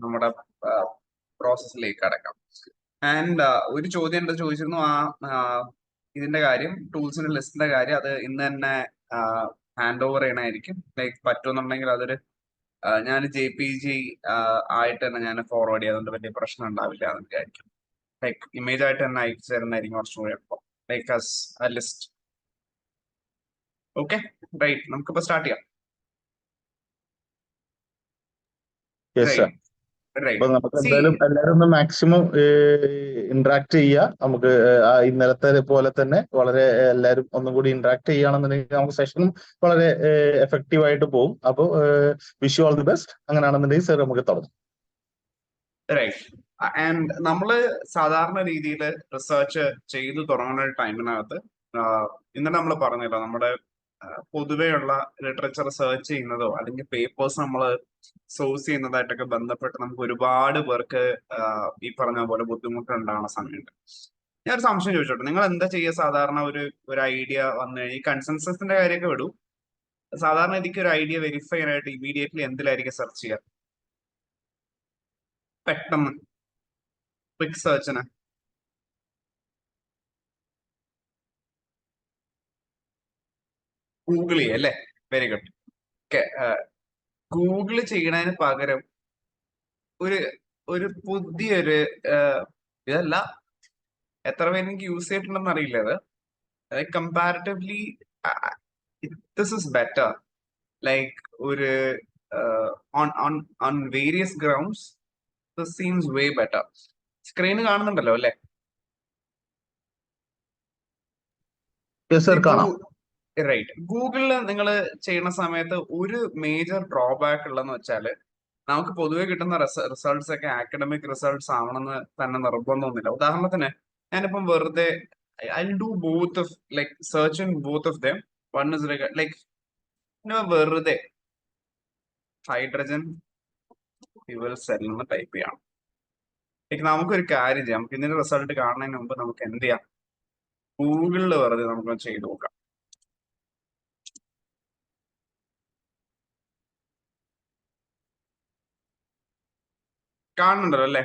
നമ്മുടെ പ്രോസസ്സിലേക്ക് അടക്കാം. ആൻഡ് ഒരു ചോദ്യം എന്താ ചോദിച്ചിരുന്നു, ഇതിന്റെ കാര്യം, ടൂൾസിന്റെ ലിസ്റ്റിന്റെ കാര്യം, അത് ഇന്ന് തന്നെ ഹാൻഡ് ഓവർ ചെയ്യണമായിരിക്കും. ലൈക്ക് പറ്റുമെന്നുണ്ടെങ്കിൽ അതൊരു ഞാൻ JPG ആയിട്ട് തന്നെ ഞാൻ ഫോർവേഡ് ചെയ്യാം, അതുകൊണ്ട് വലിയ പ്രശ്നം ഉണ്ടാവില്ല എന്ന് വിചാരിക്കും. ലൈക്ക് ഇമേജ് ആയിട്ട് തന്നെ അയച്ചു തരുന്നതായിരിക്കും കുറച്ചും കൂടി എളുപ്പം. Like as a list. Okay, right, നമുക്കിപ്പോ സ്റ്റാർട്ട് ചെയ്യാം. Yes sir. റൈറ്റ്, അപ്പൊ റൈറ്റ്. നമുക്ക് സി, എന്തായാലും എല്ലാവരും ഒന്ന് മാക്സിമം ഇന്ററാക്ട് ചെയ്യുക. നമുക്ക് ഇന്നലത്തെ പോലെ തന്നെ വളരെ എല്ലാവരും ഒന്നും കൂടി ഇന്ററാക്ട് ചെയ്യുകയാണെന്നുണ്ടെങ്കിൽ നമുക്ക് സെഷനും വളരെ എഫക്റ്റീവ് ആയിട്ട് പോകും. അപ്പോൾ wish you all the best. അങ്ങനെയാണെന്നുണ്ടെങ്കിൽ സർ നമുക്ക് തുടങ്ങാം. റൈറ്റ്. ആൻഡ് നമ്മള് സാധാരണ രീതിയിൽ റിസർച്ച് ചെയ്തു തുടങ്ങുന്ന ടൈമിനകത്ത് ഇന്നലെ നമ്മൾ പറഞ്ഞല്ലോ, നമ്മുടെ പൊതുവെയുള്ള ലിറ്ററേച്ചർ സെർച്ച് ചെയ്യുന്നതോ അല്ലെങ്കിൽ പേപ്പേഴ്സ് നമ്മൾ സോഴ്സ് ചെയ്യുന്നതായിട്ടൊക്കെ ബന്ധപ്പെട്ട് നമുക്ക് ഒരുപാട് പേർക്ക് ഈ പറഞ്ഞ പോലെ ബുദ്ധിമുട്ടുണ്ടാകുന്ന സമയമുണ്ട്. ഞാൻ ഒരു സംശയം ചോദിച്ചോട്ടെ, നിങ്ങൾ എന്താ ചെയ്യുക സാധാരണ? ഒരു ഐഡിയ വന്നു കഴിഞ്ഞാൽ ഈ കൺസെൻസസിന്റെ കാര്യമൊക്കെ വിടും, സാധാരണ എനിക്ക് ഒരു ഐഡിയ വെരിഫൈ ചെയ്യാനായിട്ട് ഇമീഡിയറ്റ്ലി എന്തിലായിരിക്കും സെർച്ച് ചെയ്യുക പെട്ടെന്ന്, ക്വിക്ക് സെർച്ചിന്? ഗൂഗിൾ ചെയ്യുക അല്ലേ? Very good. ഓക്കെ. ഗൂഗിൾ ചെയ്യണതിന് പകരം ഒരു ഒരു പുതിയൊരു ഇതല്ല, എത്ര പേര് എനിക്ക് യൂസ് ചെയ്തിട്ടുണ്ടെന്ന് അറിയില്ല, അത് comparatively this is better. Like ഒരു on various grounds this seems way better. Screen കാണുന്നുണ്ടല്ലോ അല്ലേ? യെസ് സർ, കാണാം. റൈറ്റ്. ഗൂഗിളിൽ നിങ്ങൾ ചെയ്യുന്ന സമയത്ത് ഒരു മേജർ ഡ്രോബാക്ക് ഉള്ളതെന്ന് വെച്ചാല്, നമുക്ക് പൊതുവെ കിട്ടുന്ന റിസൾട്ട്സ് ഒക്കെ ആക്കഡമിക് റിസൾട്ട്സ് ആവണമെന്ന് തന്നെ നിർബന്ധമൊന്നുമില്ല. ഉദാഹരണത്തിന് ഞാനിപ്പം വെറുതെ I do both of, like search in both of them. One is like വെറുതെ ഹൈഡ്രജൻ ഫ്യൂവൽ സെൽ എന്ന് ടൈപ്പ് ചെയ്യണം. ലൈക്ക് നമുക്കൊരു കാര്യം ചെയ്യാം, നമുക്ക് ഇതിന്റെ റിസൾട്ട് കാണുന്നതിന് മുമ്പ് നമുക്ക് എന്ത് ചെയ്യാം, ഗൂഗിളിൽ വെറുതെ നമുക്ക് ചെയ്ത് നോക്കാം. കാണുന്നുണ്ടല്ലോ അല്ലേ?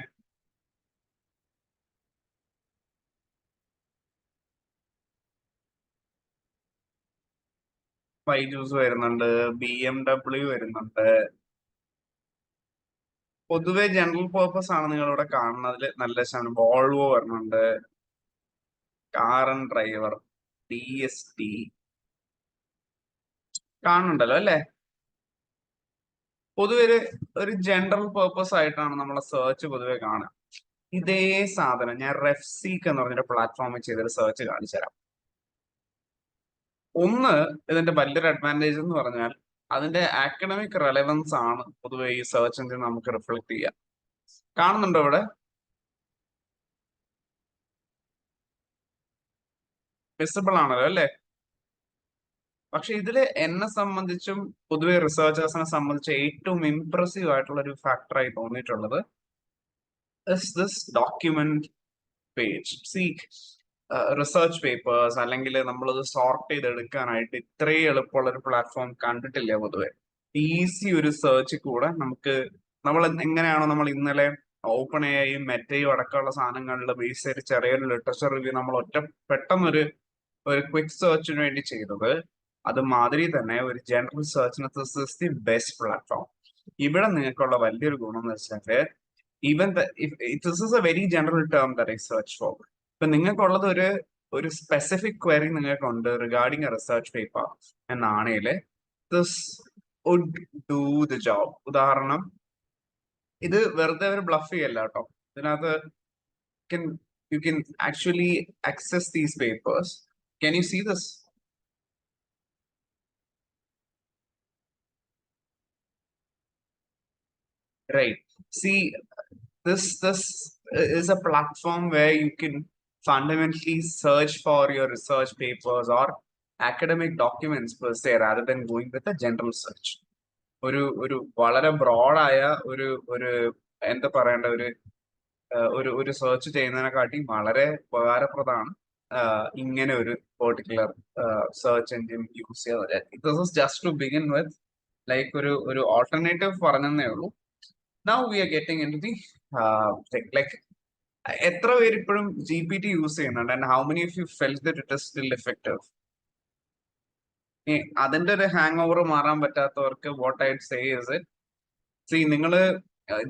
ബൈജൂസ് വരുന്നുണ്ട്, BMW വരുന്നുണ്ട്. പൊതുവെ ജനറൽ പേർപ്പസ് ആണ് നിങ്ങളിവിടെ കാണുന്നതിൽ നല്ല ശതമാനം. വോൾവോ വരുന്നുണ്ട്, കാർ ആൻഡ് ഡ്രൈവർ, DST കാണുന്നുണ്ടല്ലോ അല്ലേ? പൊതുവെ ഒരു ജനറൽ പേർപ്പസ് ആയിട്ടാണ് നമ്മളെ സെർച്ച് പൊതുവെ കാണുക. ഇതേ സാധനം ഞാൻ റെഫ്സീക്ക് എന്ന് പറഞ്ഞൊരു പ്ലാറ്റ്ഫോമിൽ ചെയ്തൊരു സെർച്ച് കാണിച്ചു തരാം. ഒന്ന്, ഇതിന്റെ വലിയൊരു അഡ്വാൻറ്റേജ് എന്ന് പറഞ്ഞാൽ അതിന്റെ ആക്കഡമിക് റെലവൻസ് ആണ് പൊതുവെ ഈ സെർച്ച് എഞ്ചിൻ നമുക്ക് റിഫ്ലക്ട് ചെയ്യാം. കാണുന്നുണ്ടോ ഇവിടെ? വിസിബിൾ ആണല്ലോ അല്ലേ? പക്ഷെ ഇതിൽ എന്നെ സംബന്ധിച്ചും പൊതുവെ റിസർച്ചേഴ്സിനെ സംബന്ധിച്ച് ഏറ്റവും ഇംപ്രസീവ് ആയിട്ടുള്ള ഒരു ഫാക്ടറായി തോന്നിയിട്ടുള്ളത് this document page. C, research papers അല്ലെങ്കിൽ നമ്മളത് സോർട്ട് ചെയ്തെടുക്കാനായിട്ട് ഇത്രയും എളുപ്പമുള്ള ഒരു പ്ലാറ്റ്ഫോം കണ്ടിട്ടില്ല പൊതുവെ. ഈസി ഒരു സെർച്ച് കൂടെ നമുക്ക്, നമ്മൾ എങ്ങനെയാണോ നമ്മൾ ഇന്നലെ ഓപ്പൺ എഐയും മെറ്റയും അടക്കമുള്ള സാധനങ്ങളിൽ ബേസ് ചെയ്ത് ചെറിയൊരു ലിറ്ററേച്ചർ റിവ്യൂ നമ്മൾ പെട്ടെന്നൊരു ക്വിക്ക് സെർച്ചിന് വേണ്ടി ചെയ്തത്, അതുമാതിരി തന്നെ ഒരു ജനറൽ സെർച്ചിന് this is the best platform. ഇവിടെ നിങ്ങൾക്കുള്ള വലിയൊരു ഗുണം എന്ന് വെച്ചാല്, even this is a very general term that I search for. ഇപ്പൊ നിങ്ങൾക്കുള്ളത് ഒരു സ്പെസിഫിക് ക്വയറി നിങ്ങൾക്കുണ്ട് റിഗാർഡിങ് എ റിസർച്ച് പേപ്പർ എന്നാണെങ്കിൽ this would do the job. ഉദാഹരണം, ഇത് വെറുതെ ഒരു ബ്ലഫ് ചെയ്യല്ല കേട്ടോ. ഇതിനകത്ത് you can actually access these papers. Can you see this? Right. See, this is a platform where you can fundamentally search for your research papers or academic documents per se, rather than going with a general search. ഒരു വളരെ ബ്രോഡായ ഒരു ഒരു എന്താ പറയേണ്ട ഒരു search ചെയ്യുന്നതിനെക്കാട്ടി വളരെ ഉപകാരപ്രദമാണ് ഇങ്ങനെ ഒരു പെർട്ടിക്കുലർ സെർച്ച് എഞ്ചിൻ യൂസ് ചെയ്യുന്നത്. This is just to begin with, like ഒരു ഓൾട്ടർനേറ്റീവ് പറഞ്ഞതേ ഉള്ളൂ. Now we are getting into the thing. Like, എത്ര പേര് ഇപ്പോഴും GPT യൂസ് ചെയ്യുന്നുണ്ട്, and how many of you felt that it is still effective? അതിന്റെ ഒരു ഹാങ് ഓവർ മാറാൻ പറ്റാത്തവർക്ക് what I say is it, see നിങ്ങൾ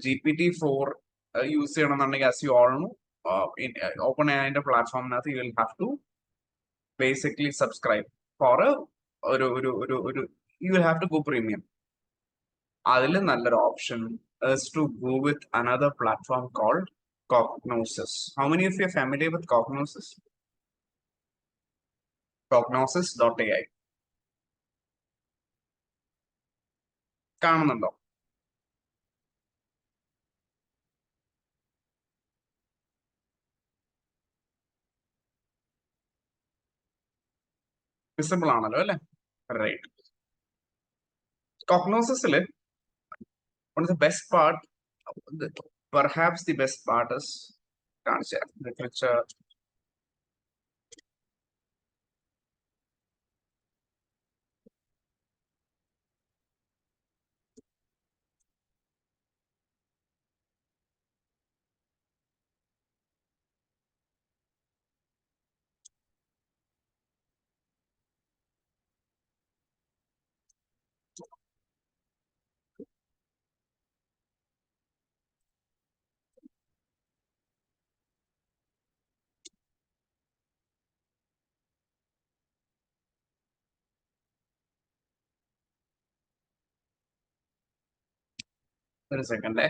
GPT-4 യൂസ് ചെയ്യണമെന്നുണ്ടെങ്കിൽ, as you all know, open എഐന്റെ പ്ലാറ്റ്ഫോമിനകത്ത് you will have to basically subscribe for you will have to go premium. അതിൽ നല്ലൊരു option is to go with another platform called Cognosis. How many of you are familiar with Cognosis? Cognosis.ai. കാണുന്നുണ്ടോ? Visible ആണല്ലോ അല്ലെ? Right. Cognosisല് one of the best part, perhaps the best part is കാണിച്ചു തരാം. Literature. ഒരു second.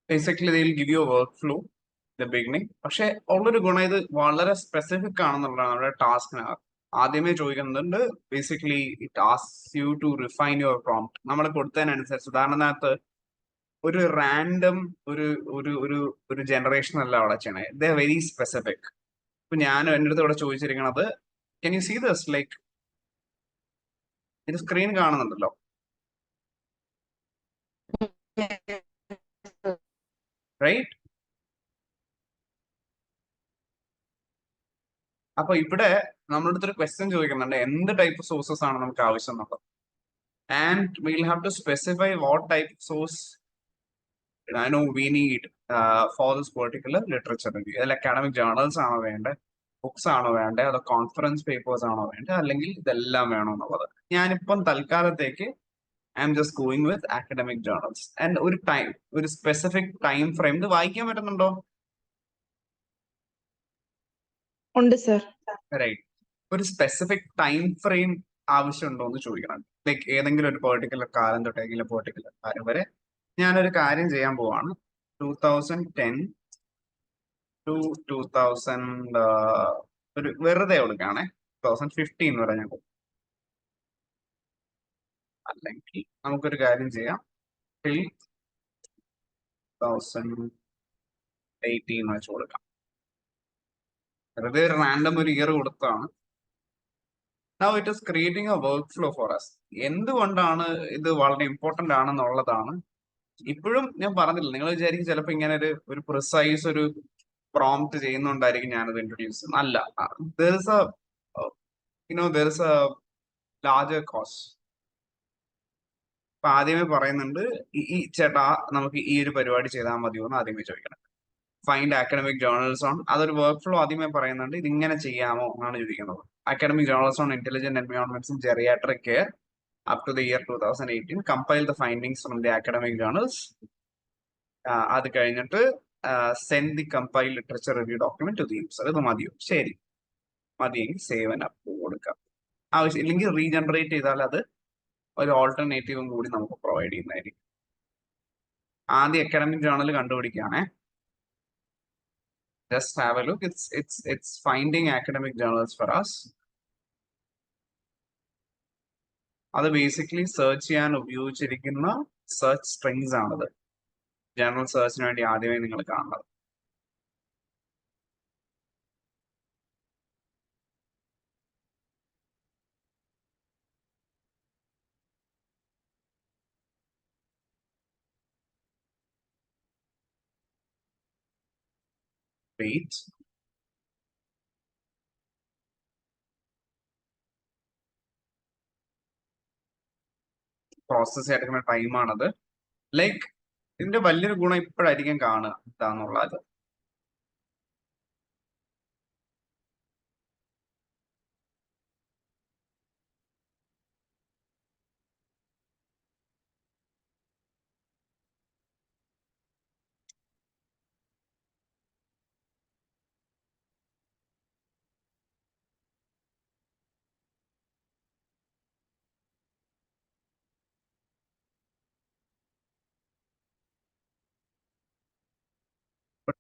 Basically they will give you a workflow the beginning. പക്ഷെ ഉള്ളൊരു ഗുണം, ഇത് വളരെ സ്പെസിഫിക് ആണെന്നുള്ളതാണ്. നമ്മുടെ ടാസ്കിനകത്ത് ആദ്യമേ ചോദിക്കുന്നുണ്ട്, basically it asks you to refine your prompt. നമ്മൾ കൊടുത്തതിനനുസരിച്ച്, ഉദാഹരണത്തിനകത്ത് ഒരു റാൻഡം ഒരു ഒരു ഒരു ഒരു ജനറേഷൻ അല്ല അവിടെ ചെയ്യണേ. The very specific. ഇപ്പൊ ഞാൻ എൻ്റെ അടുത്ത് ഇവിടെ ചോദിച്ചിരിക്കണത്, can you see this? Like, ഇത് സ്ക്രീൻ കാണുന്നുണ്ടല്ലോ. റൈറ്റ്? അപ്പൊ ഇവിടെ നമ്മുടെ അടുത്തൊരു ക്വസ്റ്റ്യൻ ചോദിക്കുന്നുണ്ട്, എന്ത് ടൈപ്പ് സോഴ്സസ് ആണ് നമുക്ക് ആവശ്യം എന്നുള്ളത്. And will have to specify what type source I know we need for this particular literature review. അതിൽ അക്കാഡമിക് ജേർണൽസ് ആണോ വേണ്ടത്, ബുക്സ് ആണോ വേണ്ടത്, അതോ കോൺഫറൻസ് പേപ്പേഴ്സ് ആണോ വേണ്ടത്, അല്ലെങ്കിൽ ഇതെല്ലാം വേണോ എന്നുള്ളത്. ഞാനിപ്പം തൽക്കാലത്തേക്ക് I am just going with academic journals. And ഒരു സ്പെസിഫിക് ടൈം ഫ്രെയിം. ഇത് വായിക്കാൻ പറ്റുന്നുണ്ടോ? ഉണ്ട് സർ. റൈറ്റ്. ഒരു സ്പെസിഫിക് ടൈം ഫ്രെയിം ആവശ്യമുണ്ടോ എന്ന് ചോദിക്കണം. ലൈക്ക് ഏതെങ്കിലും ഒരു പെർട്ടിക്കുലർ കാലം തൊട്ട് ഏതെങ്കിലും പെർട്ടിക്കുലർ കാലം വരെ ഞാനൊരു കാര്യം ചെയ്യാൻ പോവാണ്. 2010 to 2000, ഒരു വെറുതെ കൊടുക്കുകയാണെ 2015 വരെ ഞാൻ കൊടുക്കും. അല്ലെങ്കിൽ നമുക്കൊരു കാര്യം ചെയ്യാം, ടിൽ 2018 വെച്ച് കൊടുക്കാം. വെറുതെ ഒരു റാൻഡം ഒരു ഇയർ കൊടുത്താണ്. Now it is creating a workflow for us. എന്തുകൊണ്ടാണ് ഇത് വളരെ ഇമ്പോർട്ടന്റ് ആണെന്നുള്ളതാണ്. ഇപ്പോഴും ഞാൻ പറഞ്ഞില്ല, നിങ്ങൾ വിചാരിക്കും ചിലപ്പോൾ ഇങ്ങനെ ഒരു പ്രിസൈസ് ഒരു പ്രോംപ്റ്റ് ചെയ്യുന്നുണ്ടായിരിക്കും ഞാനത് ഇൻട്രൊഡ്യൂസ് ചെയ്യുന്നത്. അല്ല, there is a there is a larger cost. അപ്പൊ ആദ്യമേ പറയുന്നുണ്ട്, ഈ ചേട്ടാ നമുക്ക് ഈ ഒരു പരിപാടി ചെയ്താൽ മതിയോ എന്ന് ആദ്യമേ ചോദിക്കണം. ഫൈൻഡ് അക്കാഡമിക് ജേർണൽസ് ഓൺ, അതൊരു വർക്ക് ഫ്ലോ ആദ്യമേ പറയുന്നുണ്ട്, ഇതിങ്ങനെ ചെയ്യാമോ എന്നാണ് ചോദിക്കുന്നത്. Academic journals on intelligent environments in geriatric care up to the year 2018. Compile the findings from the academic journals. അത് കഴിഞ്ഞിട്ട് send the compiled literature review document to the user. ഇത് മതിയോ? ശരി, മതിയെങ്കിൽ സേവ് ആൻഡ് അപ്രൂവ് കൊടുക്കാം. ആവശ്യം ഇല്ലെങ്കിൽ regenerate ചെയ്താൽ അത് ഒരു ഓൾട്ടർനേറ്റീവും കൂടി നമുക്ക് പ്രൊവൈഡ് ചെയ്യുന്നതായിരിക്കും. ആദ്യം അക്കാഡമിക് ജേർണൽ കണ്ടുപിടിക്കുകയാണേ. Just have a look. It's finding academic journals for us. അത് ബേസിക്കലി സെർച്ച് ചെയ്യാൻ ഉപയോഗിച്ചിരിക്കുന്ന സെർച്ച് സ്ട്രിങ്സ് ആണത്. ജനറൽ സെർച്ചിന് വേണ്ടി ആദ്യമേ നിങ്ങൾ കാണുന്നത്. Wait. പ്രോസസ് എടുക്കുന്ന ടൈമാണത്. ലൈക്ക് ഇതിന്റെ വലിയൊരു ഗുണം ഇപ്പോഴായിരിക്കും കാണുക ഇതാന്നുള്ളത്.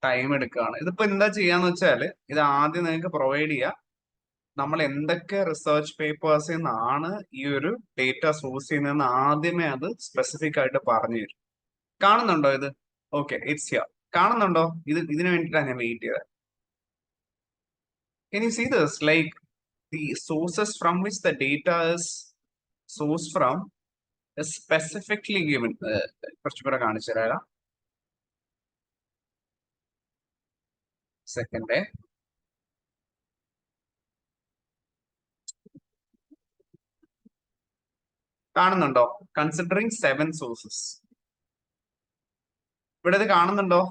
ടൈം എടുക്കുകയാണ്. ഇതിപ്പോ എന്താ ചെയ്യാന്ന് വെച്ചാല് ഇത് ആദ്യം നിങ്ങൾക്ക് പ്രൊവൈഡ് ചെയ്യുക. നമ്മൾ എന്തൊക്കെ റിസർച്ച് പേപ്പേഴ്സിൽ നിന്നാണ് ഈ ഒരു ഡേറ്റ സോഴ്സ് ചെയ്യുന്നതെന്ന് ആദ്യമേ അത് സ്പെസിഫിക് ആയിട്ട് പറഞ്ഞു തരും. കാണുന്നുണ്ടോ ഇത്? Okay, it's here. കാണുന്നുണ്ടോ? ഇതിനു വേണ്ടിയിട്ടാണ് ഞാൻ വെയിറ്റ് ചെയ്തത്. Can you see this? Like the sources from which the data is sourced from is specifically given. കുറച്ചുകൂടെ കാണിച്ചു തരാം. സെക്കൻഡ്. കാണുന്നുണ്ടോ? Considering 7 sources. ഇവിടെ ഇത് കാണുന്നുണ്ടോ?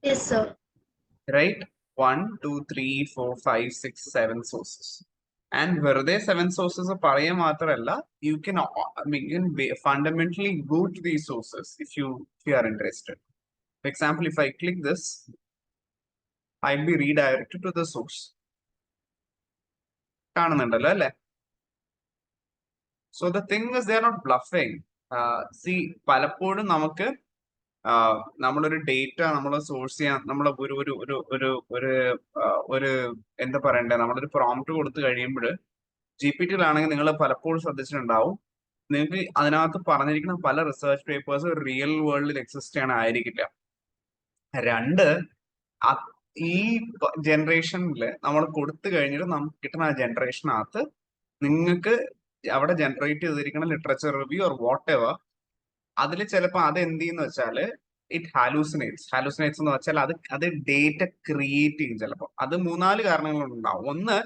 Yes, sir. Right? 1, 2, 3, 4, 5, 6, 7 sources. And വെറുതെ 7 sources പറയാൻ മാത്രമല്ല, you can fundamentally go to these sources if you are interested. For example, if I click this, I'll be redirected to the source. കാണുന്നുണ്ടല്ലോ അല്ലേ? So the thing is, they are not bluffing. See, പലപ്പോഴും നമുക്ക് നമ്മളൊരു data നമ്മൾ source ചെയ്യാൻ നമ്മൾ ഒരു എന്താ പറയണ്ടേ, നമ്മളൊരു പ്രോംപ്റ്റ് കൊടുത്തു കഴിയുമ്പോൾ GPT-യിലാണെങ്കിൽ നിങ്ങൾ പലപ്പോഴും ശ്രദ്ധിച്ചിട്ടുണ്ടാവും, നിങ്ങൾക്ക് അതിനകത്ത് പറഞ്ഞിരിക്കുന്ന പല റിസർച്ച് പേപ്പേഴ്സ് റിയൽ വേൾഡിൽ എക്സിസ്റ്റ് ചെയ്യാനായിരിക്കില്ല. 2, ഈ ജനറേഷനിൽ നമ്മൾ കൊടുത്തു കഴിഞ്ഞിട്ട് നമുക്ക് കിട്ടുന്ന ആ ജനറേഷനകത്ത് നിങ്ങൾക്ക് അവിടെ ജനറേറ്റ് ചെയ്തിരിക്കുന്ന literature review or what ever, അതിൽ ചിലപ്പോൾ അത് എന്ത് ചെയ്യുന്ന വെച്ചാല് ഇറ്റ് ഹാലൂസിനേറ്റ്സ് എന്ന് വെച്ചാൽ അത് ഡേറ്റ ക്രിയേറ്റ് ചെയ്യും. ചിലപ്പോൾ അത് 3-4 കാരണങ്ങളുണ്ടാവും. 1,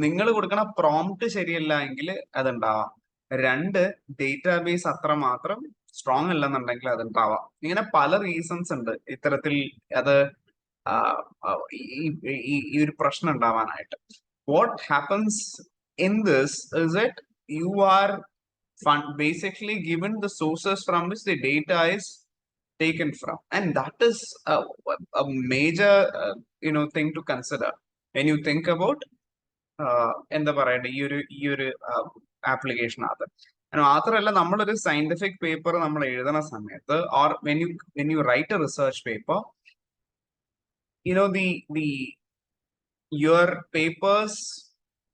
നിങ്ങൾ കൊടുക്കണ പ്രോംപ്റ്റ് ശരിയല്ല എങ്കിൽ അതുണ്ടാവാം. 2, ഡേറ്റാബേസ് അത്രമാത്രം സ്ട്രോങ് അല്ലെന്നുണ്ടെങ്കിൽ അതുണ്ടാവാം. ഇങ്ങനെ പല റീസൺസ് ഉണ്ട് ഇത്തരത്തിൽ അത് ഈ ഒരു പ്രശ്നം ഉണ്ടാവാനായിട്ട്. What happens in this is that you are basically given the sources from which the data is taken from, and that is a major thing to consider when you think about എന്താ പറയണ്ടേ ഈ ഒരു application. അത് മാത്രമല്ല, നമ്മളൊരു scientific paper നമ്മൾ എഴുതുന്ന സമയത്ത് or when you write a research paper, your paper's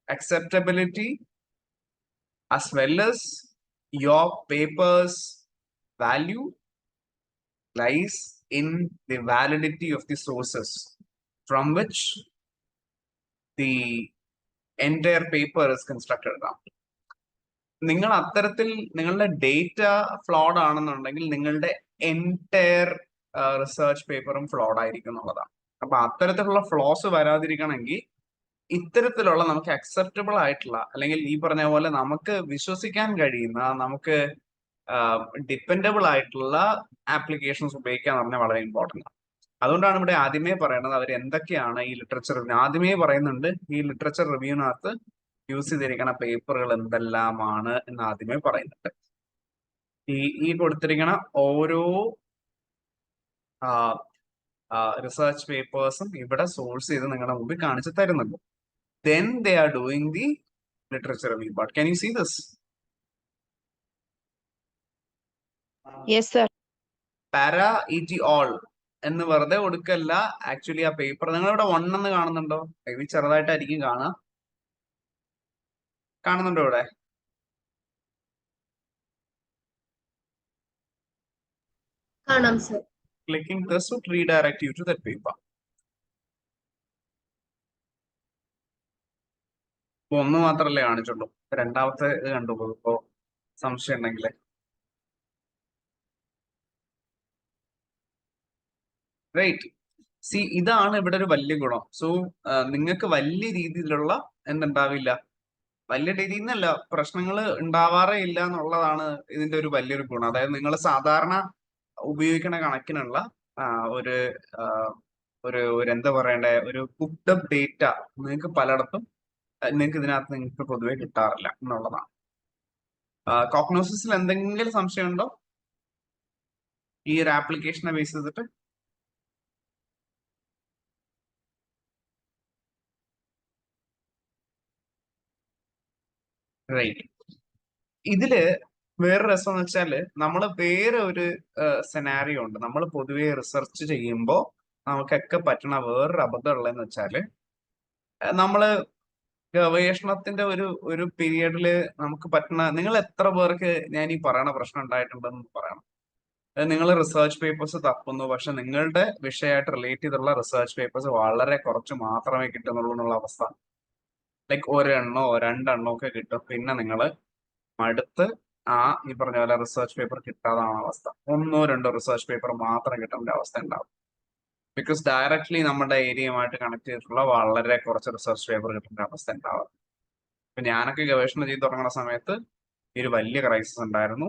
acceptability as well as your paper's value lies in the validity of the sources from which the entire paper is constructed around. നിങ്ങൾ അത്തരത്തിൽ നിങ്ങളുടെ data flawed ആണെന്നുണ്ടെങ്കിൽ നിങ്ങളുടെ entire research പേപ്പറും flawed ആയിരിക്കും എന്നുള്ളതാണ്. അപ്പൊ അത്തരത്തിലുള്ള ഫ്ലോസ് വരാതിരിക്കണമെങ്കിൽ ഇത്തരത്തിലുള്ള നമുക്ക് അക്സെപ്റ്റബിൾ ആയിട്ടുള്ള, അല്ലെങ്കിൽ ഈ പറഞ്ഞ പോലെ നമുക്ക് വിശ്വസിക്കാൻ കഴിയുന്ന, നമുക്ക് ഡിപ്പെൻഡബിൾ ആയിട്ടുള്ള ആപ്ലിക്കേഷൻസ് ഉപയോഗിക്കുക എന്ന് പറഞ്ഞാൽ വളരെ ഇമ്പോർട്ടൻ്റ് ആണ്. അതുകൊണ്ടാണ് ഇവിടെ ആദ്യമേ പറയുന്നത് അവർ എന്തൊക്കെയാണ് ഈ ലിറ്ററേച്ചർ റിവ്യൂ. ആദ്യമേ പറയുന്നുണ്ട് ഈ ലിറ്ററേച്ചർ റിവ്യൂവിനകത്ത് യൂസ് ചെയ്തിരിക്കുന്ന പേപ്പറുകൾ എന്തെല്ലാമാണ് എന്ന് ആദ്യമേ പറയുന്നുണ്ട്. ഈ കൊടുത്തിരിക്കുന്ന ഓരോ റിസർച്ച് പേപ്പേഴ്സും ഇവിടെ സോഴ്സ് ചെയ്ത് നിങ്ങളുടെ മുമ്പിൽ കാണിച്ചു തരുന്നുണ്ട്. Then they are doing the literature review part. Can you see this? Yes, sir. Para et al. എന്ന് വെറുതെ കൊടുക്കല്ല. ആക്ച്വലി ആ പേപ്പർ നിങ്ങളിവിടെ 1 എന്ന് കാണുന്നുണ്ടോ? ഇത് ചെറുതായിട്ടായിരിക്കും കാണുന്നുണ്ടോ ഇവിടെ? കാണാം sir. Clicking this would redirect you to that paper. ഒന്ന് മാത്രല്ലേ കാണിച്ചുള്ളൂ, രണ്ടാമത്തെ ഇത് കണ്ടുപോകും. ഇപ്പോ സംശയം ഉണ്ടെങ്കിൽ റൈറ്റ്. സി, ഇതാണ് ഇവിടെ ഒരു വലിയ ഗുണം. സോ നിങ്ങൾക്ക് വലിയ രീതിയിലുള്ള എന്തുണ്ടാവില്ല, വലിയ രീതിയിൽ നിന്നല്ല, പ്രശ്നങ്ങൾ ഉണ്ടാവാറേ ഇല്ല എന്നുള്ളതാണ് ഇതിന്റെ ഒരു വലിയൊരു ഗുണം. അതായത് നിങ്ങൾ സാധാരണ ഉപയോഗിക്കുന്ന കണക്കിനുള്ള ഒരു ഒരു എന്താ പറയണ്ടേ, ഒരു കുക്ക്ഡ് അപ്പ് ഡേറ്റ നിങ്ങൾക്ക് പലയിടത്തും നിങ്ങൾക്ക് ഇതിനകത്ത് നിങ്ങൾക്ക് പൊതുവെ കിട്ടാറില്ല എന്നുള്ളതാണ്. കോഗ്നോസിസിൽ എന്തെങ്കിലും സംശയം ഉണ്ടോ ഈ ഒരു ആപ്ലിക്കേഷനെ ബേസ് ചെയ്തിട്ട്? റൈറ്റ്. ഇതില് വേറെ രസം എന്ന് വെച്ചാല് നമ്മൾ വേറെ ഒരു സെനാരിയോ ഉണ്ട്. നമ്മൾ പൊതുവെ റിസർച്ച് ചെയ്യുമ്പോൾ നമുക്കൊക്കെ പറ്റണ വേറൊരു അബദ്ധം ഉള്ളതെന്ന് വെച്ചാല് നമ്മള് ഗവേഷണത്തിന്റെ ഒരു പീരിയഡില് നമുക്ക് പറ്റുന്ന, നിങ്ങൾ എത്ര പേർക്ക് ഞാൻ ഈ പറയണ പ്രശ്നം ഉണ്ടായിട്ടുണ്ടെന്ന് പറയണം. നിങ്ങൾ റിസർച്ച് പേപ്പേഴ്സ് തപ്പുന്നു, പക്ഷെ നിങ്ങളുടെ വിഷയമായിട്ട് റിലേറ്റ് ചെയ്തുള്ള റിസർച്ച് പേപ്പേഴ്സ് വളരെ കുറച്ച് മാത്രമേ കിട്ടുന്നുള്ളൂ എന്നുള്ള അവസ്ഥ. ലൈക്ക് 1 എണ്ണോ 2 എണ്ണോ ഒക്കെ കിട്ടും. പിന്നെ നിങ്ങൾ മടുത്ത് ഈ പറഞ്ഞ പോലെ റിസർച്ച് പേപ്പർ കിട്ടാതാണ് അവസ്ഥ. 1 or 2 റിസർച്ച് പേപ്പർ മാത്രം കിട്ടേണ്ട അവസ്ഥ ഉണ്ടാവും. ബിക്കോസ് ഡയറക്ട്ലി നമ്മുടെ ഏരിയയുമായിട്ട് കണക്ട് ചെയ്തിട്ടുള്ള വളരെ കുറച്ച് റിസർച്ച് പേപ്പർ കിട്ടേണ്ട അവസ്ഥ ഉണ്ടാവും. ഇപ്പൊ ഞാനൊക്കെ ഗവേഷണം ചെയ്ത് തുടങ്ങുന്ന സമയത്ത് ഈ ഒരു വലിയ ക്രൈസിസ് ഉണ്ടായിരുന്നു.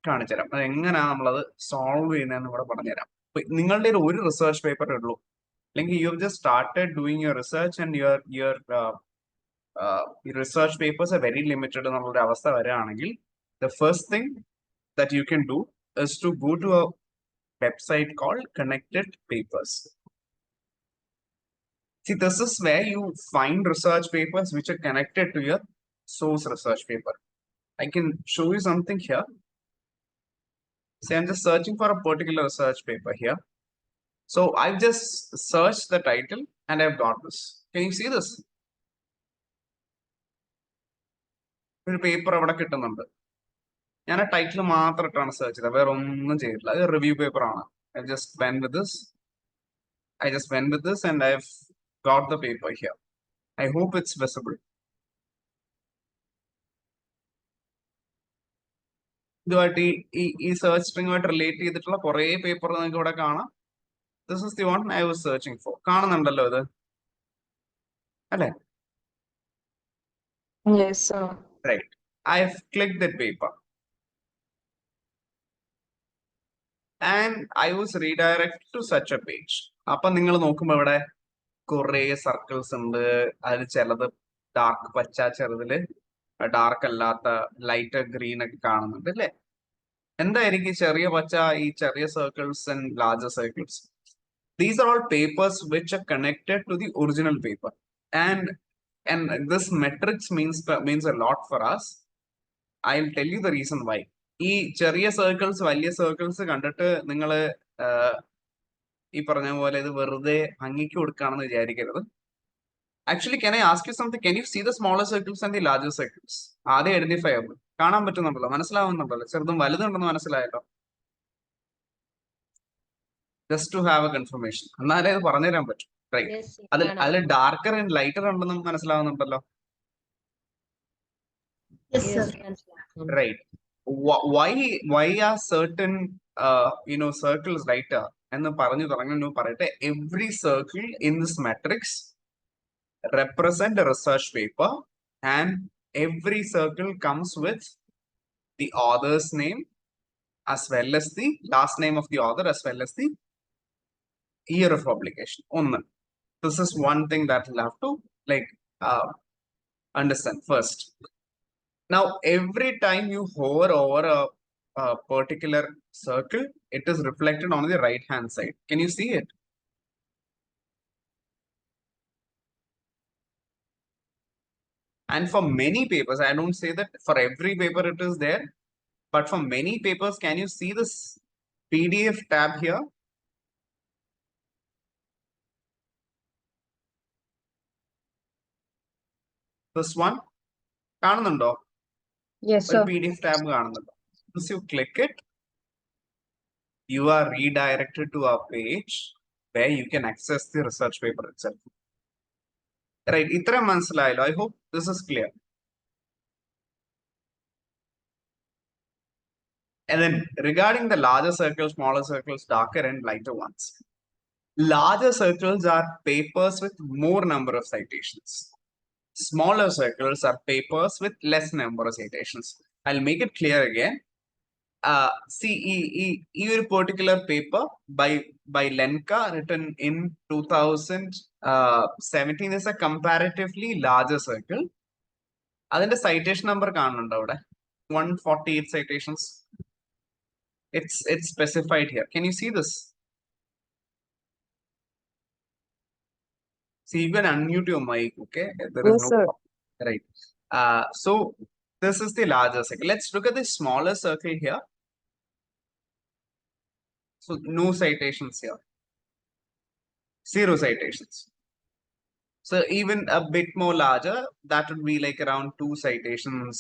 കാണിച്ചുതരാം അത് എങ്ങനെയാ നമ്മളത് സോൾവ് ചെയ്യുന്നതെന്ന് ഇവിടെ പറഞ്ഞുതരാം. നിങ്ങളുടെ ഒരു റിസർച്ച് പേപ്പർ ഉള്ളൂ, അല്ലെങ്കിൽ you have just started doing your research and your research papers are very limited എന്നുള്ളൊരു അവസ്ഥ വരികയാണെങ്കിൽ, the first thing that you can do is to go to a website called connected papers. See, this is where you find research papers which are connected to your source research paper. I can show you something here. Say I'm just searching for a particular research paper here. So I've just searched the title and I've got this. Can you see this? ഒരു paper അവിടെ കിട്ടുന്നുണ്ട്. ഞാൻ ആ title മാത്രം ഇട്ടാണ് search ചെയ്തത്, വേറെ ഒന്നും ചെയ്തിട്ടില്ല. അത് റിവ്യൂ പേപ്പർ ആണ്. I just went with this and I've got the paper here. I hope it's visible. ഇതുമായിട്ട് ഈ സെർച്ച് സ്ട്രിങ്ങുമായിട്ട് റിലേറ്റ് ചെയ്തിട്ടുള്ള കുറെ പേപ്പർ നിങ്ങൾക്ക് ഇവിടെ കാണാം. This is the one I was searching for. കാണുന്നുണ്ടല്ലോ ഇത്, അല്ലേ? Yes, sir. Right. I've clicked that paper and I was redirected to such a page. അപ്പൊ നിങ്ങൾ നോക്കുമ്പോ ഇവിടെ കുറെ സർക്കിൾസ് ഉണ്ട്. അതിൽ ചിലത് ഡാർക്ക് പച്ച, ചെറുതില് ഡാർക്ക് അല്ലാത്ത ലൈറ്റ് ഗ്രീൻ ഒക്കെ കാണുന്നുണ്ട്, അല്ലേ? എന്തായിരിക്കും ചെറിയ പച്ച, ഈ ചെറിയ circles and larger circles? These are all papers which are connected to the original paper, and this metrics means a lot for us. I'll tell you the reason why. ഈ ചെറിയ സർക്കിൾസ് വലിയ സർക്കിൾസ് കണ്ടിട്ട് നിങ്ങൾ ഈ പറഞ്ഞ പോലെ ഇത് വെറുതെ ഭംഗിക്ക് കൊടുക്കുകയാണെന്ന് വിചാരിക്കരുത്. Actually can I ask you something? Can you see the smaller circles and the larger circles? ആദ്യം ഐഡന്റിഫൈ ആവുള്ളൂ. കാണാൻ പറ്റുന്നുണ്ടല്ലോ, മനസ്സിലാവുന്നുണ്ടല്ലോ, ചെറുതും വലുതുണ്ടെന്ന് മനസ്സിലായല്ലോ. Just to have a confirmation, എന്നാലേ അത് പറഞ്ഞുതരാൻ പറ്റും. റൈറ്റ്. അതിൽ ഡാർക്കർ ആൻഡ് ലൈറ്റർ ഉണ്ടെന്ന് മനസ്സിലാവുന്നുണ്ടല്ലോ. Right. why are certain circles lighter എന്ന് പറഞ്ഞു തുടങ്ങുന്നു പറയട്ടെ. Every circle in this matrix represent a research paper, and every circle comes with the author's name as well as the last name of the author as well as the year of publication. This is one thing that you'll have to understand first. Now, every time you hover over a particular circle, it is reflected on the right hand side. Can you see it? And for many papers, I don't say that for every paper it is there, but for many papers, can you see this PDF tab here? This one, കാണുന്നുണ്ടോ? Yes, ഒരു sir. PDF tab കാണുന്നുണ്ടോ? Once you click it, you are redirected to a page where you can access the research paper itself. Right, ഇത്രയും മനസ്സിലായല്ലോ? I hope this is clear. And then regarding the larger circles, smaller circles, darker and lighter ones. Larger circles are papers with more number of citations. Smaller circles are papers with less number of citations. I'll make it clear again. See, a particular paper by Lenka written in 2017 is a comparatively larger circle. അതിന്റെ citation number കാണുന്നുണ്ടോ അവിടെ? 148 citations. It's specified here. Can you see this? See, you can unmute your mic, okay? There is Yes, no sir. problem. Right. So this is the larger circle. Let's look at the smaller circle here. So no citations here. 0 citations. So even a bit more larger, that would be like around 2 citations.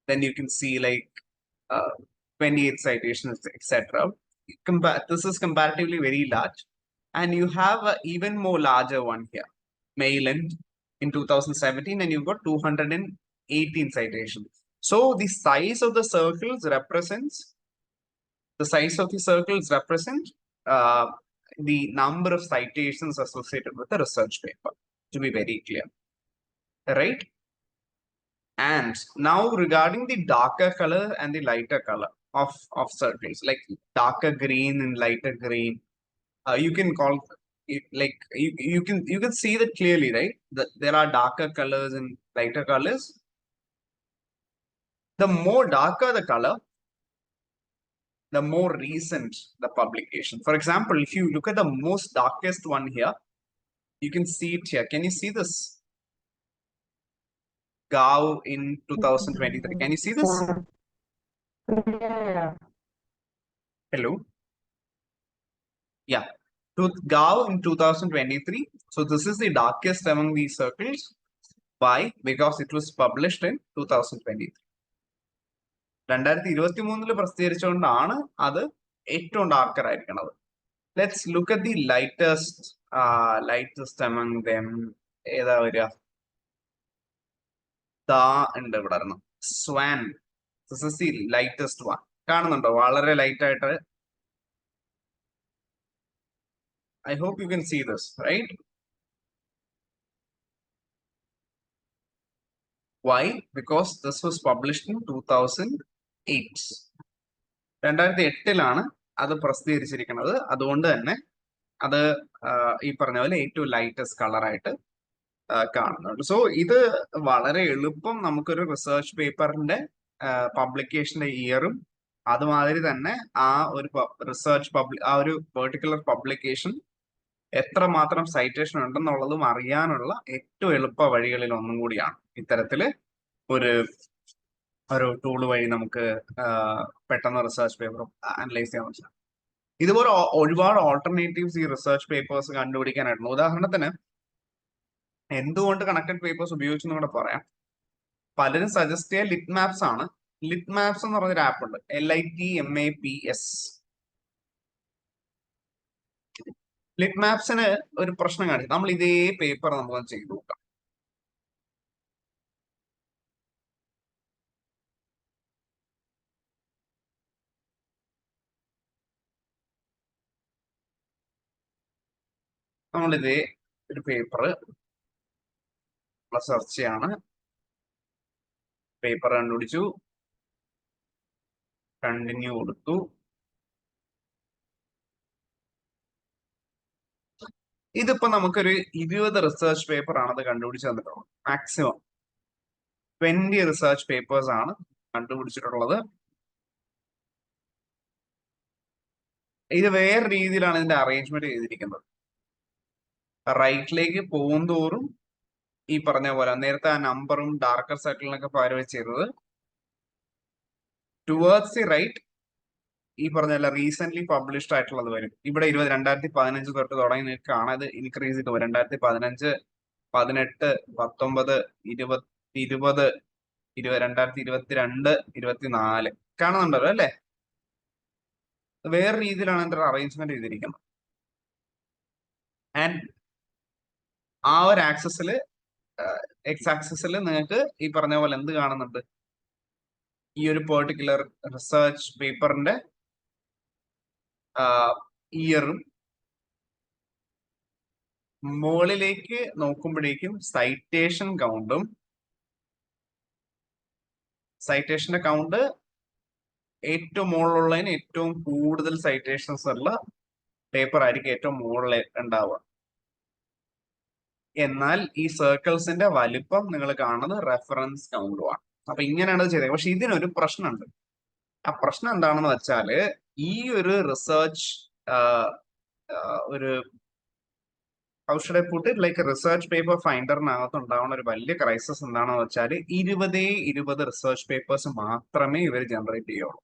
Then you can see like 28 citations, etc. This is comparatively very large. And you have an even more larger one here, Mayland in 2017, and you've got 218 citations. So the size of the circles represents the number of citations associated with the research paper, to be very clear, right? And now regarding the darker color and the lighter color of circles, like darker green and lighter green, you can call it like you can see that clearly, right? That there are darker colors and lighter colors. The more darker the color, the more recent the publication. For example, if you look at the most darkest one here, you can see it here. Can you see this? Gao in 2023. Can you see this? Yeah. Hello? Yeah. Gao in 2023. So this is the darkest among these circles. Why? Because it was published in 2023. 2023 പ്രസിദ്ധീകരിച്ചുകൊണ്ടാണ് അത് ഏറ്റവും darker ആയിരിക്കുന്നത്. Let's look at the lightest among them. ഏതാ വരിക? ഉണ്ട് ഇവിടെ ആയിരുന്നു. Swan. This is the lightest one. കാണുന്നുണ്ടോ? വളരെ ലൈറ്റ് ആയിട്ട്. I hope you can see this, right? Why? Because this was published in 2008. 2008 അത് പ്രസിദ്ധീകരിച്ചിരിക്കുന്നത്. അതുകൊണ്ട് തന്നെ അത് ഈ പറഞ്ഞ പോലെ ഏറ്റവും ലൈറ്റസ്റ്റ് കളറായിട്ട് കാണുന്നുണ്ട്. സോ ഇത് വളരെ എളുപ്പം നമുക്കൊരു റിസർച്ച് പേപ്പറിന്റെ പബ്ലിക്കേഷന്റെ ഇയറും അതുമാതിരി തന്നെ ആ ഒരു ആ ഒരു പെർട്ടിക്കുലർ പബ്ലിക്കേഷൻ എത്രമാത്രം സൈറ്റേഷൻ ഉണ്ടെന്നുള്ളതും അറിയാനുള്ള ഏറ്റവും എളുപ്പ വഴികളിൽ ഒന്നും കൂടിയാണ് ഇത്തരത്തില് ഒരു ടൂൾ വഴി നമുക്ക് പെട്ടെന്ന് റിസർച്ച് പേപ്പർ അനലൈസ് ചെയ്യാൻ പറ്റില്ല. ഇതുപോലെ ഒരുപാട് ഓൾട്ടർനേറ്റീവ്സ് ഈ റിസർച്ച് പേപ്പേഴ്സ് കണ്ടുപിടിക്കാനായിട്ടുണ്ട്. ഉദാഹരണത്തിന് എന്തുകൊണ്ട് കണക്റ്റഡ് പേപ്പേഴ്സ് ഉപയോഗിച്ചെന്ന് കൂടെ പറയാം. പലരും സജസ്റ്റ് ചെയ്യുക ലിറ്റ് മാപ്സ് ആണ്. ലിറ്റ് മാപ്സ് എന്ന് പറഞ്ഞൊരു ആപ്പ് ഉണ്ട്, LITMAPS. ലിറ്റ് മാപ്സിന് ഒരു പ്രശ്നം കാണിച്ചു. നമ്മൾ ഇതേ പേപ്പർ നമുക്ക് ചെയ്തു നോക്കാം. നമ്മളിതേ ഒരു പേപ്പർ സെർച്ച് ചെയ്യാണ്. പേപ്പർ കണ്ടുപിടിച്ചു, കണ്ടിന്യൂ കൊടുത്തു. ഇതിപ്പോ നമുക്കൊരു 20 റിസർച്ച് പേപ്പർ ആണ് അത് കണ്ടുപിടിച്ച് തന്നിട്ടുള്ളത്. മാക്സിമം 20 റിസർച്ച് പേപ്പേഴ്സ് ആണ് കണ്ടുപിടിച്ചിട്ടുള്ളത്. ഇത് വേറെ രീതിയിലാണ് ഇതിന്റെ അറേഞ്ച്മെന്റ് ചെയ്തിരിക്കുന്നത്. റൈറ്റിലേക്ക് പോകുന്തോറും ഈ പറഞ്ഞ പോലെ നേരത്തെ ആ നമ്പറും ഡാർക്കർ സർക്കിളിനൊക്കെ പകരം ചെയ്തത് ടുവേർഡ്സ് ദി റൈറ്റ് ഈ പറഞ്ഞ റീസെന്റ് പബ്ലിഷ്ഡ് ആയിട്ടുള്ളത് വരും. ഇവിടെ 2015 തൊട്ട് തുടങ്ങി നിൽക്കുകയാണ്. ഇത് ഇൻക്രീസ് ചെയ്ത് വരും. 2015, 18, 19, 20, 2022, 24 കാണുന്നുണ്ടല്ലോ അല്ലെ? വേറെ രീതിയിലാണ് ഇതിന്റെ അറേഞ്ച്മെന്റ് ചെയ്തിരിക്കുന്നത്. ആൻഡ് ആ ഒരു ആക്സസിൽ എക്സ് ആക്സസിൽ നിങ്ങൾക്ക് ഈ പറഞ്ഞ പോലെ എന്ത് കാണുന്നുണ്ട്? ഈ ഒരു പെർട്ടിക്കുലർ റിസർച്ച് പേപ്പറിന്റെ ഇയറും മുകളിലേക്ക് നോക്കുമ്പോഴേക്കും സൈറ്റേഷൻ കൗണ്ടും, സൈറ്റേഷന്റെ കൗണ്ട് ഏറ്റവും മുകളിലുള്ളതിന് ഏറ്റവും കൂടുതൽ സൈറ്റേഷൻസ് ഉള്ള പേപ്പർ ആയിരിക്കും ഏറ്റവും മുകളിൽ ഉണ്ടാവുക. എന്നാൽ ഈ സർക്കിൾസിന്റെ വലിപ്പം നിങ്ങൾ കാണുന്നത് റെഫറൻസ് കൗണ്ടുമാണ്. അപ്പൊ ഇങ്ങനെയാണ് ഇത് ചെയ്തത്. പക്ഷെ ഇതിനൊരു പ്രശ്നമുണ്ട്. ആ പ്രശ്നം എന്താണെന്ന് വെച്ചാല് ഈ ഒരു റിസർച്ച് ഒരു how should I put it like research paper ഫൈൻഡറിനകത്ത് ഉണ്ടാവുന്ന ഒരു വലിയ ക്രൈസിസ് എന്താണെന്ന് വെച്ചാൽ 20 റിസർച്ച് പേപ്പേഴ്സ് മാത്രമേ ഇവർ ജനറേറ്റ് ചെയ്യുള്ളൂ.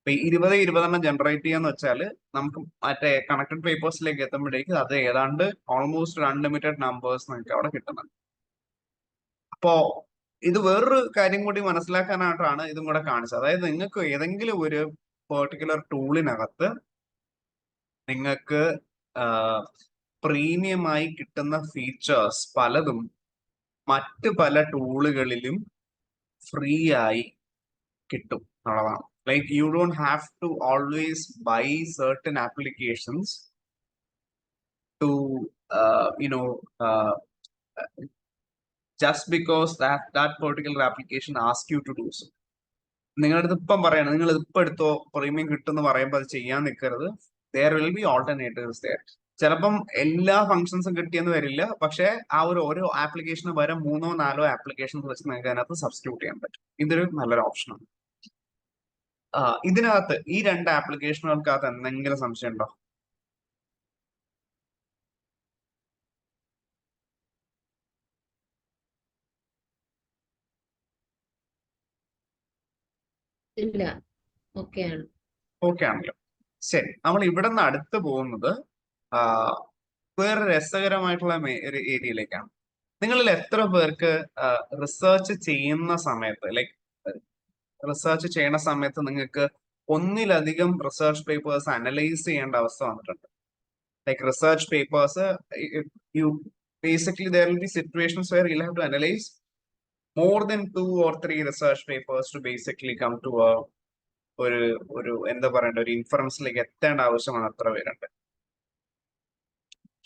അപ്പൊ 20 ജനറേറ്റ് ചെയ്യാന്ന് വെച്ചാൽ നമുക്ക് മറ്റേ കണക്റ്റഡ് പേപ്പേഴ്സിലേക്ക് എത്തുമ്പോഴേക്കും അത് ഏതാണ്ട് ഓൾമോസ്റ്റ് അൺലിമിറ്റഡ് നമ്പേഴ്സ് നമുക്ക് അവിടെ കിട്ടുന്നുണ്ട്. അപ്പോ ഇത് വേറൊരു കാര്യം കൂടി മനസ്സിലാക്കാനായിട്ടാണ് ഇതും കൂടെ കാണിച്ചത്. അതായത് നിങ്ങൾക്ക് ഏതെങ്കിലും ഒരു പെർട്ടിക്കുലർ ടൂളിനകത്ത് നിങ്ങൾക്ക് പ്രീമിയമായി കിട്ടുന്ന ഫീച്ചേഴ്സ് പലതും മറ്റ് പല ടൂളുകളിലും ഫ്രീ ആയി കിട്ടും എന്നുള്ളതാണ്. Like you don't have to always buy certain applications to just because that particular application asks you to do so. നിങ്ങളുടെ അടുത്ത് ഇപ്പം പറയണം, നിങ്ങൾ ഇപ്പം എടുത്തോ പ്രീമിയം കിട്ടുമെന്ന് പറയുമ്പോൾ അത് ചെയ്യാൻ നിൽക്കരുത്. there will be alternatives there. ചിലപ്പം എല്ലാ ഫങ്ഷൻസും കിട്ടിയെന്ന് വരില്ല, പക്ഷെ ആ ഒരു ഓരോ ആപ്ലിക്കേഷന് വരെ 3-4 ആപ്ലിക്കേഷൻസ് വെച്ച് നിങ്ങൾക്ക് അതിനകത്ത് സബ്സ്റ്റിറ്റ്യൂട്ട് ചെയ്യാൻ പറ്റും. ഇതൊരു നല്ലൊരു ഓപ്ഷനാണ്. ഇതിനകത്ത് ഈ 2 ആപ്ലിക്കേഷനുകൾക്കകത്ത് എന്തെങ്കിലും സംശയം ഉണ്ടോ? ഇല്ല, ഓക്കെയാണ്. ഓക്കെ ആണല്ലോ. ശരി, നമ്മൾ ഇവിടെ നിന്ന് അടുത്ത് പോകുന്നത് വേറെ രസകരമായിട്ടുള്ള ഒരു ഏരിയയിലേക്കാണ്. നിങ്ങളിൽ എത്ര പേർക്ക് റിസർച്ച് ചെയ്യുന്ന സമയത്ത് റിസർച്ച് ചെയ്യുന്ന സമയത്ത് നിങ്ങൾക്ക് ഒന്നിലധികം റിസർച്ച് പേപ്പേഴ്സ് അനലൈസ് ചെയ്യേണ്ട അവസ്ഥ വന്നിട്ടുണ്ട്? Like research papers you basically there will be situations where you'll have to analyze more than 2 or 3 research papers to basically come to ഒരു എന്താ പറയണ്ട ഒരു ഇൻഫറൻസിലേക്ക് എത്തേണ്ട ആവശ്യമാണ്. അത്ര പേരുണ്ട്.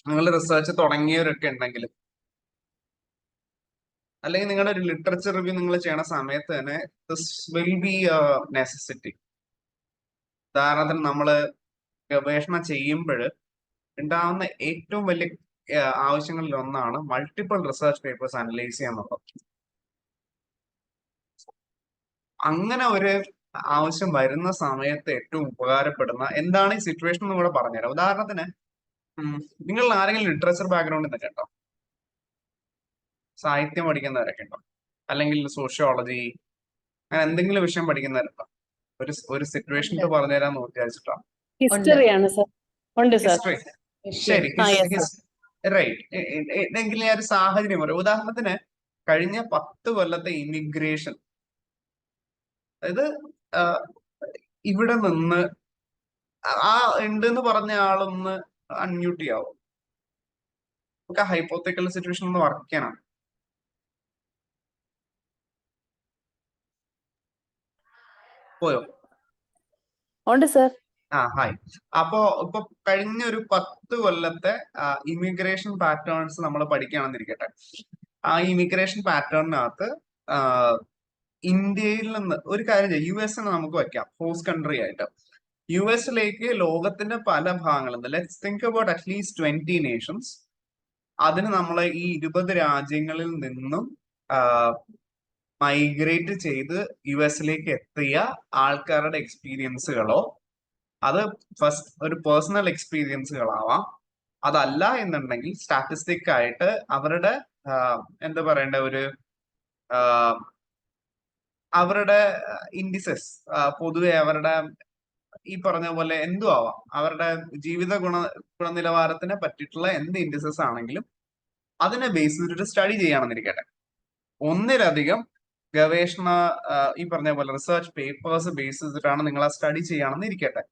നിങ്ങൾ റിസർച്ച് തുടങ്ങിയവരൊക്കെ ഉണ്ടെങ്കിൽ, അല്ലെങ്കിൽ നിങ്ങളുടെ ഒരു ലിറ്ററേച്ചർ റിവ്യൂ നിങ്ങൾ ചെയ്യണ സമയത്ത് തന്നെ ദിസ് വിൽ ബി നെസസിറ്റി. ഉദാഹരണത്തിന് നമ്മൾ ഗവേഷണം ചെയ്യുമ്പോൾ ഉണ്ടാവുന്ന ഏറ്റവും വലിയ ആവശ്യങ്ങളിൽ ഒന്നാണ് മൾട്ടിപ്പിൾ റിസർച്ച് പേപ്പേഴ്സ് അനലൈസ് ചെയ്യാന്നുള്ളത്. അങ്ങനെ ഒരു ആവശ്യം വരുന്ന സമയത്ത് ഏറ്റവും ഉപകാരപ്പെടുന്ന എന്താണ് ഈ സിറ്റുവേഷൻ എന്ന് കൂടെ പറഞ്ഞുതരാം. ഉദാഹരണത്തിന് നിങ്ങൾ ആരെങ്കിലും ലിറ്ററേച്ചർ ബാക്ക്ഗ്രൗണ്ടിൽ നിന്നൊക്കെ ഉണ്ടോ? സാഹിത്യം പഠിക്കുന്നവരൊക്കെ ഉണ്ടോ? അല്ലെങ്കിൽ സോഷ്യോളജി അങ്ങനെ എന്തെങ്കിലും വിഷയം പഠിക്കുന്നവരുണ്ടോ? ഒരു സിറ്റുവേഷൻ പറഞ്ഞുതരാന്ന് വിചാരിച്ചിട്ടാണ്. ഹിസ്റ്ററിയാണ് സർ. ഉണ്ട് സർ. ഹിസ്റ്ററി. ശരി, റൈറ്റ്. എങ്കിൽ ഞാൻ ഒരു സാഹചര്യം പറയാം. ഉദാഹരണത്തിന് കഴിഞ്ഞ 10 കൊല്ലത്തെ ഇമിഗ്രേഷൻ, അതായത് ഇവിടെ നിന്ന് ആ ഉണ്ടെന്ന് പറഞ്ഞ ആളൊന്ന് അൺമ്യൂട്ട് ചെയ്യാവും. നമുക്ക് ആ ഹൈപ്പോത്തറ്റിക്കൽ സിറ്റുവേഷൻ ഒന്ന് വർക്ക് ചെയ്യാനാണ്. പോയോ? ഉണ്ട് സർ. ഹായ്. അപ്പോ ഇപ്പൊ കഴിഞ്ഞ ഒരു 10 കൊല്ലത്തെ ഇമിഗ്രേഷൻ പാറ്റേൺസ് നമ്മൾ പഠിക്കുകയാണെന്നിരിക്കട്ടെ. ആ ഇമിഗ്രേഷൻ പാറ്റേണിനകത്ത് ഇന്ത്യയിൽ നിന്ന് ഒരു കാര്യം ചെയ്യാം, US നമുക്ക് വയ്ക്കാം ഹോസ്റ്റ് കൺട്രി ആയിട്ട്. US ലോകത്തിന്റെ പല ഭാഗങ്ങളിൽ, let's think about at least 20 Nations. അതിന് നമ്മൾ ഈ 20 രാജ്യങ്ങളിൽ നിന്നും മൈഗ്രേറ്റ് ചെയ്ത് US എത്തിയ ആൾക്കാരുടെ എക്സ്പീരിയൻസുകളോ, അത് ഫസ്റ്റ് ഒരു പേഴ്സണൽ എക്സ്പീരിയൻസുകളാവാം, അതല്ല എന്നുണ്ടെങ്കിൽ സ്റ്റാറ്റിസ്റ്റിക് ആയിട്ട് അവരുടെ എന്താ പറയണ്ട ഒരു അവരുടെ ഇൻഡിസസ് പൊതുവെ അവരുടെ ഈ പറഞ്ഞ പോലെ എന്തും ആവാം, അവരുടെ ജീവിത ഗുണനിലവാരത്തിനെ പറ്റിയിട്ടുള്ള എന്ത് ഇൻഡിസസ് ആണെങ്കിലും അതിനെ ബേസ് ചെയ്തിട്ട് സ്റ്റഡി ചെയ്യാണെന്നിരിക്കട്ടെ. ഒന്നിലധികം ഗവേഷണ ഈ പറഞ്ഞ പോലെ റിസർച്ച് പേപ്പേഴ്സ് ബേസ് ചെയ്തിട്ടാണ് നിങ്ങൾ ആ സ്റ്റഡി ചെയ്യുകയാണെന്ന് ഇരിക്കട്ടെ.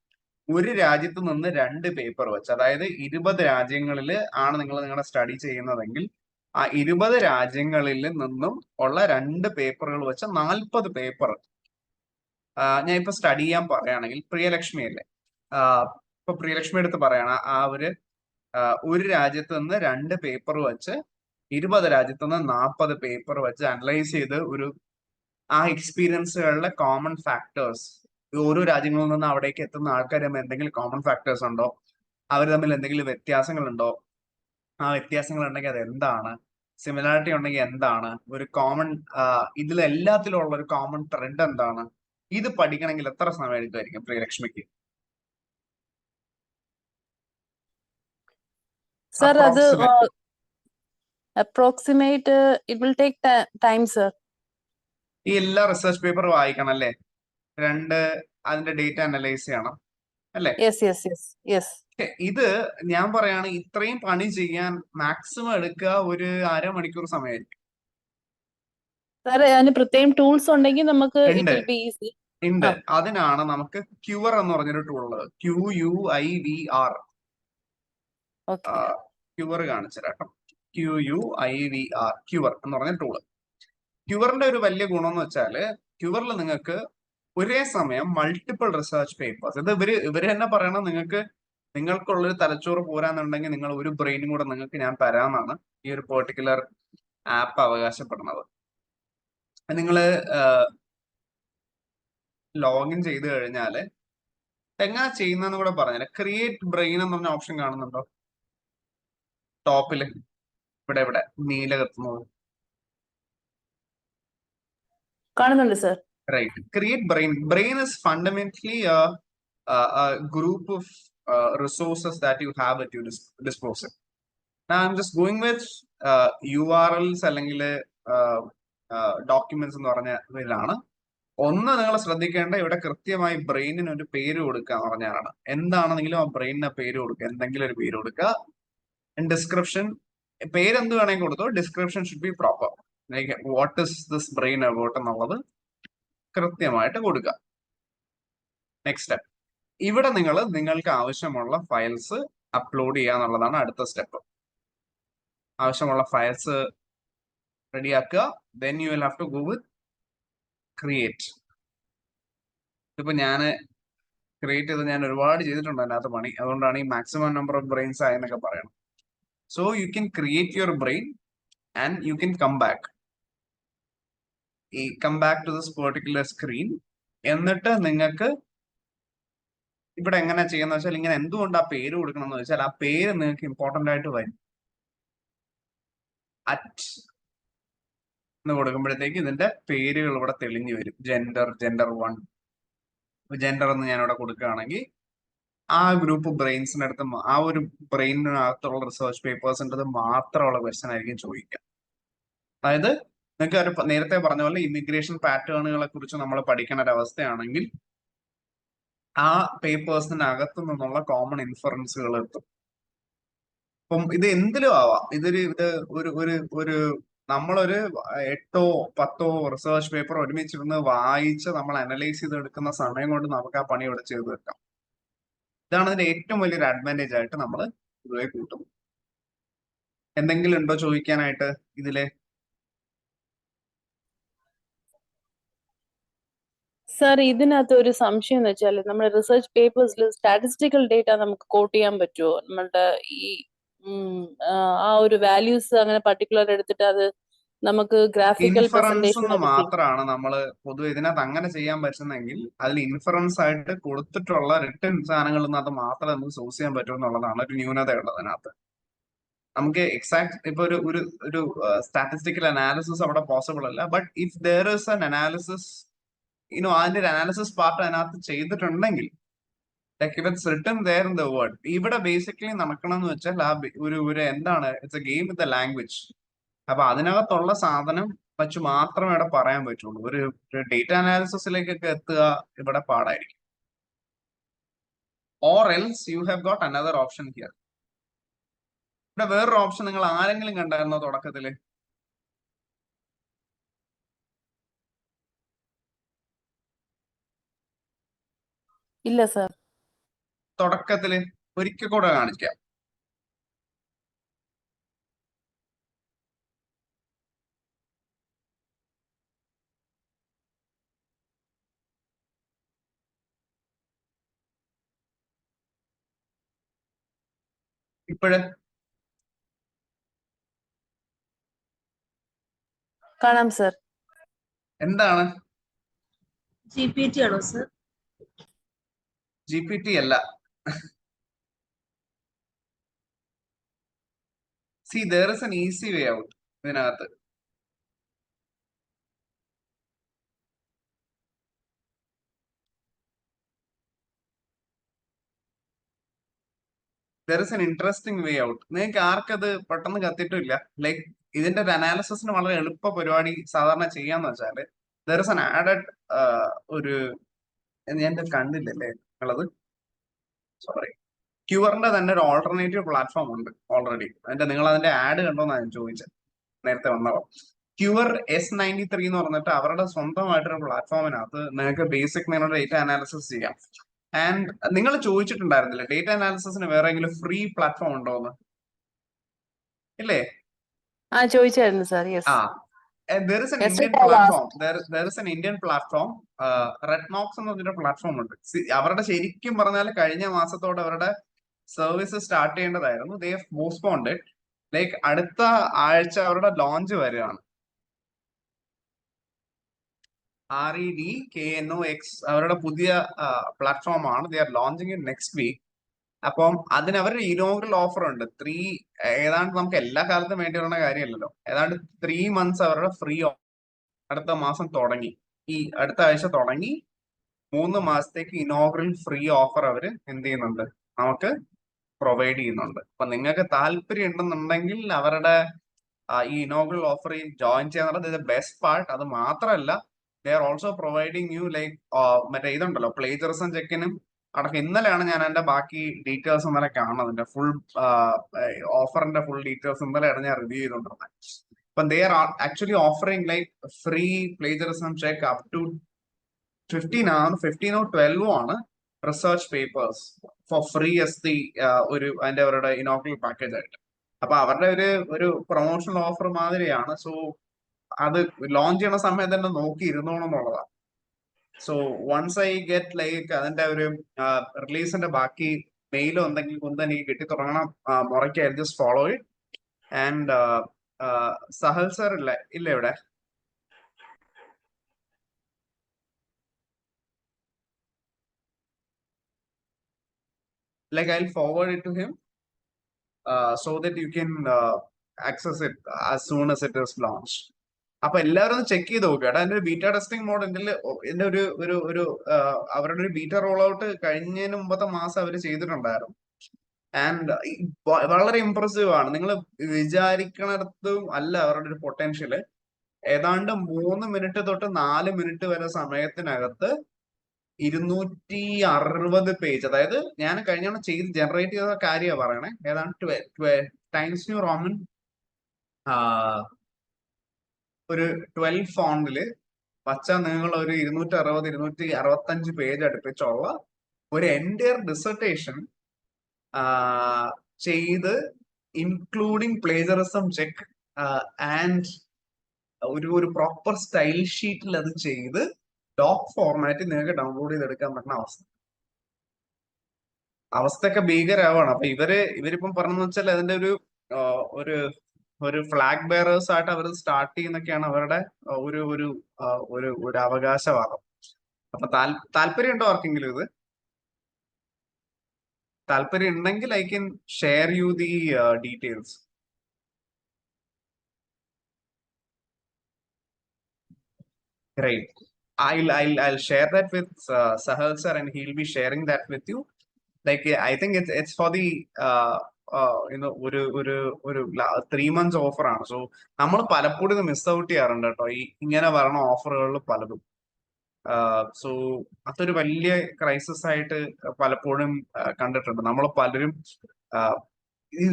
ഒരു രാജ്യത്ത് നിന്ന് 2 പേപ്പർ വെച്ച്, അതായത് 20 രാജ്യങ്ങളിൽ ആണ് നിങ്ങൾ നിങ്ങളുടെ സ്റ്റഡി ചെയ്യുന്നതെങ്കിൽ ആ 20 രാജ്യങ്ങളിൽ നിന്നും ഉള്ള 2 പേപ്പറുകൾ വെച്ച് 40 പേപ്പർ ഞാൻ ഇപ്പൊ സ്റ്റഡി ചെയ്യാൻ പറയുകയാണെങ്കിൽ, പ്രിയലക്ഷ്മി അല്ലേ, ഇപ്പൊ പ്രിയലക്ഷ്മി എടുത്ത് പറയണ ഒരു രാജ്യത്ത് നിന്ന് 2 പേപ്പർ വെച്ച് 20 രാജ്യത്ത് നിന്ന് 40 പേപ്പർ വെച്ച് അനലൈസ് ചെയ്ത് ആ എക്സ്പീരിയൻസുകളുടെ കോമൺ ഫാക്ടേഴ്സ്, ഓരോ രാജ്യങ്ങളിൽ നിന്ന് അവിടേക്ക് എത്തുന്ന ആൾക്കാർ തമ്മിൽ എന്തെങ്കിലും കോമൺ ഫാക്ടേഴ്സ് ഉണ്ടോ, അവർ തമ്മിൽ എന്തെങ്കിലും വ്യത്യാസങ്ങളുണ്ടോ, ആ വ്യത്യാസങ്ങൾ ഉണ്ടെങ്കിൽ അത് എന്താണ്, സിമിലാരിറ്റി ഉണ്ടെങ്കിൽ എന്താണ്, ഒരു കോമൺ ഇതിലെല്ലാത്തിലും ഉള്ള ഒരു കോമൺ ട്രെൻഡ് എന്താണ്, ഇത് പഠിക്കണമെങ്കിൽ എത്ര സമയം എടുക്കുമായിരിക്കും പ്രിയലക്ഷ്മിക്ക്? സർ അത് approximate it will take time sir. ഈ എല്ലാ റിസർച്ച് പേപ്പർ വായിക്കണം അല്ലേ, അതിന്റെ ഡേറ്റ അനലൈസ് ചെയ്യണം അല്ലേ? Yes yes yes yes. ഇത് ഞാൻ പറയാണ്, ഇത്രയും പണി ചെയ്യാൻ മാക്സിമം എടുക്കുക ഒരു അരമണിക്കൂർ സമയമായിരിക്കും. സാർ അതിന് പ്രത്യേകം ടൂൾസ് ഉണ്ടെങ്കിൽ നമുക്ക് ഇറ്റ് വിൽ ബി ഈസി. ഉണ്ട്. അതിനാണ് നമുക്ക് ക്യുവർ എന്ന് പറഞ്ഞൊരു ടൂൾ ഉള്ളത്. QUIVR. ക്യുവർ കാണിച്ചു കേട്ടോ. QUIVR, ക്യുവർ എന്ന് പറഞ്ഞ ടൂള്. ക്യുവറിന്റെ ഒരു വലിയ ഗുണം എന്ന് വെച്ചാല്, ക്യുവറിൽ നിങ്ങൾക്ക് ഒരേ സമയം മൾട്ടിപ്പിൾ റിസർച്ച് പേപ്പേഴ്സ്, ഇത് ഇവര് തന്നെ പറയണം, നിങ്ങൾക്കുള്ളൊരു തലച്ചോറ് പോരാന്നുണ്ടെങ്കിൽ നിങ്ങൾ ഒരു ബ്രെയിനും കൂടെ നിങ്ങൾക്ക് ഞാൻ തരാമെന്നാണ് ഈ ഒരു പെർട്ടിക്കുലർ ആപ്പ് അവകാശപ്പെടുന്നത്. നിങ്ങള് ലോഗിൻ ചെയ്ത് കഴിഞ്ഞാല് എങ്ങനെ ചെയ്യുന്നതെന്ന് കൂടെ പറഞ്ഞാൽ, ക്രിയേറ്റ് ബ്രെയിൻ എന്ന് പറഞ്ഞ ഓപ്ഷൻ കാണുന്നുണ്ടോ ടോപ്പില്? ഇവിടെ നീല കത്തുന്നത് കാണുന്നുണ്ട് sir. Right. Create brain. Brain is fundamentally a group of resources that you have at your disposal. Now I'm just going with URLs അല്ലെങ്കിൽ ഡോക്യുമെന്റ്സ് എന്ന് പറഞ്ഞ ഇതിലാണ്. ഒന്ന് നിങ്ങൾ ശ്രദ്ധിക്കേണ്ട, ഇവിടെ കൃത്യമായി ബ്രെയിനിന് ഒരു പേര് കൊടുക്കുക എന്ന് പറഞ്ഞാലാണ്. എന്താണെന്നെങ്കിലും ആ ബ്രെയിനിന് പേര് കൊടുക്കുക, എന്തെങ്കിലും ഒരു പേര് കൊടുക്കുക. ഡിസ്ക്രിപ്ഷൻ, പേരെന്ത് വേണമെങ്കിൽ കൊടുത്തോ, description should be proper. Like what is this brain about എന്നുള്ളത് കൃത്യമായിട്ട് കൊടുക്കുക. നെക്സ്റ്റ് സ്റ്റെപ്പ്, ഇവിടെ നിങ്ങൾക്ക് ആവശ്യമുള്ള ഫയൽസ് അപ്ലോഡ് ചെയ്യുക എന്നുള്ളതാണ് അടുത്ത സ്റ്റെപ്പ്. ആവശ്യമുള്ള ഫയൽസ് റെഡിയാക്കുക. Then you will have to go with create. ഇതിപ്പോ ഞാൻ ക്രിയേറ്റ് ചെയ്ത് ഞാൻ ഒരുപാട് ചെയ്തിട്ടുണ്ട് അതിനകത്ത് പണി, അതുകൊണ്ടാണ് ഈ മാക്സിമം നമ്പർ ഓഫ് ബ്രെയിൻസ് ആയെന്നൊക്കെ പറയണം. So you can create your brain and you can come back to this particular screen. എന്നിട്ട് നിങ്ങൾക്ക് ഇവിടെ എങ്ങനെ ചെയ്യുന്ന വെച്ചാൽ, ഇങ്ങനെ എന്തുകൊണ്ട് ആ പേര് കൊടുക്കണം എന്ന് വെച്ചാൽ, ആ പേര് നിങ്ങൾക്ക് ഇമ്പോർട്ടന്റ് ആയിട്ട് വരും. എന്ന് കൊടുക്കുമ്പോഴത്തേക്ക് ഇതിന്റെ പേരുകൾ ഇവിടെ തെളിഞ്ഞു വരും. ജെൻഡർ 1, ജെൻഡർ എന്ന് ഞാൻ ഇവിടെ കൊടുക്കുകയാണെങ്കിൽ ആ ഗ്രൂപ്പ് ബ്രെയിൻസിനടുത്ത്, ആ ഒരു ബ്രെയിനിനകത്തുള്ള റിസർച്ച് പേപ്പേഴ്സിൻ്റെ മാത്രമുള്ള ക്വസ്റ്റ്യൻ ആയിരിക്കും ചോദിക്കുക. അതായത് നിങ്ങൾക്ക് നേരത്തെ പറഞ്ഞ പോലെ ഇമിഗ്രേഷൻ പാറ്റേണുകളെ കുറിച്ച് നമ്മൾ പഠിക്കുന്ന ഒരവസ്ഥയാണെങ്കിൽ ആ പേപ്പേഴ്സിനകത്തു നിന്നുള്ള കോമൺ ഇൻഫറൻസുകൾ എത്തും. അപ്പം ഇത് എന്തിലും ആവാം. നമ്മളൊരു 8-10 റിസർച്ച് പേപ്പർ ഒരുമിച്ചിരുന്ന് വായിച്ച് നമ്മൾ അനലൈസ് ചെയ്തെടുക്കുന്ന സമയം കൊണ്ട് നമുക്ക് ആ പണി ഇവിടെ ചെയ്ത് വെക്കാം. ഇതാണ് ഇതിന്റെ ഏറ്റവും വലിയൊരു അഡ്വാൻറ്റേജ് ആയിട്ട് നമ്മൾ പൊതുവെ കൂട്ടും. എന്തെങ്കിലും ഉണ്ടോ ചോദിക്കാനായിട്ട് ഇതിലെ? സർ ഇതിനകത്ത് ഒരു സംശയം എന്ന് വെച്ചാൽ, നമ്മുടെ റിസർച്ച് പേപ്പേഴ്സിൽ സ്റ്റാറ്റിസ്റ്റിക്കൽ ഡേറ്റ നമുക്ക് കോട്ട് ചെയ്യാൻ പറ്റുമോ? നമ്മളുടെ ഈ ആ ഒരു വാല്യൂസ് അങ്ങനെ പർട്ടിക്കുലർ എടുത്തിട്ട് അത് നമുക്ക് ഗ്രാഫിക്കൽ ഇൻഫറൻസ് മാത്രമാണ് നമ്മൾ പൊതുവെ ഇതിനകത്ത് അങ്ങനെ ചെയ്യാൻ പറ്റുന്നെങ്കിൽ, അതിൽ ഇൻഫറൻസ് ആയിട്ട് കൊടുത്തിട്ടുള്ള റിട്ടേൺ സാധനങ്ങളിൽ നിന്ന് അത് മാത്രമേ നമുക്ക് സോഴ്സ് ചെയ്യാൻ പറ്റൂ എന്നുള്ളതാണ് ഒരു ന്യൂനതയുള്ളത് അതിനകത്ത്. നമുക്ക് എക്സാക്ട് ഇപ്പൊ ഒരു സ്റ്റാറ്റിസ്റ്റിക്കൽ അനാലിസിസ് അവിടെ പോസിബിൾ അല്ല. But if there is an analysis, അതിന്റെ ഒരു അനാലിസിസ് പാർട്ട് അതിനകത്ത് ചെയ്തിട്ടുണ്ടെങ്കിൽ, like if it's written there in the word, ഇവിടെ ബേസിക്കലി നടക്കണം എന്ന് വെച്ചാൽ ആ ഒരു എന്താണ്, it's a game with the language. അപ്പൊ അതിനകത്തുള്ള സാധനം വെച്ച് മാത്രമേ ഇവിടെ പറയാൻ പറ്റുള്ളൂ. ഒരു ഡേറ്റ അനാലിസിസിലേക്കൊക്കെ എത്തുക ഇവിടെ പാടായിരിക്കും. Or else you have got another option here. ഇവിടെ വേറൊരു ഓപ്ഷൻ നിങ്ങൾ ആരെങ്കിലും കണ്ടായിരുന്നോ തുടക്കത്തില്? ഇല്ല സർ. തുടക്കത്തില് ഒരിക്കൽ കൂടെ കാണിക്കാം. ഇപ്പോഴ് കാണാം സർ. എന്താണ്? GPT ആണോ സർ? GPT അല്ല. See, there is an easy way out ഇതിനകത്ത്. There is an interesting way out. നിങ്ങൾക്ക് ആർക്കത് പെട്ടെന്ന് കത്തിയിട്ടില്ല. ലൈക്ക് ഇതിന്റെ ഒരു അനാലിസിസിന് വളരെ എളുപ്പ പരിപാടി സാധാരണ ചെയ്യാന്ന് വെച്ചാല് there is an added ഒരു ഞാൻ കണ്ടില്ലല്ലേ നിങ്ങളത്, സോറി. ക്യൂറിന്റെ തന്നെ ഒരു ഓൾട്ടർനേറ്റീവ് പ്ലാറ്റ്ഫോം ഉണ്ട് ഓൾറെഡി. നിങ്ങൾ അതിന്റെ ആഡ് കണ്ടോന്നാണ് ഞാൻ ചോദിച്ചത് നേരത്തെ വന്നപ്പോ. ക്യൂർ S93 എന്ന് പറഞ്ഞിട്ട് അവരുടെ സ്വന്തമായിട്ടൊരു പ്ലാറ്റ്ഫോമിനകത്ത് നിങ്ങൾക്ക് ബേസിക് നിങ്ങളുടെ ഡേറ്റ അനാലിസിസ് ചെയ്യാം. ആൻഡ് നിങ്ങൾ ചോദിച്ചിട്ടുണ്ടായിരുന്നില്ലേ ഡേറ്റ അനാലിസിസിന് വേറെ എങ്കിലും ഫ്രീ പ്ലാറ്റ്ഫോം ഉണ്ടോന്ന്? ഇല്ലേ? ചോദിച്ചായിരുന്നു sir. Yes. There is an Indian Yesterday I platform. There is an Indian platform. Rednox എന്ന് പറഞ്ഞൊരു പ്ലാറ്റ്ഫോം ഉണ്ട്. അവരുടെ ശരിക്കും പറഞ്ഞാൽ കഴിഞ്ഞ മാസത്തോടെ അവരുടെ സർവീസ് സ്റ്റാർട്ട് ചെയ്യേണ്ടതായിരുന്നു. They have postponed it. ലൈക്ക് അടുത്ത ആഴ്ച അവരുടെ ലോഞ്ച് വരികയാണ്. REDKNOX അവരുടെ പുതിയ പ്ലാറ്റ്ഫോം ആണ്. They are launching it next week. അപ്പം അതിന് അവരുടെ ഇനോഗ്രൽ ഓഫർ ഉണ്ട്. ഏതാണ്ട് നമുക്ക് എല്ലാ കാലത്തും വേണ്ടി വരുന്ന കാര്യമല്ലല്ലോ. ഏതാണ്ട് 3 months അവരുടെ ഫ്രീ അടുത്ത മാസം തുടങ്ങി. ഈ അടുത്ത ആഴ്ച തുടങ്ങി 3 മാസത്തേക്ക് ഇനോഗ്രൽ ഫ്രീ ഓഫർ അവര് എന്ത് ചെയ്യുന്നുണ്ട്, നമുക്ക് പ്രൊവൈഡ് ചെയ്യുന്നുണ്ട്. അപ്പൊ നിങ്ങൾക്ക് താല്പര്യം ഉണ്ടെന്നുണ്ടെങ്കിൽ അവരുടെ ഈ ഇനോഗ്രൽ ഓഫറിൽ ജോയിൻ ചെയ്യാന്നുള്ളത് ബെസ്റ്റ് പാർട്ട്. അത് മാത്രമല്ല, they are also providing you like മറ്റേ ഇതുണ്ടല്ലോ പ്ലേജറിസം ചെക്കിനും അടക്കം. ഇന്നലെയാണ് ഞാൻ എന്റെ ബാക്കി ഡീറ്റെയിൽസ് ഇന്നലെ കാണുന്നത്. ഫുൾ ഓഫറിന്റെ ഫുൾ ഡീറ്റെയിൽസ് ഇന്നലെയാണ് ഞാൻ റിവ്യൂ ചെയ്തുകൊണ്ടിരുന്നത്. അപ്പം they are actually offering like free plagiarism check up to 15 or 12 ആണ് റിസർച്ച് പേപ്പേഴ്സ് ഫോർ ഫ്രീ അതിന്റെ അവരുടെ ഇനോഗ്രൽ പാക്കേജ് ആയിട്ട്. അപ്പൊ അവരുടെ ഒരു പ്രൊമോഷണൽ ഓഫർ മാതിരിയാണ്. സോ അത് ലോഞ്ച് ചെയ്യണ സമയത്ത് തന്നെ നോക്കി ഇരുന്നോണം എന്നുള്ളതാണ്. So once I get like അതിന്റെ ഒരു റിലീസിന്റെ ബാക്കി മെയിലോ എന്തെങ്കിലും ഒന്ന് എനിക്ക് കിട്ടി തുടങ്ങണം മുറയ്ക്ക് I just follow it. And Sahal sir ഇല്ല ഇവിടെ? Like I'll forward it to him so that you can access it as soon as it is launched. അപ്പൊ എല്ലാവരും ഒന്ന് ചെക്ക് ചെയ്ത് നോക്കുക. അതിന്റെ ഒരു ബീറ്റ ടെസ്റ്റിംഗ് മോഡ് ഇതിന്റെ ഒരു അവരുടെ ഒരു ബീറ്റ റോൾ ഔട്ട് കഴിഞ്ഞതിന് മുമ്പത്തെ മാസം അവർ ചെയ്തിട്ടുണ്ടായിരുന്നു. ആൻഡ് വളരെ ഇംപ്രസീവ് ആണ്. നിങ്ങൾ വിചാരിക്കണടത്തും അല്ല അവരുടെ ഒരു പൊട്ടൻഷ്യല്. ഏതാണ്ട് 3 മിനിറ്റ് തൊട്ട് 4 മിനിറ്റ് വരെ സമയത്തിനകത്ത് 260 പേജ്, അതായത് ഞാൻ കഴിഞ്ഞ ചെയ്ത് ജനറേറ്റ് ചെയ്ത കാര്യമാണ് പറയണേ. ഏതാണ്ട് ടൈംസ് ന്യൂ റോമൻ ഒരു 12 ഫോണ്ടില് പച്ച നിങ്ങൾ ഒരു 265 പേജ് അടുപ്പിച്ചുള്ള ഒരു എൻറ്റയർ ഡിസർട്ടേഷൻ ചെയ്ത് ഇൻക്ലൂഡിങ് പ്ലേജറിസം ചെക്ക് ആൻഡ് ഒരു പ്രോപ്പർ സ്റ്റൈൽ ഷീറ്റിൽ അത് ചെയ്ത് ഡോക് ഫോർമാറ്റിൽ നിങ്ങൾക്ക് ഡൗൺലോഡ് ചെയ്തെടുക്കാൻ പറ്റുന്ന അവസ്ഥയൊക്കെ ഭീകരമാവാണ്. അപ്പൊ ഇവരിപ്പം പറഞ്ഞെന്ന് വെച്ചാൽ അതിന്റെ ഒരു ഫ്ലാഗ് ബെയറേഴ്സ് ആയിട്ട് അവർ സ്റ്റാർട്ട് ചെയ്യുന്നൊക്കെയാണ് അവരുടെ ഒരു അവകാശവാദം. അപ്പൊ താല്പര്യം ഉണ്ടോ ആർക്കെങ്കിലും? ഇത് താല്പര്യം ഉണ്ടെങ്കിൽ I can share you the details. Great. I'll share that with Sahal sir, and he'll be sharing that with you. Like I think it's for the ഒരു 3 months ഓഫർ ആണ്. സോ നമ്മൾ പലപ്പോഴും ഇത് മിസ് ഔട്ട് ചെയ്യാറുണ്ട് കേട്ടോ, ഈ ഇങ്ങനെ വരണ ഓഫറുകളിൽ പലതും. സോ അതൊരു വലിയ ക്രൈസിസ് ആയിട്ട് പലപ്പോഴും കണ്ടിട്ടുണ്ട്. നമ്മൾ പലരും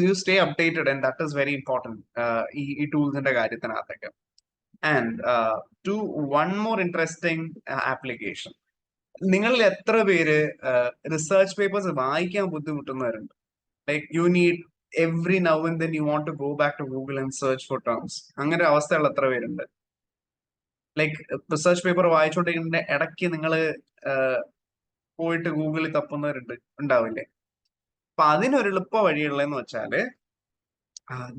you stay updated and that is very important ഈ ടൂൾസിന്റെ കാര്യത്തിനകത്തൊക്കെ. And to one more interesting application, നിങ്ങളിൽ എത്ര പേര് റിസർച്ച് പേപ്പേഴ്സ് വായിക്കാൻ ബുദ്ധിമുട്ടുന്നവരുണ്ട്? Like you need every now and then you want to go back to Google and search for terms. അങ്ങനെ ഒരു അവസ്ഥകൾ എത്ര പേരുണ്ട്? ലൈക്ക് റിസർച്ച് പേപ്പർ വായിച്ചുകൊണ്ടിരിക്കുന്ന ഇടയ്ക്ക് നിങ്ങൾ പോയിട്ട് ഗൂഗിളിൽ തപ്പുന്നവരുണ്ട്, ഉണ്ടാവില്ലേ? അപ്പൊ അതിനൊരു എളുപ്പ വഴിയുള്ളതെന്ന് വെച്ചാല്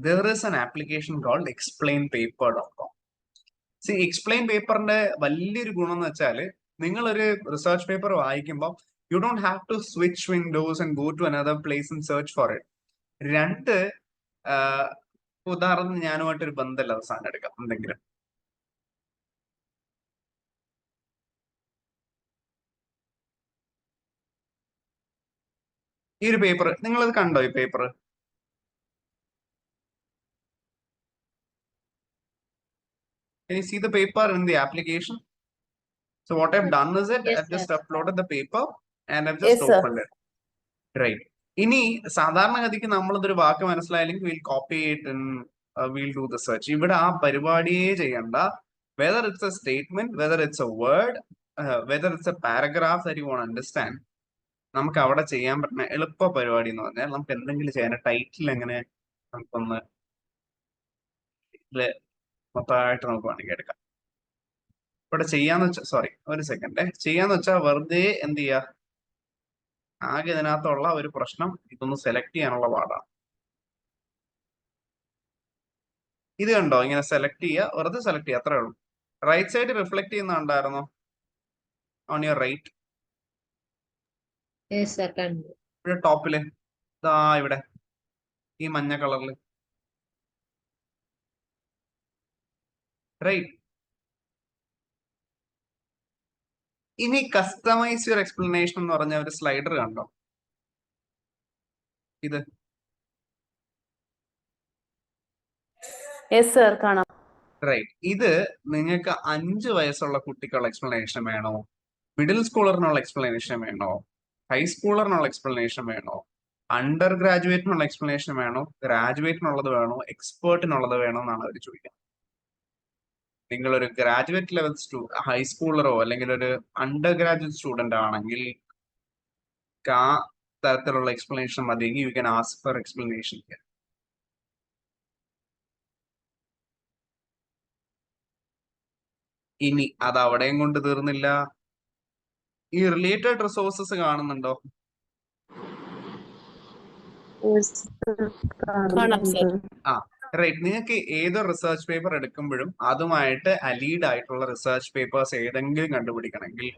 there is an application called explainpaper.com. Explain പേപ്പറിന്റെ വലിയൊരു ഗുണം എന്ന് വെച്ചാൽ, നിങ്ങളൊരു റിസർച്ച് പേപ്പർ വായിക്കുമ്പോൾ you don't have to switch windows and go to another place and search for it. രണ്ട് ഉദാഹരണം, ഞാനുമായിട്ടൊരു ബന്ധമില്ലാത്ത സാധനം എടുക്കാം, എന്തെങ്കിലും. ഈ ഒരു പേപ്പർ നിങ്ങളത് കണ്ടോ? ഈ paper can you see the paper in the application? So what I've done is Yes, I've just sir. uploaded the paper and I've just Yes, sir. opened it. Right. ഇനി സാധാരണഗതിക്ക് നമ്മളിതൊരു വാക്ക് മനസ്സിലായില്ലെങ്കിൽ we'll copy it and we'll do the search. ഇവിടെ ആ പരിപാടിയേ ചെയ്യണ്ട. Whether it's a statement, whether it's a word, whether it's a paragraph that you want to understand, നമുക്ക് അവിടെ ചെയ്യാൻ പറ്റുന്ന എളുപ്പ പരിപാടി എന്ന് പറഞ്ഞാൽ, നമുക്ക് എന്തെങ്കിലും ചെയ്യാൻ ടൈറ്റിൽ എങ്ങനെ നമുക്കൊന്ന് ഇതില് മൊത്തമായിട്ട് നമുക്ക് വേണമെങ്കിൽ എടുക്കാം. ഇവിടെ ചെയ്യാന്ന് വെച്ചാൽ, സോറി ഒരു സെക്കൻഡ്, ചെയ്യാന്ന് വെച്ചാൽ വെറുതെ എന്ത് ചെയ്യുക, ആകെ ഇതിനകത്തുള്ള ഒരു പ്രശ്നം ഇതൊന്ന് സെലക്ട് ചെയ്യാനുള്ള പാടാണ്. ഇത് കണ്ടോ, ഇങ്ങനെ സെലക്ട് ചെയ്യുക, വെറുതെ സെലക്ട് ചെയ്യുക, അത്രേ ഉള്ളൂ. റൈറ്റ് സൈഡ് റിഫ്ലക്ട് ചെയ്യുന്ന ഉണ്ടായിരുന്നോ? On your right, Yes, sir. കണ്ടു. ഇവിടെ ടോപ്പില് ഇതാ ഇവിടെ ഈ മഞ്ഞ കളറിൽ, റൈറ്റ്. ഇനി കസ്റ്റമൈസ് യുവർ എക്സ്പ്ലനേഷൻ എന്ന് പറഞ്ഞ ഒരു സ്ലൈഡർ കണ്ടോ? ഇത് യെസ് സർ, കാണാം. റൈറ്റ്. ഇത് നിങ്ങൾക്ക് 5 വയസ്സുള്ള കുട്ടിക്കുള്ള എക്സ്പ്ലനേഷൻ വേണോ, മിഡിൽ സ്കൂളറിനുള്ള എക്സ്പ്ലനേഷൻ വേണോ, ഹൈസ്കൂളറിനുള്ള എക്സ്പ്ലനേഷൻ വേണോ, അണ്ടർ ഗ്രാജുവേറ്റിനുള്ള എക്സ്പ്ലനേഷൻ വേണോ, ഗ്രാജുവേറ്റിനുള്ളത് വേണോ, എക്സ്പേർട്ടിനുള്ളത് വേണോ എന്നാണ് അവർ ചോദിക്കുന്നത്. നിങ്ങളൊരു ഗ്രാജുവേറ്റ് ലെവൽ ഹൈസ്കൂളറോ അല്ലെങ്കിൽ ഒരു അണ്ടർ ഗ്രാജുവേറ്റ് സ്റ്റുഡന്റ് ആണെങ്കിൽ ആ തരത്തിലുള്ള എക്സ്പ്ലനേഷൻ മതിയെങ്കിൽ you can ask for explanation. ഇനി അത് അവിടെയും കൊണ്ട് തീർന്നില്ല. ഈ റിലേറ്റഡ് റിസോഴ്സസ് കാണുന്നുണ്ടോ? കാണാം സർ. ആ റൈറ്റ്. നിങ്ങൾക്ക് ഏത് റിസർച്ച് പേപ്പർ എടുക്കുമ്പോഴും അതുമായിട്ട് അലീഡ് ആയിട്ടുള്ള റിസർച്ച് പേപ്പേഴ്സ് ഏതെങ്കിലും കണ്ടുപിടിക്കണമെങ്കിൽ,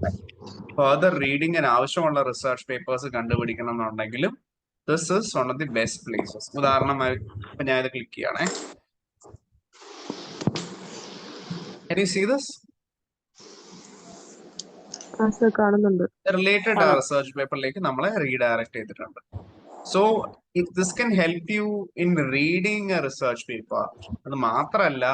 ഫർദർ റീഡിങ്ങിന് ആവശ്യമുള്ള റിസർച്ച് പേപ്പേഴ്സ് കണ്ടുപിടിക്കണം എന്നുണ്ടെങ്കിലും this is one of the best places. ഉദാഹരണമായി ഇപ്പൊ ഞാൻ ഇത് ക്ലിക്ക് ചെയ്യണേ. Can you see this? കാണുന്നുണ്ട്. റിലേറ്റഡ് ആ റിസർച്ച് പേപ്പറിലേക്ക് നമ്മളെ റീഡയറക്ട് ചെയ്തിട്ടുണ്ട്. So this can help you in reading A research paper. അത് മാത്രമല്ല,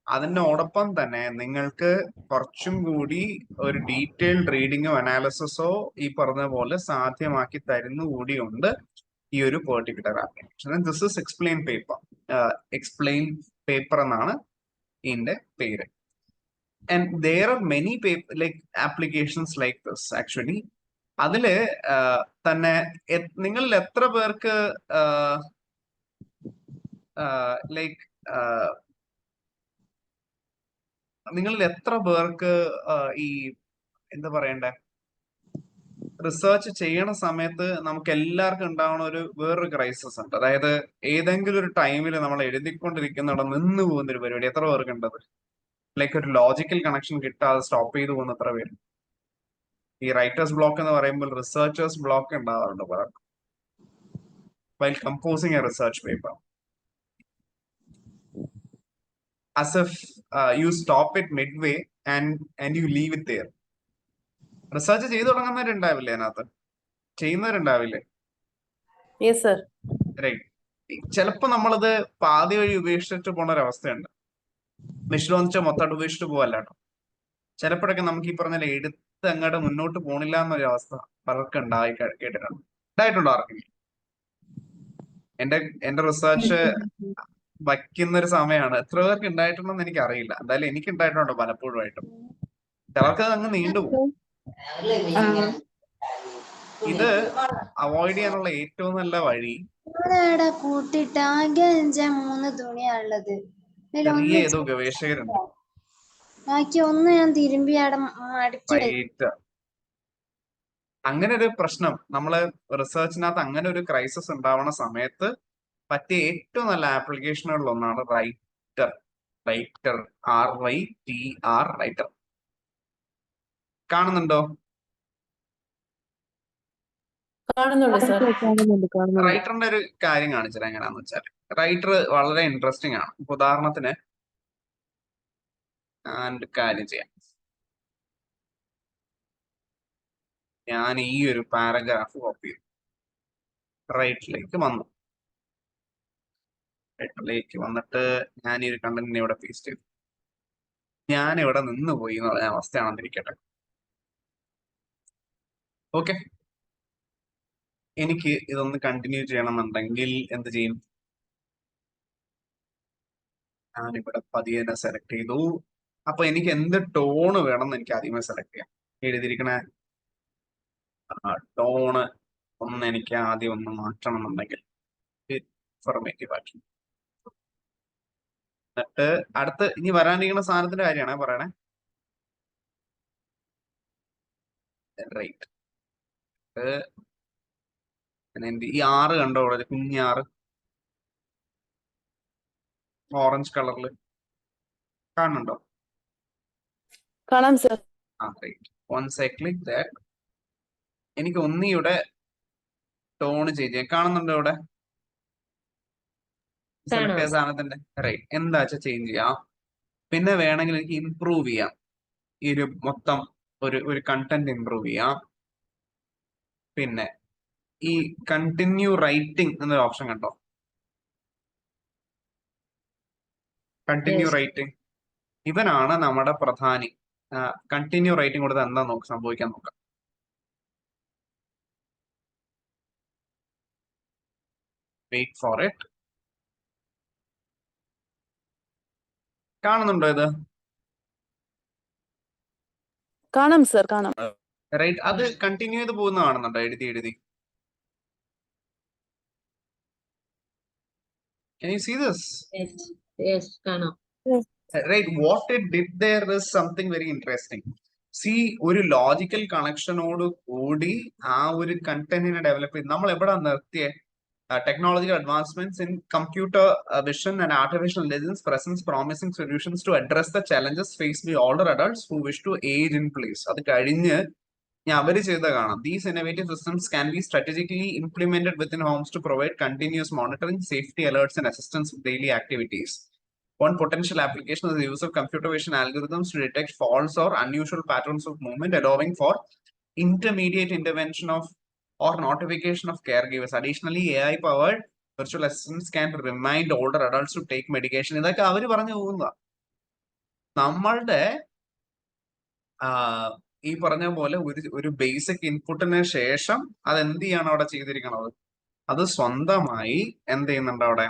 അതിനോടൊപ്പം തന്നെ നിങ്ങൾക്ക് കുറച്ചും കൂടി ഒരു ഡീറ്റെയിൽഡ് റീഡിങ്ങോ അനാലിസിസോ ഈ പറഞ്ഞ പോലെ സാധ്യമാക്കി തരുന്നുകൂടിയുണ്ട് ഈ ഒരു particular application. This is explain paper. Explain paper എന്നാണ് ഇതിന്റെ പേര്. And there are many applications like this actually. അതില് തന്നെ നിങ്ങളിൽ എത്ര പേർക്ക് നിങ്ങളിൽ എത്ര പേർക്ക് ഈ എന്താ പറയണ്ടേ, റിസർച്ച് ചെയ്യണ സമയത്ത് നമുക്ക് എല്ലാവർക്കും ഉണ്ടാവുന്ന വേറൊരു ക്രൈസിസ് ഉണ്ട്. അതായത് ഏതെങ്കിലും ഒരു ടൈമിൽ നമ്മൾ എഴുതിക്കൊണ്ടിരിക്കുന്നിടം നിന്ന് പോകുന്ന ഒരു പരിപാടി. എത്ര പേർക്ക് ഉണ്ടത്? ലൈക്ക് ഒരു ലോജിക്കൽ കണക്ഷൻ കിട്ടാതെ സ്റ്റോപ്പ് ചെയ്തു പോകുന്ന എത്ര പേര്? ഈ റൈറ്റേഴ്സ് ബ്ലോക്ക് എന്ന് പറയുമ്പോൾ റിസർച്ചേഴ്സ് ബ്ലോക്ക് ഉണ്ടാവാറുണ്ട് പലർക്കും while composing a research paper. As if you stop it midway and you leave it there. Research ചെയ്തു തുടങ്ങുന്നവരുണ്ടാവില്ലേ അതിനകത്ത്? ചെയ്യുന്നവരുണ്ടാവില്ലേ? Yes sir. റൈറ്റ്. ചിലപ്പോ നമ്മളത് പാതി വഴി ഉപേക്ഷിച്ചിട്ട് പോണ ഒരവസ്ഥയുണ്ട്. വിശ്വസിച്ച മൊത്തമായിട്ട് ഉപേക്ഷിച്ചിട്ട് പോവല്ല കേട്ടോ. ചിലപ്പോഴൊക്കെ നമുക്ക് ഈ പറഞ്ഞ എടുത്ത് അങ്ങോട്ട് മുന്നോട്ട് പോണില്ല എന്നൊരു അവസ്ഥ പലർക്കും കേട്ടിട്ടുണ്ട്. ഉണ്ടായിട്ടുണ്ടോ ആർക്കെങ്കിലും? എന്റെ റിസർച്ച് വയ്ക്കുന്ന ഒരു സമയമാണ്. എത്ര പേർക്ക് ഉണ്ടായിട്ടുണ്ടെന്ന് എനിക്ക് അറിയില്ല. എന്തായാലും എനിക്ക് ഉണ്ടായിട്ടുണ്ട് പലപ്പോഴുമായിട്ടും. ചിലർക്ക് അത് അങ്ങ് നീണ്ടുപോകും. ഇത് അവോയ്ഡ് ചെയ്യാനുള്ള ഏറ്റവും നല്ല വഴി ഇവിടെ കൂട്ടിട്ട് ആകെ 3 തുണിയാണുള്ളത്. ചെറിയ ഏതോ ഗവേഷകരുണ്ട്, ബാക്കി ഒന്ന് ഞാൻ തിരുമ്പി അവിടെ മടിച്ചു. റൈറ്റ്. അങ്ങനെ ഒരു പ്രശ്നം നമ്മള് റിസർച്ചിനകത്ത് അങ്ങനെ ഒരു ക്രൈസിസ് ഉണ്ടാവുന്ന സമയത്ത് പറ്റിയ ഏറ്റവും നല്ല ആപ്ലിക്കേഷനുകളിൽ ഒന്നാണ് റൈറ്റർ. Writer, RYTR, writer. കാണുന്നുണ്ടോ? കാണുന്നുണ്ട് സാർ. റൈറ്ററിന്റെ ഒരു കാര്യം കാണിച്ചത് എങ്ങനെയാന്ന് വെച്ചാൽ, റൈറ്റർ വളരെ ഇൻട്രസ്റ്റിംഗ് ആണ്. ഇപ്പൊ ഉദാഹരണത്തിന് ഒരു കാര്യം ചെയ്യാം. ഞാൻ ഈ ഒരു പാരഗ്രാഫ് കോപ്പി ചെയ്തു, റൈറ്ററിലേക്ക് വന്നു. റൈറ്ററിലേക്ക് വന്നിട്ട് ഞാൻ ഈ ഒരു കണ്ടന്റിനെ ഇവിടെ പേസ്റ്റ് ചെയ്തു. ഞാൻ ഇവിടെ നിന്ന് പോയി എന്ന് പറഞ്ഞ അവസ്ഥയാണെന്നിരിക്കട്ടെ. ഓക്കെ, എനിക്ക് ഇതൊന്ന് കണ്ടിന്യൂ ചെയ്യണമെന്നുണ്ടെങ്കിൽ എന്ത് ചെയ്യും? ഞാനിവിടെ പതിയെ സെലക്ട് ചെയ്തു. അപ്പൊ എനിക്ക് എന്ത് ടോണ് വേണമെന്ന് എനിക്ക് ആദ്യമേ സെലക്ട് ചെയ്യാം. എഴുതിയിരിക്കണ ടോണ് ഒന്ന് എനിക്ക് ആദ്യം ഒന്ന് മാറ്റണം എന്നുണ്ടെങ്കിൽ ഇൻഫോർമേറ്റീവ് ആക്കി. എന്നിട്ട് അടുത്ത് ഇനി വരാനിരിക്കുന്ന സാധനത്തിന്റെ കാര്യമാണ് പറയണേ. റൈറ്റ്, ഈ 6 കണ്ടോ ഇവിടെ, കുഞ്ഞ് 6 ഓറഞ്ച് കളറിൽ കാണുന്നുണ്ടോ? കാണാം sir. Right. Once I click that, എനിക്ക് ഒന്നിയുടെ ടോൺ ചേഞ്ച് ചെയ്യാം. കാണുന്നുണ്ടോ ഇവിടെ? സെലക്ട് ചെയ്ത സാധനത്തിന്റെ റൈറ്റ് എന്താ വെച്ചാൽ ചേഞ്ച് ചെയ്യാം. പിന്നെ വേണമെങ്കിൽ എനിക്ക് ഇംപ്രൂവ് ചെയ്യാം. ഈ ഒരു മൊത്തം ഒരു കണ്ടന്റ് ഇംപ്രൂവ് ചെയ്യാം. പിന്നെ ഈ കണ്ടിന്യൂ റൈറ്റിംഗ് എന്നൊരു ഓപ്ഷൻ കണ്ടോ? കണ്ടിന്യൂ റൈറ്റിംഗ്, ഇവനാണ് നമ്മുടെ പ്രധാനി. കണ്ടിന്യൂ റൈറ്റിംഗ് കൊടുത്ത് എന്താ സംഭവിക്കാൻ നോക്കാം. Wait for it. കാണുന്നുണ്ടോ ഇത്? കാണാം സാർ, കാണാം. റൈറ്റ്, അത് കണ്ടിന്യൂ ചെയ്ത് പോകുന്ന കാണുന്നുണ്ടോ? എഴുതി Can you see this? Yes, കാണാം. Right, what it did there is something very interesting. See, ഒരു ലോജിക്കൽ കണക്ഷനോട് കൂടി ആ ഒരു കണ്ടന്റിനെ ഡെവലപ്പ് ചെയ്ത് നമ്മൾ എവിടെ നിർത്തിയ technological advancements in computer vision and artificial intelligence presents promising solutions to address the challenges faced by older adults who wish to age in place. അത് കഴിഞ്ഞ് ഞാൻ അവര് ചെയ്ത കാണാം. These innovative systems can be strategically implemented within homes to provide continuous monitoring, safety alerts, and assistance with daily activities. One potential application is the use of computer vision algorithms to detect false or unusual patterns of movement, allowing for intermediate intervention of or notification of caregivers. Additionally, AI-powered virtual assistants can remind older adults to take medication. ഇതൊക്കെ അവര് പറഞ്ഞു പോകുന്നതാ. നമ്മളുടെ ഈ പറഞ്ഞ പോലെ ഒരു basic ഇൻപുട്ടിന് ശേഷം അത് എന്ത് ചെയ്യാണ് അവിടെ ചെയ്തിരിക്കണത്? അത് സ്വന്തമായി എന്ത് ചെയ്യുന്നുണ്ട് അവിടെ?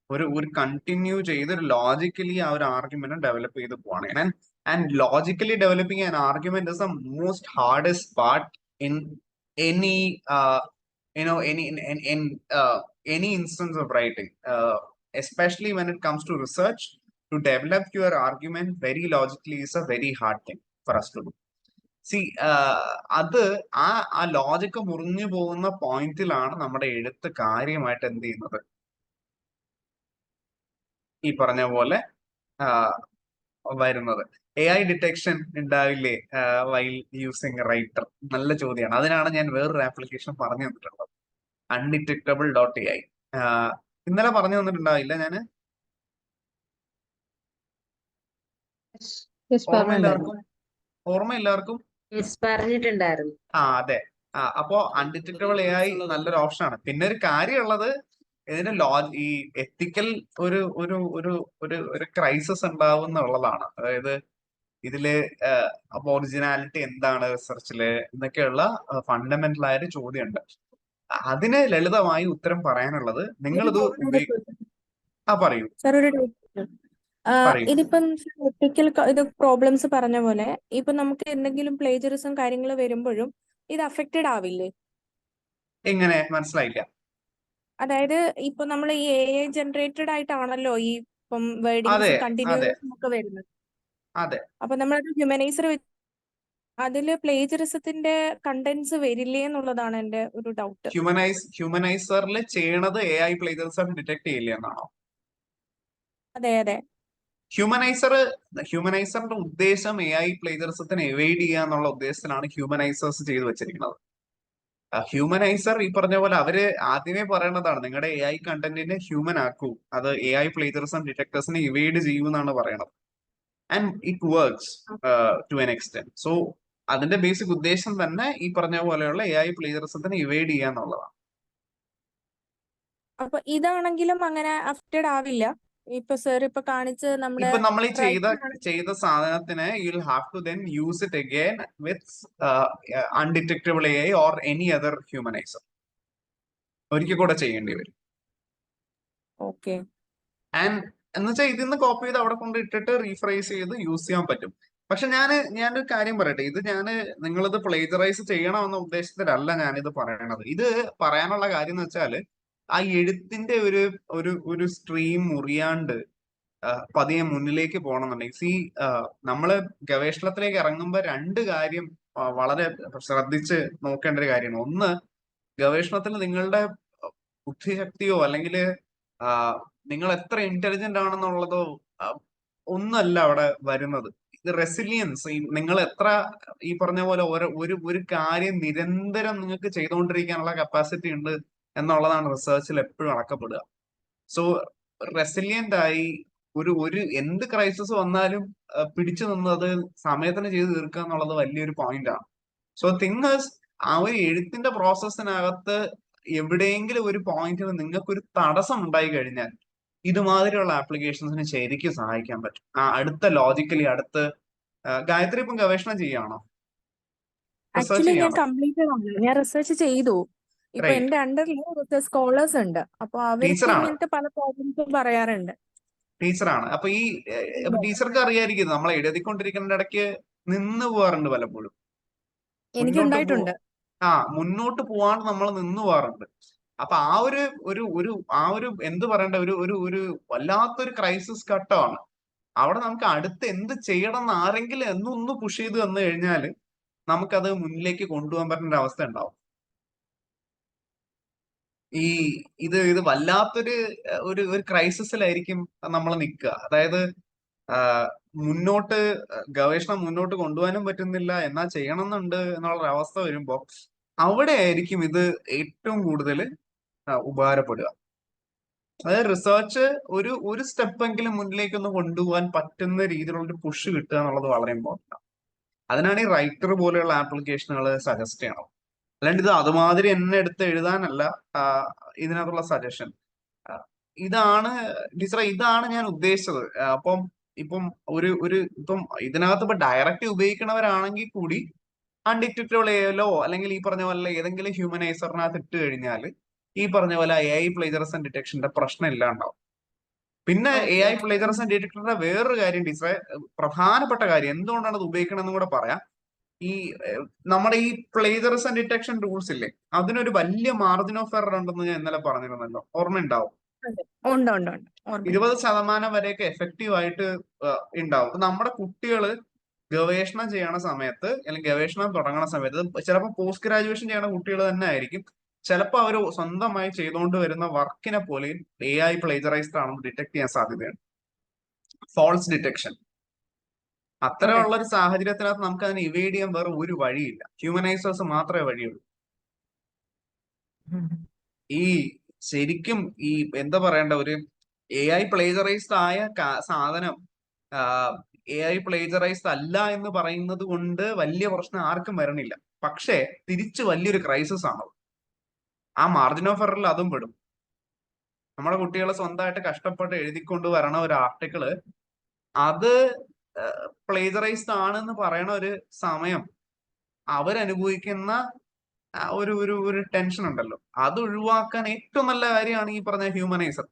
ഒരു കണ്ടിന്യൂ ചെയ്ത് ലോജിക്കലി ആ ഒരു ആർഗ്യുമെന്റ് ഡെവലപ്പ് ചെയ്ത് പോവാണ്. And logically developing an argument is the most hardest part in any any instance of writing, especially when it comes to research. To develop your argument very logically is a very hard thing for us to do. See, അത് ആ logic മുറിഞ്ഞു പോകുന്ന പോയിന്റിലാണ് നമ്മുടെ എഴുത്ത് കാര്യമായിട്ട് എന്ത് ചെയ്യുന്നത്? ഈ പറഞ്ഞ പോലെ വരുന്നത്. AI ഡിറ്റക്ഷൻ ഉണ്ടാവില്ലേ വൈൽ യൂസിങ് റൈറ്റർ? നല്ല ചോദ്യമാണ്. അതിനാണ് ഞാൻ വേറൊരു ആപ്ലിക്കേഷൻ പറഞ്ഞു തന്നിട്ടുള്ളത്, undetectable.ai. ഇന്നലെ പറഞ്ഞു തന്നിട്ടുണ്ടാവില്ല ഞാന്? ഓർമ്മയില്ലാർക്കും? പറഞ്ഞിട്ടുണ്ടായിരുന്നു. അതെ. അപ്പോ അൺഡിറ്റക്റ്റബിൾ AI നല്ലൊരു ഓപ്ഷനാണ്. പിന്നെ ഒരു കാര്യമുള്ളത്, ഇതിന്റെ ഈ എത്തിക്കൽ ഒരു ഒരു ഒരു ഒരു ഒരു ക്രൈസിസ് ഉണ്ടാവും എന്നുള്ളതാണ്. അതായത് ഇതില് അപ്പൊ ഒറിജിനാലിറ്റി എന്താണ് റിസർച്ചില് എന്നൊക്കെയുള്ള ഫണ്ടമെന്റൽ ആയ ഒരു ചോദ്യമുണ്ട്. അതിന് ലളിതമായി ഉത്തരം പറയാനുള്ളത് നിങ്ങളിത് പറയൂ സാർ ഒരു ഡൗട്ട്. പറയൂ. ഇതിപ്പം എത്തിക്കൽ ഇത് പ്രോബ്ലംസ് പറഞ്ഞ പോലെ ഇപ്പൊ നമുക്ക് എന്തെങ്കിലും പ്ലേജറിസം കാര്യങ്ങൾ വരുമ്പോഴും ഇത് അഫക്റ്റഡ് ആവില്ലേ? എങ്ങനെ മനസ്സിലായില്ല? അതായത് ഇപ്പൊ നമ്മൾ ഈ AI ജനറേറ്റഡ് ആയിട്ടാണല്ലോ ഈ ഇപ്പം അതെ വേർഡിങ്സും അതെ കണ്ടിന്യൂസും ഒക്കെ വരുന്നത്. അതെ. അപ്പൊ നമ്മളത് ഹ്യൂമനൈസർ അതില് പ്ലേജറിസത്തിന്റെ കണ്ടന്റ്സ് വരില്ലേ എന്നുള്ളതാണ് എന്റെ ഒരു ഡൗട്ട്. ഹ്യൂമനൈസറിൽ ചെയ്യണത് AI പ്ലേജറിസം ഡിറ്റക്ട് ചെയ്യില്ല എന്നാണോ? അതെ അതെ. ഹ്യൂമനൈസറിന്റെ ഉദ്ദേശം AI പ്ലേജറിസത്തിനെ എവൈഡ് ചെയ്യുക എന്നുള്ള ഉദ്ദേശത്തിലാണ് ഹ്യൂമനൈസേഴ്സ് ചെയ്തു വെച്ചിരിക്കുന്നത്. ഹ്യൂമനൈസർ ഈ പറഞ്ഞ പോലെ അവര് ആദ്യമേ പറയണതാണ് നിങ്ങളുടെ AI കണ്ടന്റിനെ ഹ്യൂമൻ ആക്കൂ, അത് AI പ്ലേജറിസം ഡിറ്റക്ടേഴ്സിനെ ഇവൈഡ് ചെയ്യൂ എന്നാണ് പറയണത്. And it works to an extent. So അതിന്റെ ബേസിക് ഉദ്ദേശം തന്നെ ഈ പറഞ്ഞ പോലെയുള്ള AI പ്ലേജറിസത്തിനെ ഇവൈഡ് ചെയ്യുക എന്നുള്ളതാണ്. അപ്പൊ ഇതാണെങ്കിലും അങ്ങനെ അഫക്റ്റഡ് ആവില്ല. ഇപ്പൊ സർ ഇപ്പൊ കാണിച്ച് നമ്മുടെ ഇപ്പൊ നമ്മൾ ഈ റൈറ്റിംഗ് ചെയ്ത സാധനത്തിന് you will have to then use it again with undetectable AI or any other humaniser. ഒരിക്കൽ കൂടെ ചെയ്യേണ്ടി വരും. ഓക്കെ. ആൻഡ് എന്ന് വെച്ചാൽ ഇതിന്ന് കോപ്പി ചെയ്ത് അവിടെ കൊണ്ട് ഇട്ടിട്ട് റീഫ്രൈസ് ചെയ്ത് യൂസ് ചെയ്യാൻ പറ്റും. പക്ഷെ ഞാനൊരു കാര്യം പറയട്ടെ, ഇത് നിങ്ങളിത് പ്ലേജറൈസ് ചെയ്യണമെന്ന ഉദ്ദേശത്തിലല്ല ഞാനിത് പറയണത്. ഇത് പറയാനുള്ള കാര്യം എന്ന് വെച്ചാല് ആ എഴുത്തിന്റെ ഒരു ഒരു ഒരു സ്ട്രീം മുറിയാണ്ട് പതിയെ മുന്നിലേക്ക് പോകണമെന്നുണ്ടെങ്കിൽ നമ്മള് ഗവേഷണത്തിലേക്ക് ഇറങ്ങുമ്പോൾ രണ്ട് കാര്യം വളരെ ശ്രദ്ധിച്ച് നോക്കേണ്ട ഒരു കാര്യമാണ്. ഒന്ന്, ഗവേഷണത്തിൽ നിങ്ങളുടെ ബുദ്ധിശക്തിയോ അല്ലെങ്കിൽ നിങ്ങൾ എത്ര ഇന്റലിജന്റ് ആണെന്നുള്ളതോ ഒന്നല്ല അവിടെ വരുന്നത്. ഇത് റെസിലിയൻസ്, നിങ്ങൾ എത്ര ഈ പറഞ്ഞ പോലെ ഒരു കാര്യം നിരന്തരം നിങ്ങൾക്ക് ചെയ്തുകൊണ്ടിരിക്കാനുള്ള കപ്പാസിറ്റി ഉണ്ട് എന്നുള്ളതാണ് റിസർച്ചിൽ എപ്പോഴും അളക്കപ്പെടുക. സോ റെസിലിയന്റ് ആയി ഒരു എന്ത് ക്രൈസിസ് വന്നാലും പിടിച്ചു നിന്ന് അത് സമയത്തിന് ചെയ്ത് തീർക്കുക എന്നുള്ളത് വലിയൊരു പോയിന്റ് ആണ്. സോ തിങ്സ് ആ ഒരു എഴുത്തിന്റെ പ്രോസസ്സിനകത്ത് എവിടെയെങ്കിലും ഒരു പോയിന്റിൽ നിങ്ങൾക്കൊരു തടസ്സം ഉണ്ടായി കഴിഞ്ഞാൽ ഇതുമാതിരിയുള്ള ആപ്ലിക്കേഷൻസിന് ശരിക്കും സഹായിക്കാൻ പറ്റും. ലോജിക്കലി ഗായത്രി ഇപ്പം ഗവേഷണം ചെയ്യാണോ? റിസർച്ച് ആക്ച്വലി ഞാൻ ചെയ്യാണോ? കംപ്ലീറ്റഡ് ആണ്. ഞാൻ റിസർച്ച് ചെയ്തു. ഇപ്പൊ റൈറ്റ്. എന്റെ അണ്ടറിൽ സ്കോളേഴ്സ് ഉണ്ട്. അപ്പൊ അവർക്ക് ടീച്ചറാണ്. ഇങ്ങനത്തെ പല പ്രോബ്ലംസും പറയാറുണ്ട്. ടീച്ചറാണ്. അപ്പൊ ടീച്ചർക്ക് അറിയായിരിക്കും നമ്മൾ എഴുതിക്കൊണ്ടിരിക്കുന്ന ഇടയ്ക്ക് നിന്ന് പോവാറുണ്ട് പലപ്പോഴും. എനിക്ക് ഉണ്ടായിട്ടുണ്ട്. മുന്നോട്ട് പോവാണ്ട് നമ്മൾ നിന്ന് പോവാറുണ്ട്. അപ്പൊ ഒരു എന്ത് പറയണ്ട ഒരു വല്ലാത്തൊരു ക്രൈസിസ് ഘട്ടമാണ്. അവിടെ നമുക്ക് അടുത്ത് എന്ത് ചെയ്യണം എന്ന് ആരെങ്കിലും എന്നൊന്ന് പുഷ് ചെയ്ത് വന്നു കഴിഞ്ഞാൽ നമുക്കത് മുന്നിലേക്ക് കൊണ്ടുപോകാൻ പറ്റുന്ന ഒരു അവസ്ഥ ഉണ്ടാവും. ഇത് വല്ലാത്തൊരു ഒരു ക്രൈസിസിലായിരിക്കും നമ്മൾ നിൽക്കുക. അതായത് ഗവേഷണം മുന്നോട്ട് കൊണ്ടുപോകാനും പറ്റുന്നില്ല, എന്നാൽ ചെയ്യണമെന്നുണ്ട് എന്നുള്ള അവസ്ഥ വരുമ്പോ അവിടെ ആയിരിക്കും ഇത് ഏറ്റവും കൂടുതൽ ഉപകാരപ്പെടുക. അതായത് റിസർച്ച് ഒരു സ്റ്റെപ്പെങ്കിലും മുന്നിലേക്കൊന്ന് കൊണ്ടുപോകാൻ പറ്റുന്ന രീതിയിലുള്ള ഒരു പുഷ് കിട്ടുക എന്നുള്ളത് വളരെ ഇമ്പോർട്ടൻ്റ് ആണ്. അതിനാണ് ഈ റൈറ്റർ പോലെയുള്ള ആപ്ലിക്കേഷനുകൾ സജസ്റ്റ് ചെയ്യണം. അല്ലാണ്ട് ഇത് അതുമാതിരി എന്നെ എടുത്ത് എഴുതാനല്ല ഇതിനകത്തുള്ള സജഷൻ. ഇതാണ് ഞാൻ ഉദ്ദേശിച്ചത്. ഇപ്പം ഇതിനകത്ത് ഇപ്പൊ ഡയറക്റ്റ് ഉപയോഗിക്കണവരാണെങ്കിൽ കൂടി അൺഡിറ്റക്റ്റബിൾ AIയിലോ അല്ലെങ്കിൽ ഈ പറഞ്ഞ പോലെ ഏതെങ്കിലും ഹ്യൂമനൈസറിനകത്ത് ഇട്ട് കഴിഞ്ഞാൽ ഈ പറഞ്ഞ പോലെ AI പ്ലേജറിസം ഡിറ്റക്ഷന്റെ പ്രശ്നം ഇല്ലാണ്ടാവും. പിന്നെ AI പ്ലേജറിസം ഡിറ്റക്ടറിന്റെ വേറൊരു കാര്യം ടീച്ചറെ, പ്രധാനപ്പെട്ട കാര്യം എന്തുകൊണ്ടാണ് അത് ഉപയോഗിക്കണമെന്നും കൂടെ പറയാം. നമ്മുടെ ഈ പ്ലേജറിസം ഡിറ്റക്ഷൻ ടൂൾസ് ഇല്ലേ, അതിനൊരു വലിയ മാർജിൻ ഓഫ് എറർ ഉണ്ടെന്ന് ഞാൻ ഇന്നലെ പറഞ്ഞിരുന്നല്ലോ, ഓർമ്മ ഉണ്ടാവും. 20% വരെയൊക്കെ എഫക്റ്റീവ് ആയിട്ട് ഉണ്ടാവും. നമ്മുടെ കുട്ടികള് ഗവേഷണം ചെയ്യണ സമയത്ത് അല്ലെങ്കിൽ ഗവേഷണം തുടങ്ങണ സമയത്ത് ചിലപ്പോൾ പോസ്റ്റ് ഗ്രാജുവേഷൻ ചെയ്യണ കുട്ടികൾ തന്നെ ആയിരിക്കും, ചിലപ്പോൾ അവർ സ്വന്തമായി ചെയ്തുകൊണ്ട് വരുന്ന വർക്കിനെ പോലെ AI പ്ലേജറൈസ്ഡ് ആണെന്ന് ഡിറ്റക്ട് ചെയ്യാൻ സാധ്യതയുണ്ട്. False detection. അത്തരമുള്ള ഒരു സാഹചര്യത്തിനകത്ത് നമുക്ക് അതിനെ ഇവേഡ് ചെയ്യാൻ വേറെ ഒരു വഴിയില്ല. ഹ്യൂമനൈസേഴ്സ് മാത്രമേ വഴിയുള്ളൂ. ശരിക്കും എന്താ പറയണ്ട, ഒരു AI പ്ലേജറൈസ്ഡ് ആയ സാധനം AI പ്ലേജറൈസ്ഡ് അല്ല എന്ന് പറയുന്നത് കൊണ്ട് വലിയ പ്രശ്നം ആർക്കും വരണില്ല. പക്ഷേ തിരിച്ച് വലിയൊരു ക്രൈസിസ് ആണ്. ആ മാർജിൻ ഓഫ് എററിൽ അതും പെടും. നമ്മുടെ കുട്ടികൾ സ്വന്തമായിട്ട് കഷ്ടപ്പെട്ട് എഴുതിക്കൊണ്ട് വരണ ഒരു ആർട്ടിക്കിള് അത് പ്ലേജറൈസ്ഡ് ആണെന്ന് പറയണ ഒരു സമയം അവരനുഭവിക്കുന്ന ഒരു ടെൻഷൻ ഉണ്ടല്ലോ, അത് ഒഴിവാക്കാൻ ഏറ്റവും നല്ല കാര്യമാണ് ഈ പറഞ്ഞ ഹ്യൂമനൈസർ.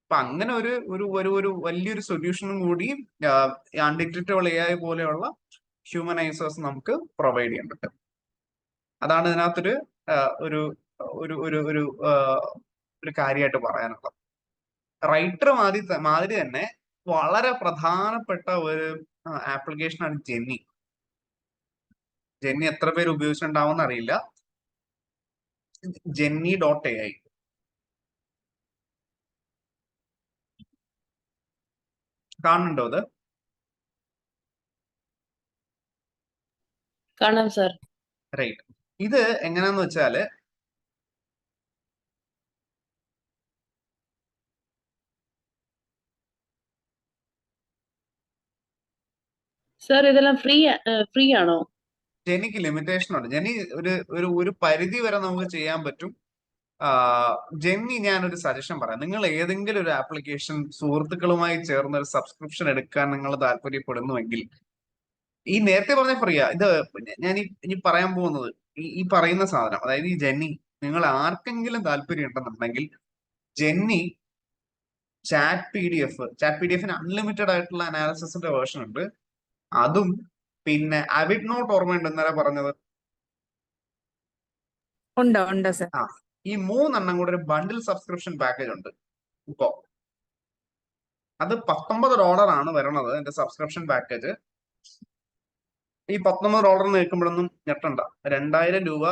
അപ്പൊ അങ്ങനെ ഒരു വലിയൊരു സൊല്യൂഷനും കൂടി അൺഡിറ്റക്റ്റബിൾ AI പോലെയുള്ള ഹ്യൂമനൈസേഴ്സ് നമുക്ക് പ്രൊവൈഡ് ചെയ്യാൻ പറ്റും. അതാണ് ഇതിനകത്തൊരു ഒരു ഒരു ഒരു ഒരു ഒരു കാര്യമായിട്ട് പറയാനുള്ളത്. റൈറ്റർ മാതിരി തന്നെ വളരെ പ്രധാനപ്പെട്ട ഒരു ആപ്ലിക്കേഷനാണ് ജെന്നി. ജെന്നി എത്ര പേര് ഉപയോഗിച്ചിട്ടുണ്ടാവും അറിയില്ല. Jenny.ai. കാണുന്നുണ്ടോ അത്? കാണാം സർ. റൈറ്റ്. ഇത് എങ്ങനെയാന്ന് വെച്ചാല് സർ ഇതെല്ലാം ഫ്രീ ആണോ? ജെന്നിക്ക് ലിമിറ്റേഷൻ ഉണ്ട്. ജെന്നി ഒരു പരിധി വരെ നമുക്ക് ചെയ്യാൻ പറ്റും. ജെന്നി ഞാനൊരു സജഷൻ പറയാം. നിങ്ങൾ ഏതെങ്കിലും ഒരു ആപ്ലിക്കേഷൻ സുഹൃത്തുക്കളുമായി ചേർന്ന് ഒരു സബ്സ്ക്രിപ്ഷൻ എടുക്കാൻ നിങ്ങൾ താല്പര്യപ്പെടുന്നുവെങ്കിൽ, ഈ നേരത്തെ പറഞ്ഞ ഫ്രീയാ. ഇത് ഞാൻ ഇനി പറയാൻ പോകുന്നത് ഈ പറയുന്ന സാധനം, അതായത് ഈ ജെന്നി, നിങ്ങൾ ആർക്കെങ്കിലും താല്പര്യം ഉണ്ടെന്നുണ്ടെങ്കിൽ ജെന്നി ചാറ്റ് പി ഡി എഫിന് അൺലിമിറ്റഡ് ആയിട്ടുള്ള അനാലിസിസിന്റെ വേർഷൻ ഉണ്ട്. അതും പിന്നെ അവിഡ് നോട്ട് ഓർമ്മയുണ്ട് ഇന്നലെ പറഞ്ഞത്. ഉണ്ട് സർ. ആ, ഈ 3 കൂടെ ഒരു ബണ്ടിൽ സബ്സ്ക്രിപ്ഷൻ പാക്കേജ് ഉണ്ട് ഇപ്പോ. അത് $19 വരണത് എന്റെ സബ്സ്ക്രിപ്ഷൻ പാക്കേജ്. ഈ $19 കേൾക്കുമ്പോഴൊന്നും ഞെട്ടണ്ട, 2000 രൂപ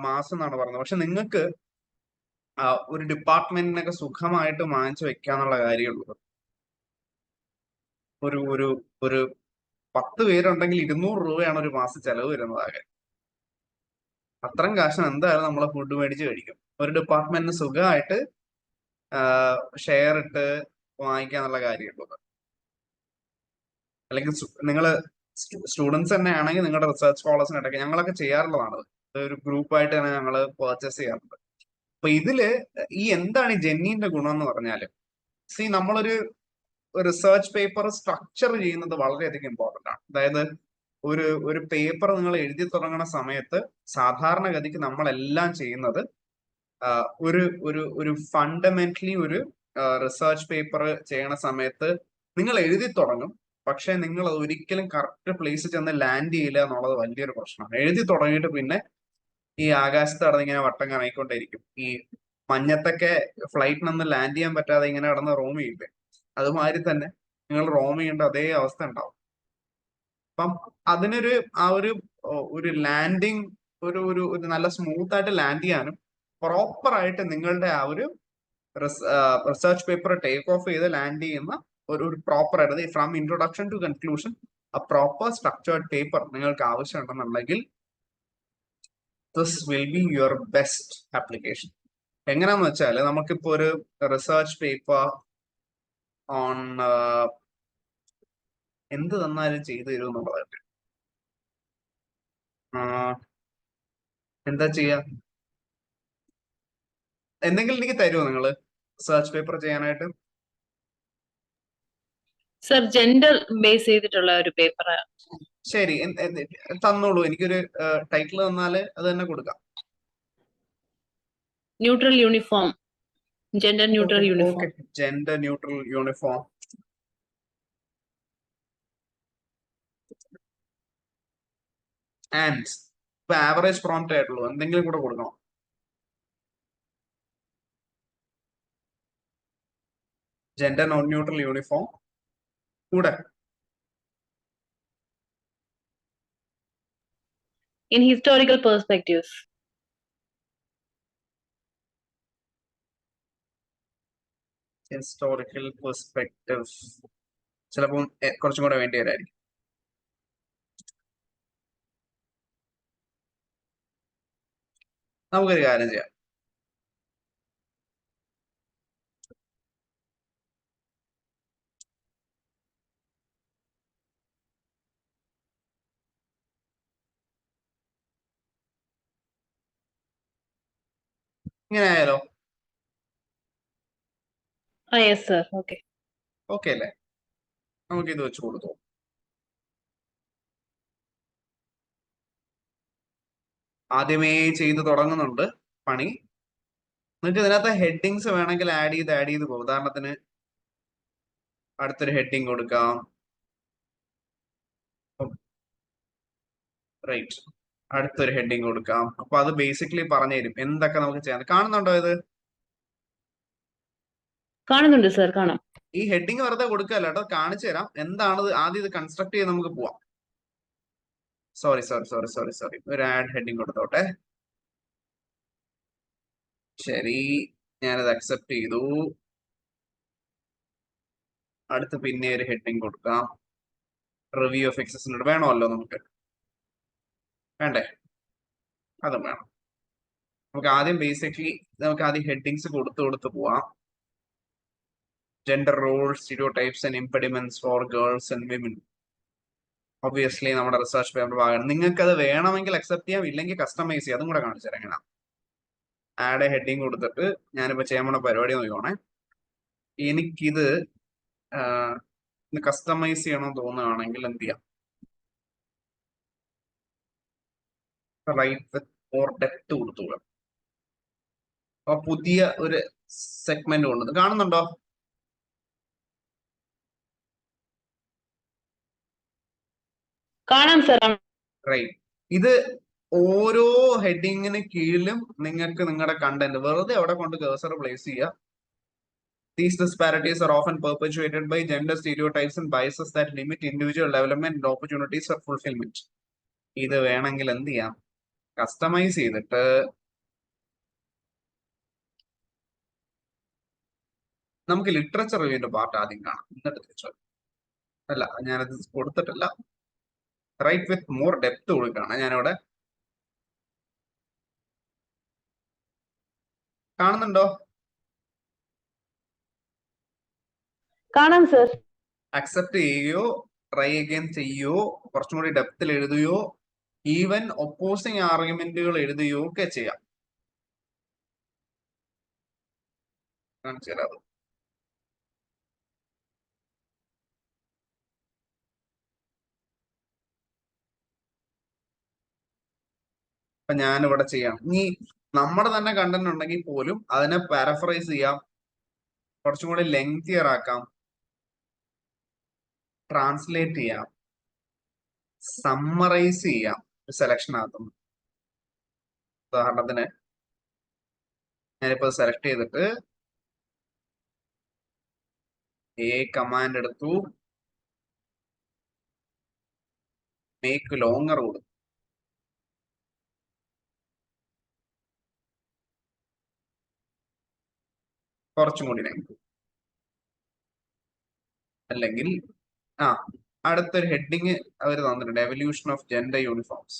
മാസം എന്നാണ് പറഞ്ഞത്. പക്ഷെ നിങ്ങൾക്ക് ഒരു ഡിപ്പാർട്ട്മെന്റിനൊക്കെ സുഖമായിട്ട് വാങ്ങിച്ചു വെക്കാന്നുള്ള കാര്യമുള്ളത്. ഒരു ഒരു ഒരു 10 പേരുണ്ടെങ്കിൽ 200 രൂപയാണ് ഒരു മാസം ചെലവ് വരുന്നതാകെ. അത്രയും കാശിന് എന്തായാലും നമ്മളെ ഫുഡ് മേടിച്ച് കഴിക്കും. ഒരു ഡിപ്പാർട്ട്മെന്റിന് സുഖമായിട്ട് ഷെയർ ഇട്ട് വാങ്ങിക്കാന്നുള്ള കാര്യമുള്ളത്. അല്ലെങ്കിൽ നിങ്ങൾ സ്റ്റുഡൻസ് തന്നെ ആണെങ്കിൽ നിങ്ങളുടെ റിസർച്ച് സ്കോളേഴ്സിന് ഇടയ്ക്ക് ഞങ്ങളൊക്കെ ചെയ്യാറുള്ളതാണ്. ഒരു ഗ്രൂപ്പായിട്ട് തന്നെ ഞങ്ങൾ പർച്ചേസ് ചെയ്യാറുണ്ട്. അപ്പൊ ഇതില് എന്താണ് ഈ ജെന്നിന്റെ ഗുണം എന്ന് പറഞ്ഞാല്, നമ്മളൊരു റിസർച്ച് പേപ്പർ സ്ട്രക്ചർ ചെയ്യുന്നത് വളരെയധികം ഇമ്പോർട്ടന്റ് ആണ്. അതായത് ഒരു പേപ്പർ നിങ്ങൾ എഴുതി തുടങ്ങുന്ന സമയത്ത് സാധാരണഗതിക്ക് നമ്മളെല്ലാം ചെയ്യുന്നത് ഒരു ഒരു ഒരു ഫണ്ടമെന്റലി ഒരു റിസർച്ച് പേപ്പർ ചെയ്യണ സമയത്ത് നിങ്ങൾ എഴുതി തുടങ്ങും. പക്ഷെ നിങ്ങൾ ഒരിക്കലും കറക്റ്റ് പ്ലേസിൽ ചെന്ന് ലാൻഡ് ചെയ്യില്ല എന്നുള്ളത് വലിയൊരു പ്രശ്നമാണ്. എഴുതി തുടങ്ങിയിട്ട് പിന്നെ ഈ ആകാശത്ത് കടന്ന് ഇങ്ങനെ വട്ടം കറങ്ങിക്കൊണ്ടേയിരിക്കും. ഈ മഞ്ഞത്തൊക്കെ ഫ്ലൈറ്റിനൊന്നും ലാൻഡ് ചെയ്യാൻ പറ്റാതെ ഇങ്ങനെ കടന്ന് റോം ചെയ്യില്ലേ, അതുമാതിരി തന്നെ നിങ്ങൾ റോം ചെയ്യേണ്ട അതേ അവസ്ഥ ഉണ്ടാവും. അപ്പം അതിനൊരു ഒരു ലാൻഡിങ് ഒരു നല്ല സ്മൂത്ത് ആയിട്ട് ലാൻഡ് ചെയ്യാനും പ്രോപ്പർ ആയിട്ട് നിങ്ങളുടെ ഒരു റിസർച്ച് പേപ്പർ ടേക്ക് ഓഫ് ചെയ്ത് ലാൻഡ് ചെയ്യുന്ന ഒരു പ്രോപ്പർ ആയിട്ട് ഫ്രം ഇൻട്രൊഡക്ഷൻ ടു കൺക്ലൂഷൻ ആ പ്രോപ്പർ സ്ട്രക്ചേർഡ് പേപ്പർ നിങ്ങൾക്ക് ആവശ്യമുണ്ടെന്നുണ്ടെങ്കിൽ this will be your best application. എങ്ങനെയാന്ന് വെച്ചാൽ നമുക്കിപ്പോ ഒരു റിസർച്ച് പേപ്പർ ഓൺ എന്ത് തന്നാലും ചെയ്തു തരും എന്നുള്ളതായിട്ട് എന്താ ചെയ്യാ, എന്തെങ്കിലും എനിക്ക് തരുമോ നിങ്ങള് റിസർച്ച് പേപ്പർ ചെയ്യാനായിട്ട്? സർ ജെൻഡർ ബേസ് ചെയ്തിട്ടുള്ള ഒരു പേപ്പർ. ശരി, തന്നോളൂ. എനിക്കൊരു ടൈറ്റിൽ തന്നാല് അത് തന്നെ കൊടുക്കാം. Neutral uniform, gender neutral uniform. Gender neutral uniform. And ഇപ്പൊ ആവറേജ് പ്രോംപ്റ്റ് ആയിട്ടുള്ളൂ, എന്തെങ്കിലും കൂടെ കൊടുക്കണം. ജെൻഡർ നോൺ ന്യൂട്രൽ യൂണിഫോം കൂടെ In historical perspectives. Historical perspective ചിലപ്പം കുറച്ചും കൂടെ വേണ്ടി വരായിരിക്കും. നമുക്കൊരു കാര്യം ചെയ്യാം. ഇങ്ങനെ ആയാലോ? Yes sir. ഓക്കെ. ഓക്കെ അല്ലേ? നമുക്ക് ഇത് വെച്ച് കൊടുത്തു. ആദ്യമേ ചെയ്ത് തുടങ്ങുന്നുണ്ട് പണി. നിങ്ങൾക്ക് ഇതിനകത്ത് ഹെഡിങ്സ് വേണമെങ്കിൽ ആഡ് ചെയ്ത് പോകും. ഉദാഹരണത്തിന് അടുത്തൊരു ഹെഡിങ് കൊടുക്കാം. റൈറ്റ്, അടുത്തൊരു ഹെഡിങ് കൊടുക്കാം. അപ്പൊ അത് ബേസിക്കലി പറഞ്ഞു തരും എന്തൊക്കെ നമുക്ക് ചെയ്യാൻ. കാണുന്നുണ്ടോ ഇത്? കാണുന്നുണ്ട് സർ, കാണാം. ഈ ഹെഡിങ് വെറുതെ കൊടുക്കല്ല കേട്ടോ, കാണിച്ചു തരാം എന്താണ് ആദ്യം ഇത് കൺസ്ട്രക്ട് ചെയ്ത് നമുക്ക് പോവാം. സോറി, ഒരു ആഡ് ഹെഡിങ് കൊടുത്തോട്ടെ. ശരി, ഞാനത് അക്സെപ്റ്റ് ചെയ്തു. അടുത്ത് പിന്നെ ഒരു ഹെഡിങ് കൊടുക്കാം. റിവ്യൂ ഓഫ് എക്സസിനോട് വേണമല്ലോ നമുക്ക്, വേണ്ടേ? അതും വേണം. നമുക്ക് ആദ്യം ബേസിക്കലി ഹെഡിങ്സ് കൊടുത്ത് പോവാം. Gender roles, stereotypes and impediments for girls and women. Obviously നമ്മുടെ റിസർച്ച് പേപ്പർ ഭാഗമാണ്. നിങ്ങൾക്ക് അത് വേണമെങ്കിൽ അക്സെപ്റ്റ് ചെയ്യാം, ഇല്ലെങ്കിൽ കസ്റ്റമൈസ് ചെയ്യാം. അതും കൂടെ കാണിച്ചു തരാം എങ്ങനെ. ആഡ് ഹെഡിങ് കൊടുത്തിട്ട് ഞാനിപ്പോ ചെയ്യാൻ പോണ പരിപാടി നോക്കിക്കോണേ. എനിക്കിത് കസ്റ്റമൈസ് ചെയ്യണമെന്ന് തോന്നുകയാണെങ്കിൽ എന്ത് ചെയ്യാം? റൈറ്റ് വിത്ത് മോർ ഡെപ്ത് കൊടുത്തു. അപ്പൊ പുതിയ ഒരു സെഗ്മെന്റ് കൊണ്ടു. കാണുന്നുണ്ടോ? കാണാം സർ. റൈറ്റ്. ഇത് ഓരോ ഹെഡിങ്ങിന് കീഴിലും നിങ്ങൾക്ക് നിങ്ങളുടെ കണ്ടന്റ് വെറുതെ അവിടെ കൊണ്ട് കഴ്സർ പ്ലേസ് ചെയ്യുക. These disparities are often perpetuated by gender stereotypes and biases that limit individual development and opportunities for fulfillment. ഇത് വേണമെങ്കിൽ എന്ത് ചെയ്യാം? കസ്റ്റമൈസ് ചെയ്തിട്ട് നമുക്ക് ലിറ്ററേച്ചർ റിവ്യൂവിന്റെ പാർട്ട് ആദ്യം കാണാം, എന്നിട്ട് തിരിച്ചു. അല്ല, ഞാനത് കൊടുത്തിട്ടില്ല. റൈറ്റ് വിത്ത് മോർ ഡെപ്ത് കൊടുക്കുകയാണ് ഞാനിവിടെ. കാണുന്നുണ്ടോ? കാണാം സർ. അക്സെപ്റ്റ് ചെയ്യുകയോ ട്രൈ അഗൈൻ ചെയ്യുകയോ കുറച്ചും കൂടി ഡെപ്തിൽ എഴുതുകയോ ഈവൻ ഒപ്പോസിങ് ആർഗ്യുമെന്റുകൾ എഴുതുകയോ ഒക്കെ ചെയ്യാം. കാണിച്ചു തരാം. അപ്പൊ ഞാനിവിടെ ചെയ്യാം. ഇനി നമ്മുടെ തന്നെ കണ്ടന്റ് ഉണ്ടെങ്കിൽ പോലും അതിനെ പാരഫ്രൈസ് ചെയ്യാം, കുറച്ചും കൂടി ലെങ്തിയർ ആക്കാം, ട്രാൻസ്ലേറ്റ് ചെയ്യാം, സമ്മറൈസ് ചെയ്യാം സെലക്ഷൻ ആകും. ഉദാഹരണത്തിന് ഞാനിപ്പോ സെലക്ട് ചെയ്തിട്ട് കമാൻഡ് എടുത്തു, മേക്ക് ലോങ്ങർ കൊടുത്തു. കുറച്ചും കൂടി ലെങ്ത്. അല്ലെങ്കിൽ അടുത്തൊരു ഹെഡിങ് അവർ തന്നിട്ടുണ്ട്, എവല്യൂഷൻ ഓഫ് ജെൻഡർ യൂണിഫോംസ്.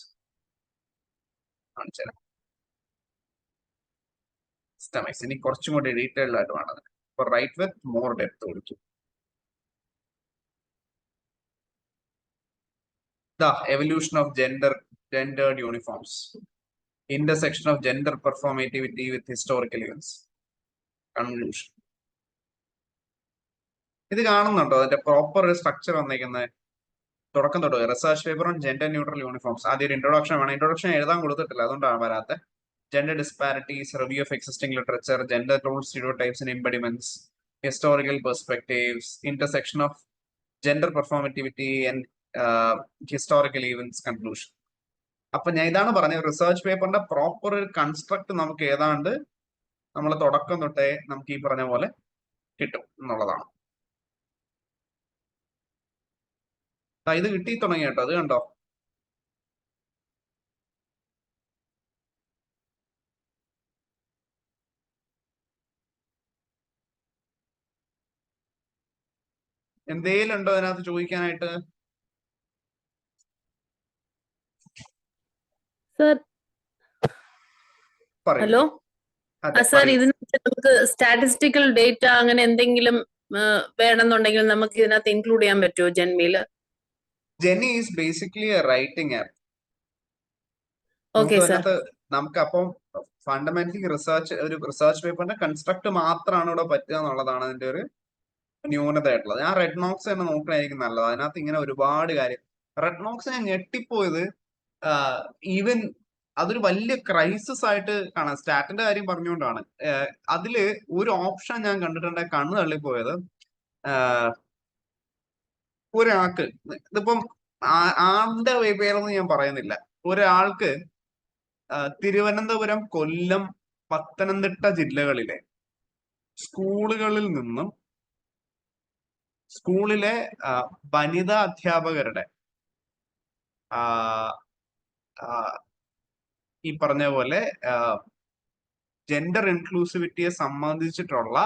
കാണിച്ചുതരാം. കസ്റ്റമൈസ് ഇനി കുറച്ചും കൂടി ഡീറ്റെയിൽഡ് ആയിട്ട് വേണം. അപ്പൊ റൈറ്റ് വിത്ത് മോർ ഡെപ്ത് കൊടുത്തു. The evolution of gendered uniforms, intersection of gender performativity with historical events. Conclusion. ഇത് കാണുന്നുണ്ടോ? അതിന്റെ പ്രോപ്പർ ഒരു സ്ട്രക്ചർ വന്നേക്കുന്നത് തുടക്കം തൊട്ട്. Research paper on gender neutral uniforms. ആദ്യം ഒരു ഇൻട്രൊഡക്ഷൻ വേണം. ഇൻട്രൊഡക്ഷൻ എഴുതാൻ കൊടുത്തിട്ടില്ല, അതുകൊണ്ടാണ് വരാത്ത. Gender disparities, review of existing literature, gender roles, stereotypes and impediments, historical perspectives, intersection of gender performativity and historical events, conclusion. അപ്പൊ ഞാൻ ഇതാണ് പറഞ്ഞത്, റിസർച്ച് പേപ്പറിന്റെ പ്രോപ്പർ ഒരു കൺസ്ട്രക്ട് നമുക്ക് ഏതാണ്ട് നമ്മൾ തുടക്കം തൊട്ടേ നമുക്ക് ഈ പറഞ്ഞ പോലെ കിട്ടും എന്നുള്ളതാണ്. ഇത് കിട്ടി തുടങ്ങി കേട്ടോ, അത് കണ്ടോ? എന്തേലും ഉണ്ടോ അതിനകത്ത് ചോദിക്കാനായിട്ട്? Sir hello. സർ, ഇതിന് നമുക്ക് സ്റ്റാറ്റിസ്റ്റിക്കൽ ഡേറ്റ അങ്ങനെ എന്തെങ്കിലും വേണമെന്നുണ്ടെങ്കിൽ നമുക്ക് ഇതിനകത്ത് ഇൻക്ലൂഡ് ചെയ്യാൻ പറ്റുമോ ജെൻമിയില്? Jenni is basically a writing app. Okay sir. നമുക്ക് അപ്പം ഫണ്ടമെന്റലി ഒരു റിസർച്ച് പേപ്പറിന്റെ കൺസ്ട്രക്ട് മാത്രമാണ് ഇവിടെ പറ്റുക എന്നുള്ളതാണ് അതിന്റെ ഒരു ന്യൂനതയായിട്ടുള്ളത്. ഞാൻ റെഡ് നോക്സ് തന്നെ നോക്കണായിരിക്കും നല്ലത്. അതിനകത്ത് ഇങ്ങനെ ഒരുപാട് കാര്യം. റെഡ് നോക്സ് ഞാൻ ഞെട്ടിപ്പോയത് ഈവൻ അതൊരു വലിയ ക്രൈസിസ് ആയിട്ട് കാണാം. സ്റ്റാറ്റിന്റെ കാര്യം പറഞ്ഞുകൊണ്ടാണ്. അതില് ഒരു ഓപ്ഷൻ ഞാൻ കണ്ടിട്ടുണ്ട് കണ്ണ് തള്ളിപ്പോയത്. ഒരാൾക്ക് ഇതിപ്പം ആളുടെ പേരൊന്നും ഞാൻ പറയുന്നില്ല. ഒരാൾക്ക് തിരുവനന്തപുരം, കൊല്ലം, പത്തനംതിട്ട ജില്ലകളിലെ സ്കൂളുകളിൽ നിന്നും സ്കൂളിലെ വനിതാ അധ്യാപകരുടെ ഈ പറഞ്ഞ പോലെ ജെൻഡർ ഇൻക്ലൂസിവിറ്റിയെ സംബന്ധിച്ചിട്ടുള്ള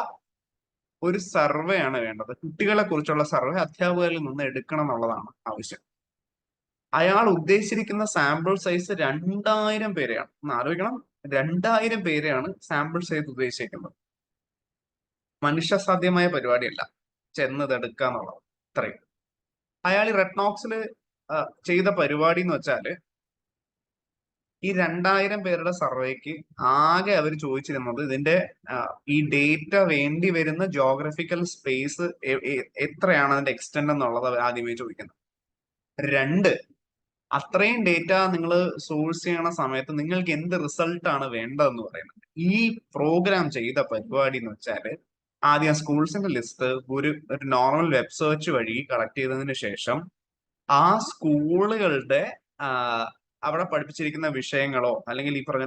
ഒരു സർവേ ആണ് വേണ്ടത്. കുട്ടികളെ കുറിച്ചുള്ള സർവേ അധ്യാപകരിൽ നിന്ന് എടുക്കണം എന്നുള്ളതാണ് ആവശ്യം. അയാൾ ഉദ്ദേശിച്ചിരിക്കുന്ന സാമ്പിൾ സൈസ് 2000 പേരെയാണ്. ഒന്ന് ആലോചിക്കണം, 2000 പേരെയാണ് സാമ്പിൾ സൈസ് ഉദ്ദേശിക്കുന്നത്. മനുഷ്യസാധ്യമായ പരിപാടിയല്ല ചെന്നതെടുക്കുക എന്നുള്ളത്. ഇത്രയും അയാൾ ഈ റെഡ് നോക്സിൽ ചെയ്ത പരിപാടി എന്ന് വെച്ചാല് ഈ 2000 പേരുടെ സർവേക്ക് ആകെ അവർ ചോദിച്ചിരുന്നത് ഇതിന്റെ ഈ ഡേറ്റ വേണ്ടി വരുന്ന ജോഗ്രഫിക്കൽ സ്പേസ് എത്രയാണ് അതിന്റെ എക്സ്റ്റെൻഡ് എന്നുള്ളത് അവർ ആദ്യമേ ചോദിക്കുന്നത്. 2, അത്രയും ഡേറ്റ നിങ്ങൾ സോഴ്സ് ചെയ്യണ സമയത്ത് നിങ്ങൾക്ക് എന്ത് റിസൾട്ട് ആണ് വേണ്ടതെന്ന് പറയുന്നത്. ഈ പ്രോഗ്രാം ചെയ്ത പരിപാടി എന്ന് വെച്ചാല് ആദ്യം സ്കൂൾസിന്റെ ലിസ്റ്റ് ഒരു നോർമൽ വെബ് സെർച്ച് വഴി കളക്ട് ചെയ്തതിന് ശേഷം ആ സ്കൂളുകളുടെ അവിടെ പഠിപ്പിച്ചിരിക്കുന്ന വിഷയങ്ങളോ അല്ലെങ്കിൽ ഈ പറഞ്ഞ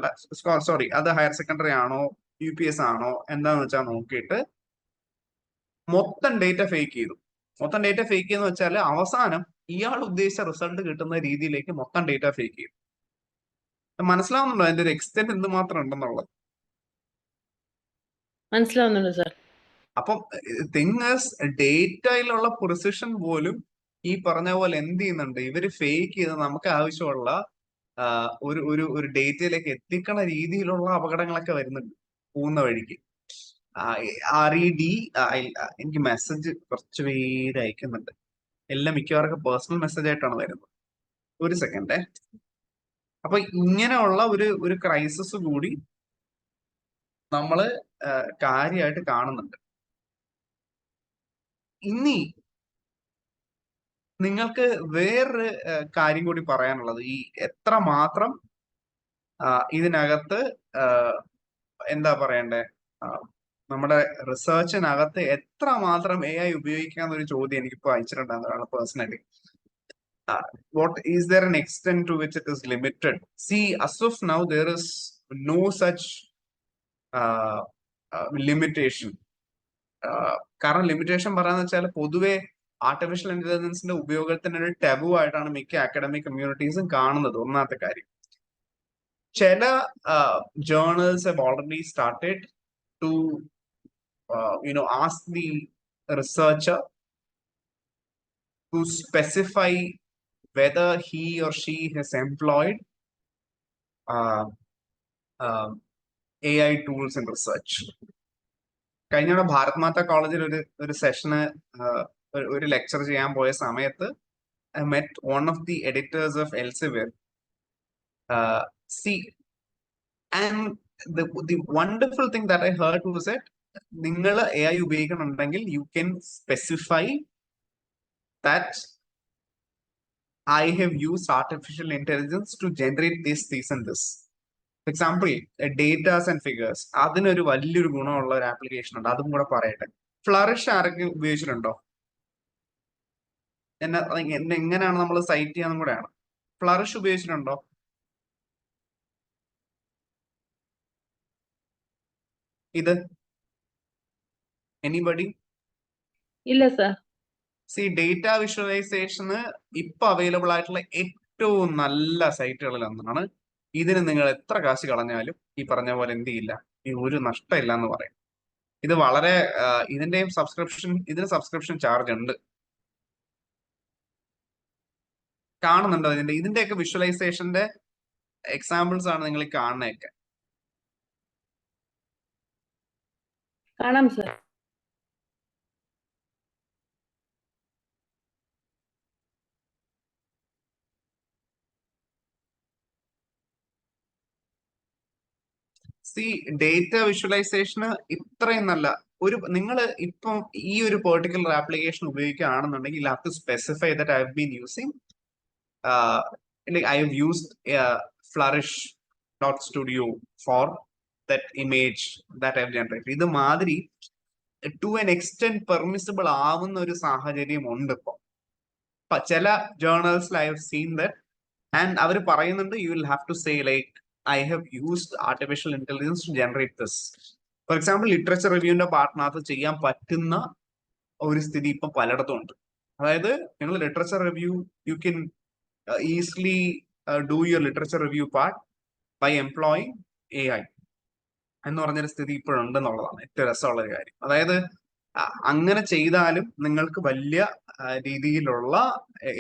അത് ഹയർ സെക്കൻഡറി ആണോ UPS ആണോ എന്താന്ന് വെച്ചാൽ നോക്കിയിട്ട് മൊത്തം ഡേറ്റ ഫേക്ക് ചെയ്തു. മൊത്തം ഡേറ്റ ഫേക്ക് ചെയ്യുന്ന വെച്ചാൽ അവസാനം ഇയാൾ ഉദ്ദേശിച്ച റിസൾട്ട് കിട്ടുന്ന രീതിയിലേക്ക് മൊത്തം ഡേറ്റ ഫേക്ക് ചെയ്തു. മനസ്സിലാവുന്നുണ്ടോ അതിന്റെ ഒരു എക്സ്റ്റെന്റ് എന്തുമാത്രം ഉണ്ടെന്നുള്ളത്? മനസ്സിലാവുന്നുണ്ട് സാർ. അപ്പം തിങ്സ് ഡേറ്റയിലുള്ള പ്രിസിഷൻ പോലും ഈ പറഞ്ഞ പോലെ എന്ത് ചെയ്യുന്നുണ്ട്, ഇവര് ഫേക്ക് ചെയ്ത് നമുക്ക് ആവശ്യമുള്ള ഒരു ഒരു ഒരു ഡേറ്റയിലേക്ക് എത്തിക്കണ രീതിയിലുള്ള അപകടങ്ങളൊക്കെ വരുന്നുണ്ട് പോകുന്ന വഴിക്ക്. RED എനിക്ക് മെസ്സേജ് കുറച്ച് പേര് അയക്കുന്നുണ്ട്. എല്ലാം മിക്കവാറും പേഴ്സണൽ മെസ്സേജ് ആയിട്ടാണ് വരുന്നത്. ഒരു സെക്കൻഡേ. അപ്പൊ ഇങ്ങനെയുള്ള ഒരു ക്രൈസിസ് കൂടി നമ്മള് കാര്യമായിട്ട് കാണുന്നുണ്ട്. ഇനി നിങ്ങൾക്ക് വേറൊരു കാര്യം കൂടി പറയാനുള്ളത്, ഈ എത്രമാത്രം ഇതിനകത്ത് എന്താ പറയണ്ടേ, നമ്മുടെ റിസർച്ചിനകത്ത് എത്രമാത്രം AI ഉപയോഗിക്കാന്നൊരു ചോദ്യം എനിക്കിപ്പോ അയച്ചിട്ടുണ്ടാകുന്നതാണ് personally. What is there an extent to which it is limited? See, as of now, there is no such limitation. കാരണം ലിമിറ്റേഷൻ പറയാന്ന് വെച്ചാൽ പൊതുവെ ആർട്ടിഫിഷ്യൽ ഇന്റലിജൻസിന്റെ ഉപയോഗത്തിന് ഒരു ടാബു ആയിട്ടാണ് മിക്ക അക്കാഡമിക് കമ്മ്യൂണിറ്റീസും കാണുന്നത്. ഒന്നാമത്തെ കാര്യം. ചില journals have already started to ask the researcher to specify whether he or she has employed AI tools in research. കഴിഞ്ഞ ഭാരത് മാതാ കോളേജിൽ ഒരു സെഷന് ഒരു ലെക്ചർ ചെയ്യാൻ പോയ സമയത്ത് I met one of the editors of Elsevier. See, and the wonderful thing that I heard was that നിങ്ങൾ AI ഉപയോഗിക്കണമെന്നുണ്ടെങ്കിൽ you can specify that I have used artificial intelligence to generate this and this. For example, datas and figures, അതിനൊരു വലിയൊരു ഗുണമുള്ള ഒരു application ഉണ്ട്. അതും കൂടെ പറയട്ടെ. Flourish ആരൊക്കെ ഉപയോഗിച്ചിട്ടുണ്ടോ? എങ്ങനെയാണ് നമ്മൾ സൈറ്റ് ചെയ്യാന്നും കൂടെയാണ്. ഫ്ലറിഷ് ഉപയോഗിച്ചിട്ടുണ്ടോ? ഇത് എനിബഡി? ഇല്ല സാർ. ഡേറ്റ വിഷ്വലൈസേഷന് ഇപ്പൊ അവൈലബിൾ ആയിട്ടുള്ള ഏറ്റവും നല്ല സൈറ്റുകളിൽ ഒന്നാണ്. ഇതിന് നിങ്ങൾ എത്ര കാശ് കളഞ്ഞാലും ഈ പറഞ്ഞ പോലെ എന്ത് ചെയ്യില്ല, ഈ ഒരു നഷ്ടമില്ല എന്ന് പറയും. ഇത് വളരെ ഇതിന് സബ്സ്ക്രിപ്ഷൻ ചാർജ് ഉണ്ട്. കാണുന്നുണ്ടോ ഇതിന്റെയൊക്കെ വിഷ്വലൈസേഷന്റെ എക്സാമ്പിൾസ് ആണ് നിങ്ങൾ ഈ കാണുന്നതൊക്കെ. കാണാം സാർ. സി ഡേറ്റ വിഷ്വലൈസേഷന് ഇത്രയും നല്ല ഒരു നിങ്ങൾ ഇപ്പം ഈ ഒരു പെർട്ടിക്കുലർ ആപ്ലിക്കേഷൻ ഉപയോഗിക്കുകയാണെന്നുണ്ടെങ്കിൽ have to specify that I have been using I have used flourish.studio for that image that I have generate. ഇത് മാതിരി ടു എൻ എക്സ്റ്റെന്റ് പെർമിസിബിൾ ആവുന്ന ഒരു സാഹചര്യം ഉണ്ട് ഇപ്പൊ. ചില ജേർണൽസിൽ I have seen that and അവർ പറയുന്നുണ്ട് you will have to say like I have used artificial intelligence to generate this. For example, literature റിവ്യൂവിന്റെ പാർട്ടിനകത്ത് ചെയ്യാൻ പറ്റുന്ന ഒരു സ്ഥിതി ഇപ്പം പലയിടത്തും ഉണ്ട്. അതായത് നിങ്ങൾ literature review you can easily do your literature review part by employing AI എന്ന് പറഞ്ഞൊരു സ്ഥിതി ഇപ്പോഴുണ്ടെന്നുള്ളതാണ് ഏറ്റവും രസമുള്ള ഒരു കാര്യം. അതായത് അങ്ങനെ ചെയ്താലും നിങ്ങൾക്ക് വലിയ രീതിയിലുള്ള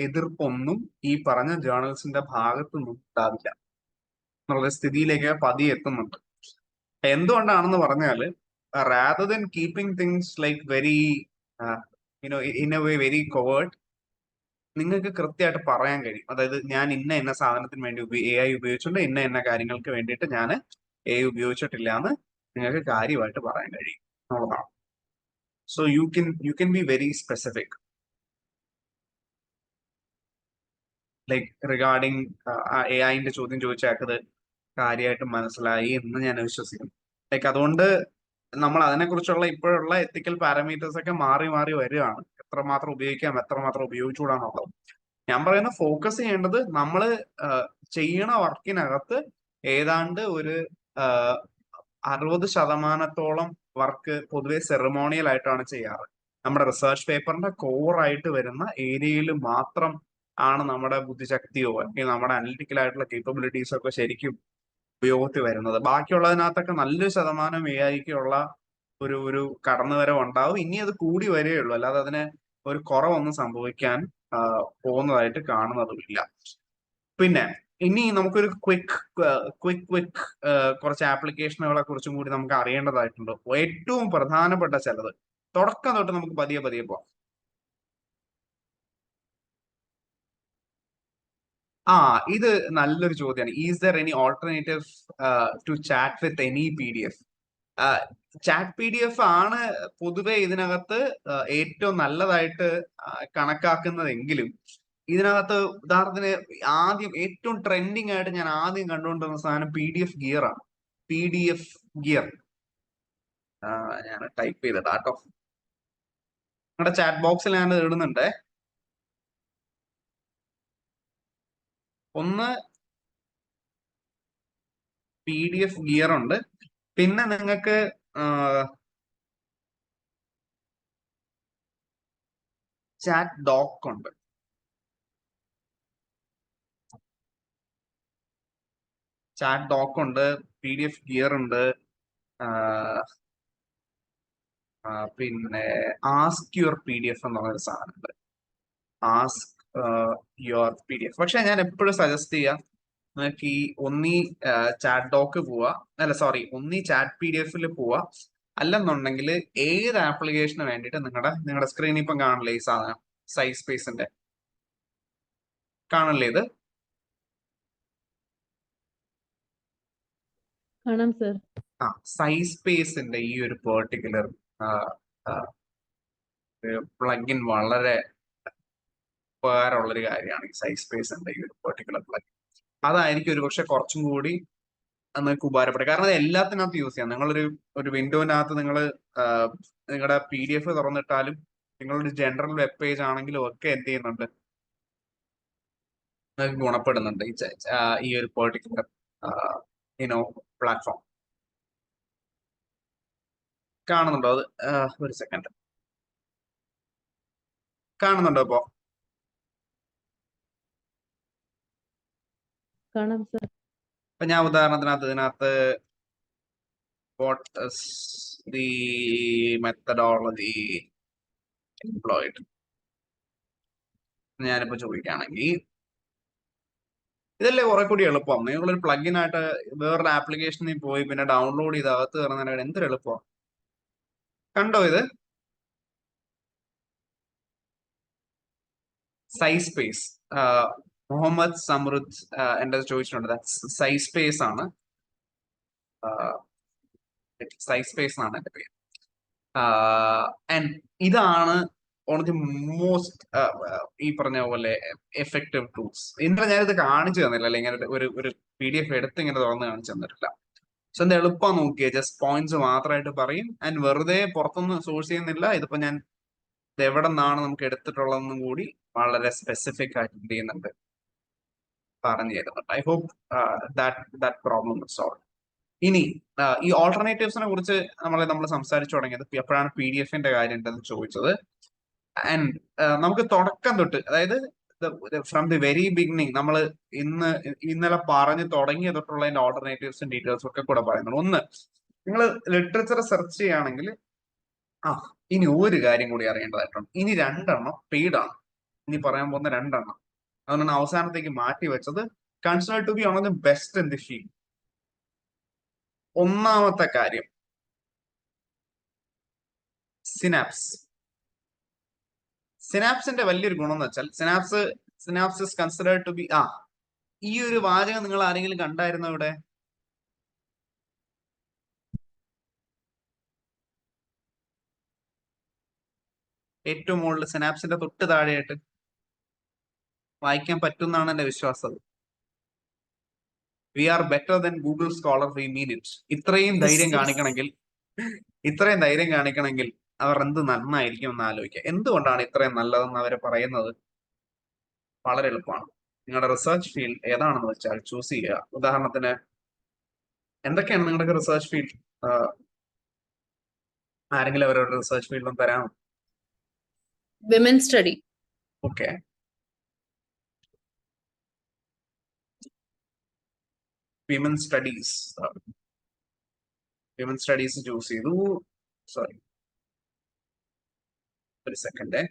എതിർപ്പൊന്നും ഈ പറഞ്ഞ ജേർണൽസിന്റെ ഭാഗത്തുനിന്നും ഉണ്ടാവില്ല എന്നുള്ള സ്ഥിതിയിലേക്ക് പതിയെ എത്തുന്നുണ്ട്. എന്തുകൊണ്ടാണെന്ന് പറഞ്ഞാല് rather than keeping things like very in a way very covert, നിങ്ങൾക്ക് കൃത്യമായിട്ട് പറയാൻ കഴിയും. അതായത് ഞാൻ ഇന്ന സാധനത്തിന് വേണ്ടി AI ഉപയോഗിച്ചിട്ടുണ്ട്, ഇന്ന കാര്യങ്ങൾക്ക് വേണ്ടിയിട്ട് ഞാൻ AI ഉപയോഗിച്ചിട്ടില്ല എന്ന് നിങ്ങൾക്ക് കാര്യമായിട്ട് പറയാൻ കഴിയും എന്നുള്ളതാണ്. So you can be very specific like regarding AIന്റെ ചോദ്യം ചോദിച്ചാക്കത് കാര്യമായിട്ട് മനസ്സിലായി എന്ന് ഞാൻ വിശ്വസിക്കുന്നു. ലൈക്ക് അതുകൊണ്ട് നമ്മൾ അതിനെക്കുറിച്ചുള്ള ഇപ്പോഴുള്ള എത്തിക്കൽ പാരാമീറ്റേഴ്സ് ഒക്കെ മാറി മാറി വരികയാണ്. എത്രമാത്രം ഉപയോഗിക്കാം, എത്രമാത്രം ഉപയോഗിച്ചുകൂടാന്നുള്ളത്. ഞാൻ പറയുന്ന ഫോക്കസ് ചെയ്യേണ്ടത് നമ്മൾ ചെയ്യണ വർക്കിനകത്ത് ഏതാണ്ട് ഒരു 60% വർക്ക് പൊതുവെ സെറമോണിയൽ ആയിട്ടാണ് ചെയ്യാറ്. നമ്മുടെ റിസർച്ച് പേപ്പറിന്റെ കോറായിട്ട് വരുന്ന ഏരിയയിൽ മാത്രം ആണ് നമ്മുടെ ബുദ്ധിശക്തിയോ അല്ലെങ്കിൽ നമ്മുടെ അനലിറ്റിക്കൽ ആയിട്ടുള്ള കേപ്പബിലിറ്റീസോ ഒക്കെ ശരിക്കും ഉപയോഗത്തിൽ വരുന്നത്. ബാക്കിയുള്ളതിനകത്തൊക്കെ നല്ലൊരു ശതമാനം AI-ക്കുള്ള ഒരു കടന്നുവരവ് ഉണ്ടാവും. ഇനി അത് കൂടി വരികയുള്ളൂ, അല്ലാതെ അതിന് ഒരു കുറവൊന്നും സംഭവിക്കാൻ പോകുന്നതായിട്ട് കാണുന്നതുമില്ല. പിന്നെ ഇനി നമുക്കൊരു ക്വിക്ക് കുറച്ച് ആപ്ലിക്കേഷനുകളെ കുറിച്ചും കൂടി നമുക്ക് അറിയേണ്ടതായിട്ടുണ്ട്. ഏറ്റവും പ്രധാനപ്പെട്ട ചിലത് തുടക്കം തൊട്ട് നമുക്ക് പതിയെ പോവാം. ഇത് നല്ലൊരു ചോദ്യമാണ്. Is there any alternative to chat with any PDF? Chat PDF ആണ് പൊതുവെ ഇതിനകത്ത് ഏറ്റവും നല്ലതായിട്ട് കണക്കാക്കുന്നതെങ്കിലും ഇതിനകത്ത് ഉദാഹരണത്തിന് ആദ്യം ഏറ്റവും ട്രെൻഡിങ് ആയിട്ട് ഞാൻ ആദ്യം കണ്ടുകൊണ്ടിരുന്ന സാധനം PDF ഗിയർ ആണ്. PDF ഗിയർ ഞാൻ ടൈപ്പ് ചെയ്തിട്ടാ കേട്ടോ. നിങ്ങളുടെ ചാറ്റ് ബോക്സിൽ ഞാൻ ഇടുന്നുണ്ടേ. ഒന്ന് PDF ഗിയർ ഉണ്ട്, പിന്നെ നിങ്ങൾക്ക് ചാറ്റ് ഡോക്ക് ഉണ്ട്. ചാറ്റ് ഡോക്ക് ഉണ്ട്, PDF ഗിയർ ഉണ്ട്, പിന്നെ ആസ്ക് യുവർ PDF എന്ന് പറഞ്ഞൊരു സാധനമുണ്ട്. Ask your PDF. പക്ഷെ ഞാൻ എപ്പോഴും സജസ്റ്റ് ചെയ്യാം നിങ്ങൾക്ക് ഈ ഒന്നീ ചാറ്റ് ഡോക്ക് പോവാ, ഒന്നീ ചാറ്റ് PDF പോവാ, അല്ലെന്നുണ്ടെങ്കിൽ ഏത് ആപ്ലിക്കേഷന് വേണ്ടിയിട്ട് നിങ്ങളുടെ സ്ക്രീനിൽ ഇപ്പം കാണില്ലേ ഈ സാധനം, സൈസ് സ്പേസിന്റെ കാണില്ലേ ഇത്? കാണാം സർ. സൈസ് സ്പേസിന്റെ ഈ ഒരു പെർട്ടിക്കുലർ പ്ലഗിൻ വളരെ ഉപകാരമുള്ളൊരു കാര്യമാണ്. ഈ സൈസ് സ്പേസിന്റെ ഈ ഒരു പെർട്ടിക്കുലർ പ്ലഗിൻ അതായിരിക്കും ഒരു പക്ഷെ കുറച്ചും കൂടി നിങ്ങൾക്ക് ഉപകാരപ്പെടും. കാരണം അത് എല്ലാത്തിനകത്ത് യൂസ് ചെയ്യാം. ഒരു വിൻഡോനകത്ത് നിങ്ങൾ നിങ്ങളുടെ PDF തുറന്നിട്ടാലും നിങ്ങളൊരു ജനറൽ വെബ് പേജ് ആണെങ്കിലും ഒക്കെ എന്ത് ചെയ്യുന്നുണ്ട്, നിങ്ങൾക്ക് ഗുണപ്പെടുന്നുണ്ട് ഈ ഒരു പെർട്ടിക്കുലർ പ്ലാറ്റ്ഫോം. കാണുന്നുണ്ടോ അത്? ഒരു സെക്കൻഡ്, കാണുന്നുണ്ടോ ഇപ്പോ? കാണാം സർ. ഇപ്പൊ ഞാൻ ഉദാഹരണത്തിനകത്ത് ഇതിനകത്ത് what is the methodology employed ഞാനിപ്പോ ചോദിക്കുകയാണെങ്കിൽ ഇതല്ലേ കുറെ കൂടി എളുപ്പം. നിങ്ങളൊരു പ്ലഗിൻ ആയിട്ട് വേറൊരു ആപ്ലിക്കേഷനിൽ പോയി പിന്നെ ഡൗൺലോഡ് ചെയ്ത് അകത്ത് കയറുന്നതിനായിട്ട് എന്തൊരു എളുപ്പം. കണ്ടോ ഇത്? സൈസ് സ്പേസ് മുഹമ്മദ് സമൃദ് എന്റെ ചോദിച്ചിട്ടുണ്ട്. സൈസ് സ്പേസ് ആണ്. സൈസ് സ്പേസ് എന്നാണ് എന്റെ പേര്. ആൻഡ് ഇതാണ് വൺ ഓഫ് ദി മോസ്റ്റ് ഈ പറഞ്ഞ പോലെ എഫക്റ്റീവ് ടൂൾസ്. ഇന്നലെ ഞാനിത് കാണിച്ചു തന്നില്ല, അല്ലെ ഇങ്ങനെ ഒരു PDF എടുത്ത് ഇങ്ങനെ തുറന്ന് കാണിച്ചു തന്നിട്ടില്ല. പക്ഷെ എന്താ എളുപ്പം നോക്കിയേ, ജസ്റ്റ് പോയിന്റ്സ് മാത്രമായിട്ട് പറയും ആൻഡ് വെറുതെ പുറത്തൊന്നും സോഴ്സ് ചെയ്യുന്നില്ല. ഇതിപ്പോ ഞാൻ ഇത് എവിടെ നിന്നാണ് നമുക്ക് എടുത്തിട്ടുള്ളതെന്നും കൂടി വളരെ സ്പെസിഫിക് ആയിട്ട് എന്ത് ചെയ്യുന്നുണ്ട്, പറഞ്ഞു തരുന്നുണ്ട്. I hope that problem solve. ഇനി ഈ ഓൾട്ടർനേറ്റീവ്സിനെ കുറിച്ച് നമ്മൾ സംസാരിച്ചു തുടങ്ങിയത് എപ്പോഴാണ് PDF-ന്റെ കാര്യം ഉണ്ടെന്ന് ചോദിച്ചത്. ആൻഡ് നമുക്ക് തുടക്കം തൊട്ട്, അതായത് ഫ്രം ദി വെരി ബിഗിനിങ്, നമ്മൾ ഇന്നലെ പറഞ്ഞു തുടങ്ങിയ തൊട്ടുള്ള ഓൾട്ടർനേറ്റീവ്സും ഡീറ്റെയിൽസും ഒക്കെ കൂടെ പറയുന്നുണ്ട്. ഒന്ന്, നിങ്ങൾ ലിറ്ററേച്ചർ സെർച്ച് ചെയ്യുകയാണെങ്കിൽ ഇനി ഒരു കാര്യം കൂടി അറിയേണ്ടതായിട്ടുണ്ട്. ഇനി 2 എണ്ണം പെയ്ഡ് ആണ്. ഇനി പറയാൻ പോകുന്ന 2 എണ്ണം, അതുകൊണ്ടാണ് അവസാനത്തേക്ക് മാറ്റി വെച്ചത്. Consider to be one of the best in the field. ഒന്നാമത്തെ കാര്യം സിനാപ്സ്. സിനാപ്സിന്റെ വലിയൊരു ഗുണം എന്ന് വെച്ചാൽ Synapse is considered to be ഈ ഒരു വാചകം നിങ്ങൾ ആരെങ്കിലും കണ്ടായിരുന്നോ ഇവിടെ? ഏറ്റവും മുകളിൽ സിനാപ്സിന്റെ തൊട്ട് താഴെയായിട്ട് വായിക്കാൻ പറ്റുമെന്നാണ് എന്റെ വിശ്വാസം. We are better than Google Scholar, we mean it. ഇത്രയും ധൈര്യം കാണിക്കണമെങ്കിൽ അവർ എന്ത് നന്നായിരിക്കും എന്ന് ആലോചിക്കുക. എന്തുകൊണ്ടാണ് ഇത്രയും നല്ലതെന്ന് അവർ പറയുന്നത്? വളരെ എളുപ്പമാണ്. നിങ്ങളുടെ റിസർച്ച് ഫീൽഡ് ഏതാണെന്ന് വെച്ചാൽ ചൂസ് ചെയ്യുക. ഉദാഹരണത്തിന് എന്തൊക്കെയാണ് നിങ്ങളുടെ റിസർച്ച് ഫീൽഡ്? ആരെങ്കിലും അവരുടെ റിസർച്ച് ഫീൽഡ് ഒന്ന് തരാമോ? Women study. Okay, women studies choose ചെയ്തു. സോറി, ഒരു സെക്കൻഡ്.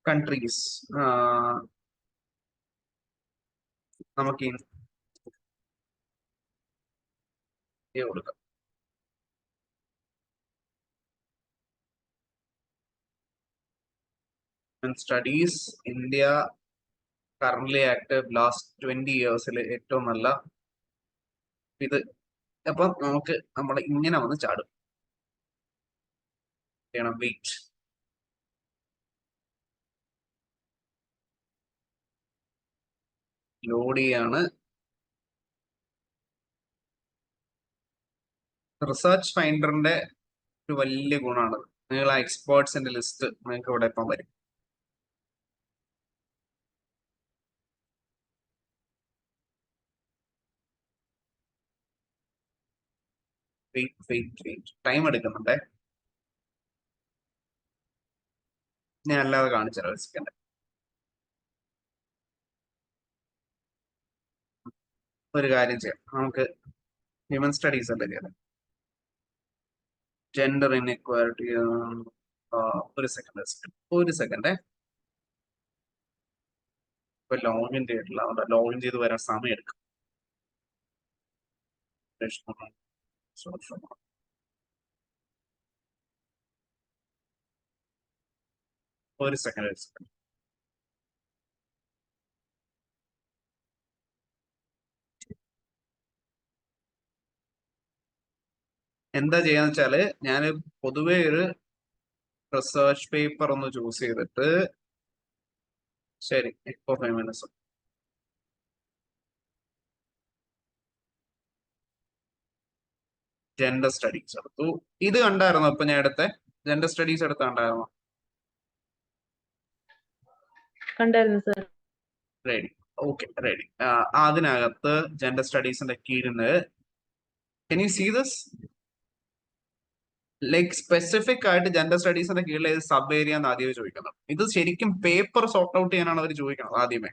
കൺട്രീസ് നമുക്ക് ഇന്ത്യ കൊടുക്കാം. Studies India currently active last 20 yearsൽ ഏറ്റവും നല്ല ഇത്. അപ്പൊ നമുക്ക് നമ്മൾ ഇങ്ങനെ വന്ന് ചാടും. വെയിറ്റ്, ലോഡ് ചെയ്യാണ്. റിസർച്ച് ഫൈൻഡറിന്റെ ഒരു വലിയ ഗുണമാണ്, നിങ്ങൾ ആ എക്സ്പേർട്സിന്റെ ലിസ്റ്റ് നിങ്ങൾക്ക് ഇവിടെ ഇപ്പം വരും. വെയിറ്റ് ടൈം എടുക്കുന്നുണ്ടേ. ഞാൻ അല്ലാതെ കാണിച്ചാലോ, സെക്കൻഡ്. ഒരു കാര്യം ചെയ്യാം, നമുക്ക് ഹ്യൂമൻ സ്റ്റഡീസ് അല്ലേ ചെയ്യാം. ജെൻഡർ ഇൻഇക്വാലിറ്റി, ഒരു സെക്കൻഡ്. ഇപ്പൊ ലോഗിൻ ചെയ്തിട്ടില്ല, ലോഗിൻ ചെയ്ത് വരാൻ സമയം എടുക്കും. ഒരു സെക്കൻഡ്. എന്താ ചെയ്യാന്ന് വെച്ചാല്, ഞാൻ പൊതുവെ ഒരു റിസർച്ച് പേപ്പർ ഒന്ന് ചൂസ് ചെയ്തിട്ട്, ശരി, ഇപ്പൊ ഫെമിനിസം, ജെൻഡർ സ്റ്റഡീസ് എടുത്തു. ഇത് കണ്ടായിരുന്നോ? ഇപ്പൊ ഞാൻ എടുത്ത ജെൻഡർ സ്റ്റഡീസ് എടുത്ത് കണ്ടായിരുന്നോ? കണ്ടായിരുന്നു സർ. Ready, okay, ready. അതിനകത്ത് ജെൻഡർ സ്റ്റഡീസിന്റെ കീഴിന് can you see this? Like specific ആയിട്ട് ജെൻഡർ സ്റ്റഡീസിന്റെ കീഴിൽ ഏത് സബ് ഏരിയ എന്ന് ആദ്യമേ ചോദിക്കുന്നത്. ഇത് ശരിക്കും പേപ്പർ സോർട്ട് ഔട്ട് ചെയ്യാനാണ് അവർ ചോദിക്കുന്നത് ആദ്യമേ.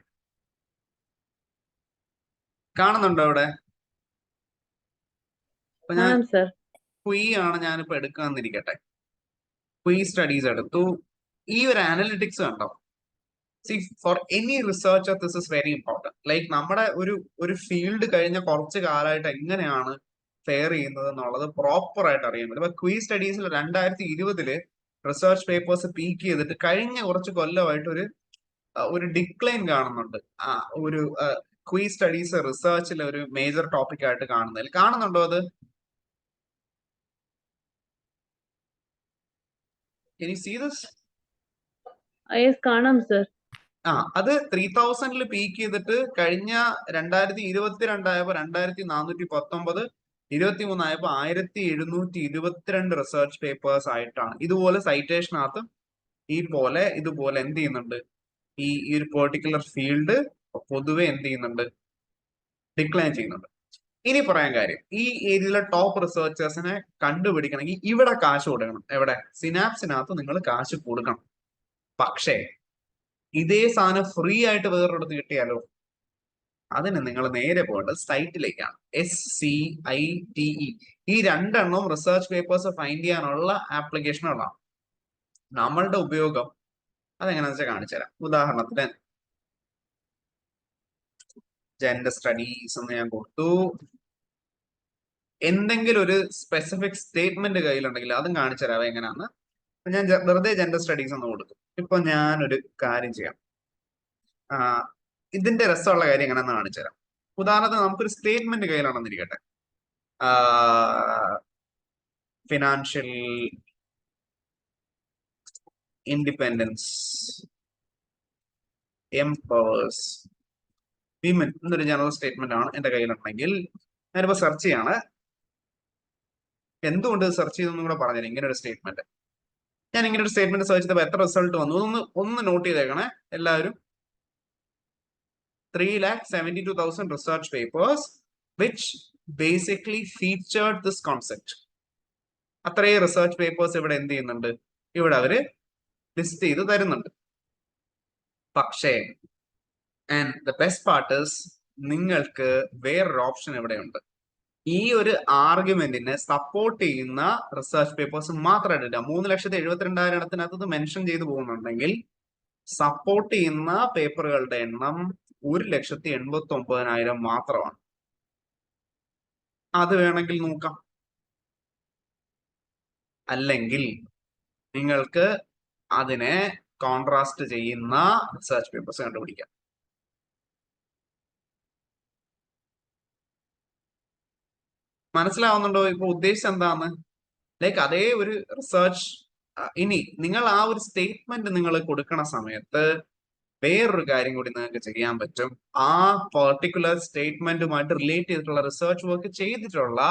കാണുന്നുണ്ടോ ഇവിടെ? അപ്പൊ ഞാൻ ക്വീ ആണ് ഞാനിപ്പോ എടുക്കാന്നിരിക്കട്ടെ. ക്വീ സ്റ്റഡീസ് എടുത്തു. ഈ ഒരു അനലിറ്റിക്സ് കണ്ടോ? C, for any researcher this is very important. Like നമ്മുടെ ഒരു ഫീൽഡ് കഴിഞ്ഞ കുറച്ച് കാലമായിട്ട് എങ്ങനെയാണ് ഫെയർ ചെയ്യുന്നത് എന്നുള്ളത് പ്രോപ്പർ ആയിട്ട് അറിയാൻ പറ്റും. ഇപ്പൊ ക്വീ സ്റ്റഡീസിൽ 2020 റിസർച്ച് പേപ്പേഴ്സ് പീക്ക് ചെയ്തിട്ട് കഴിഞ്ഞ കുറച്ച് കൊല്ലമായിട്ട് ഒരു ഒരു ഡിക്ലൈൻ കാണുന്നുണ്ട്. ഒരു ക്വീസ് സ്റ്റഡീസ് റിസർച്ചിലെ ഒരു മേജർ ടോപ്പിക് ആയിട്ട് കാണുന്നുണ്ടോ അത്? Can you see this? Yes കാണാം സർ. അത് 3000 പീക്ക് ചെയ്തിട്ട് കഴിഞ്ഞ 2022 2419, 23 1722 റിസർച്ച് പേപ്പേഴ്സ് ആയിട്ടാണ്. ഇതുപോലെ സൈറ്റേഷനകത്ത് ഇതുപോലെ എന്ത് ചെയ്യുന്നുണ്ട്, ഈ ഒരു പെർട്ടിക്കുലർ ഫീൽഡ് പൊതുവെ എന്ത് ചെയ്യുന്നുണ്ട്, ഡിക്ലൈൻ ചെയ്യുന്നുണ്ട്. ഇനി പറയാൻ കാര്യം, ഈ ഏരിയയിലെ ടോപ്പ് റിസർച്ചേഴ്സിനെ കണ്ടുപിടിക്കണമെങ്കിൽ ഇവിടെ കാശ് കൊടുക്കണം. എവിടെ? സിനാപ്സിനകത്ത് നിങ്ങൾ കാശ് കൊടുക്കണം. പക്ഷേ ഇതേ സാധനം ഫ്രീ ആയിട്ട് വേറൊരിടത്ത് കിട്ടിയാലോ? അതിന് നിങ്ങൾ നേരെ പോകേണ്ടത് സൈറ്റിലേക്കാണ്. SCITE. ഈ രണ്ടെണ്ണം റിസർച്ച് പേപ്പേഴ്സ് ഫൈൻഡ് ചെയ്യാനുള്ള ആപ്ലിക്കേഷനുകളാണ്. നമ്മളുടെ ഉപയോഗം അതെങ്ങനെയാണെന്ന് വെച്ചാൽ കാണിച്ചു തരാം. ഉദാഹരണത്തിന് ജെൻഡർ സ്റ്റഡീസ് എന്ന് ഞാൻ കൊടുത്തു. എന്തെങ്കിലും ഒരു സ്പെസിഫിക് സ്റ്റേറ്റ്മെന്റ് കയ്യിലുണ്ടെങ്കിൽ അതും കാണിച്ചു തരാം എങ്ങനെയാന്ന്. ഞാൻ വെറുതെ ജെൻഡർ സ്റ്റഡീസ് എന്ന് കൊടുത്തു. ഇപ്പൊ ഞാനൊരു കാര്യം ചെയ്യാം. ഇതിന്റെ രസമുള്ള കാര്യം എങ്ങനെയാന്ന് കാണിച്ചു തരാം. ഉദാഹരണത്തിന് നമുക്കൊരു സ്റ്റേറ്റ്മെന്റ് കയ്യിലാണെന്നിരിക്കട്ടെ. ഫിനാൻഷ്യൽ ഇൻഡിപെൻഡൻസ് എംപവേഴ്സ് വിമൻ എന്നൊരു ജനറൽ സ്റ്റേറ്റ്മെന്റ് ആണ് എന്റെ കയ്യിലുണ്ടെങ്കിൽ ഞാനിപ്പോ സെർച്ച് ചെയ്യാണ്. എന്തുകൊണ്ട് സെർച്ച് ചെയ്തെന്നും കൂടെ പറഞ്ഞുതരാം. ഇങ്ങനെ ഒരു സ്റ്റേറ്റ്മെന്റ്, ഞാൻ ഇങ്ങനെ ഒരു സ്റ്റേറ്റ്മെന്റ് സെർച്ച് ചെയ്തപ്പോൾ എത്ര റിസൾട്ട് വന്നു ഒന്ന് നോട്ട് ചെയ്തേക്കണേ എല്ലാവരും. 3,72,000 research papers which basically featured this concept. അത്രയും റിസർച്ച് പേപ്പേഴ്സ് ഇവിടെ എന്ത് ചെയ്യുന്നുണ്ട്, ഇവിടെ അവര് ലിസ്റ്റ് ചെയ്ത് തരുന്നുണ്ട്. പക്ഷേ and the best part is, നിങ്ങൾക്ക് വേറൊരു ഓപ്ഷൻ ഇവിടെ ഉണ്ട്. ഈ ഒരു ആർഗ്യുമെന്റിനെ സപ്പോർട്ട് ചെയ്യുന്ന റിസർച്ച് പേപ്പേഴ്സ് മാത്രമായിട്ടില്ല. 3,72,000 മെൻഷൻ ചെയ്തു പോകുന്നുണ്ടെങ്കിൽ സപ്പോർട്ട് ചെയ്യുന്ന പേപ്പറുകളുടെ എണ്ണം 1,89,000 മാത്രമാണ്. അത് വേണമെങ്കിൽ നോക്കാം. അല്ലെങ്കിൽ നിങ്ങൾക്ക് അതിനെ കോൺട്രാസ്റ്റ് ചെയ്യുന്ന റിസർച്ച് പേപ്പേഴ്സ് കണ്ടുപിടിക്കാം. മനസ്സിലാവുന്നുണ്ടോ ഇപ്പൊ ഉദ്ദേശിച്ചത് എന്താന്ന്? ലൈക്ക് അതേ ഒരു റിസർച്ച്, ഇനി നിങ്ങൾ ആ ഒരു സ്റ്റേറ്റ്മെന്റ് നിങ്ങൾ കൊടുക്കണ സമയത്ത് വേറൊരു കാര്യം കൂടി നിങ്ങൾക്ക് ചെയ്യാൻ പറ്റും. ആ പെർട്ടിക്കുലർ സ്റ്റേറ്റ്മെന്റുമായിട്ട് റിലേറ്റ് ചെയ്തിട്ടുള്ള റിസർച്ച് വർക്ക് ചെയ്തിട്ടുള്ള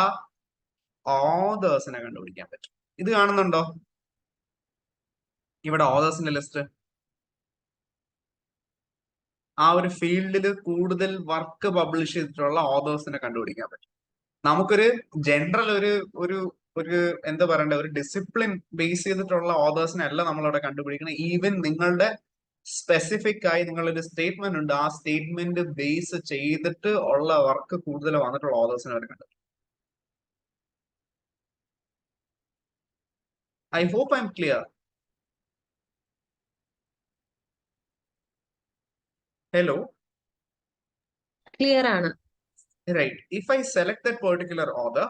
ഓതേഴ്സിനെ കണ്ടുപിടിക്കാൻ പറ്റും. ഇത് കാണുന്നുണ്ടോ ഇവിടെ ഓതേഴ്സിന്റെ ലിസ്റ്റ്? ആ ഒരു ഫീൽഡിൽ കൂടുതൽ വർക്ക് പബ്ലിഷ് ചെയ്തിട്ടുള്ള ഓതേഴ്സിനെ കണ്ടുപിടിക്കാൻ പറ്റും. നമുക്കൊരു ജനറൽ ഒരു ഒരു എന്താ പറയണ്ട, ഒരു ഡിസിപ്ലിൻ ബേസ് ചെയ്തിട്ടുള്ള ഓതേഴ്സിനെ അല്ല നമ്മളവിടെ കണ്ടുപിടിക്കണം. ഈവൻ നിങ്ങളുടെ സ്പെസിഫിക് ആയി നിങ്ങളൊരു സ്റ്റേറ്റ്മെന്റ് ഉണ്ട്, ആ സ്റ്റേറ്റ്മെന്റ് ബേസ് ചെയ്തിട്ട് ഉള്ള വർക്ക് കൂടുതൽ വന്നിട്ടുള്ള ഓതേഴ്സിനെ വരെ കണ്ടു. I hope I am clear. Hello, clear ആണ്. Right. If I select that particular author,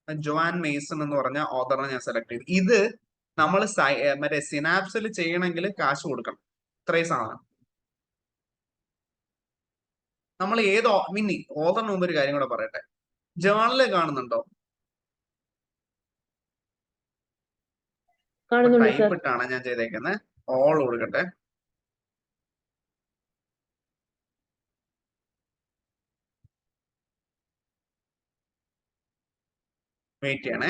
Joan Mason എന്ന് പറഞ്ഞ ഓതറിനെ ഞാൻ സെലക്ട് ചെയ്തു. ഇത് നമ്മൾ മറ്റേ സിനാപ്സിൽ ചെയ്യണമെങ്കിൽ കാശ് കൊടുക്കണം. ഇത്രയും സാധനം നമ്മൾ ഏത് മിന്നി ഓതറിന് മുമ്പ് ഒരു കാര്യം കൂടെ പറയട്ടെ. ജേർണല് കാണുന്നുണ്ടോ? ടൈപ്പ് ഇട്ടാണ് ഞാൻ ചെയ്തേക്കുന്നത്. ഓൾ കൊടുക്കട്ടെ. വെയിറ്റ് ചെയ്യണേ.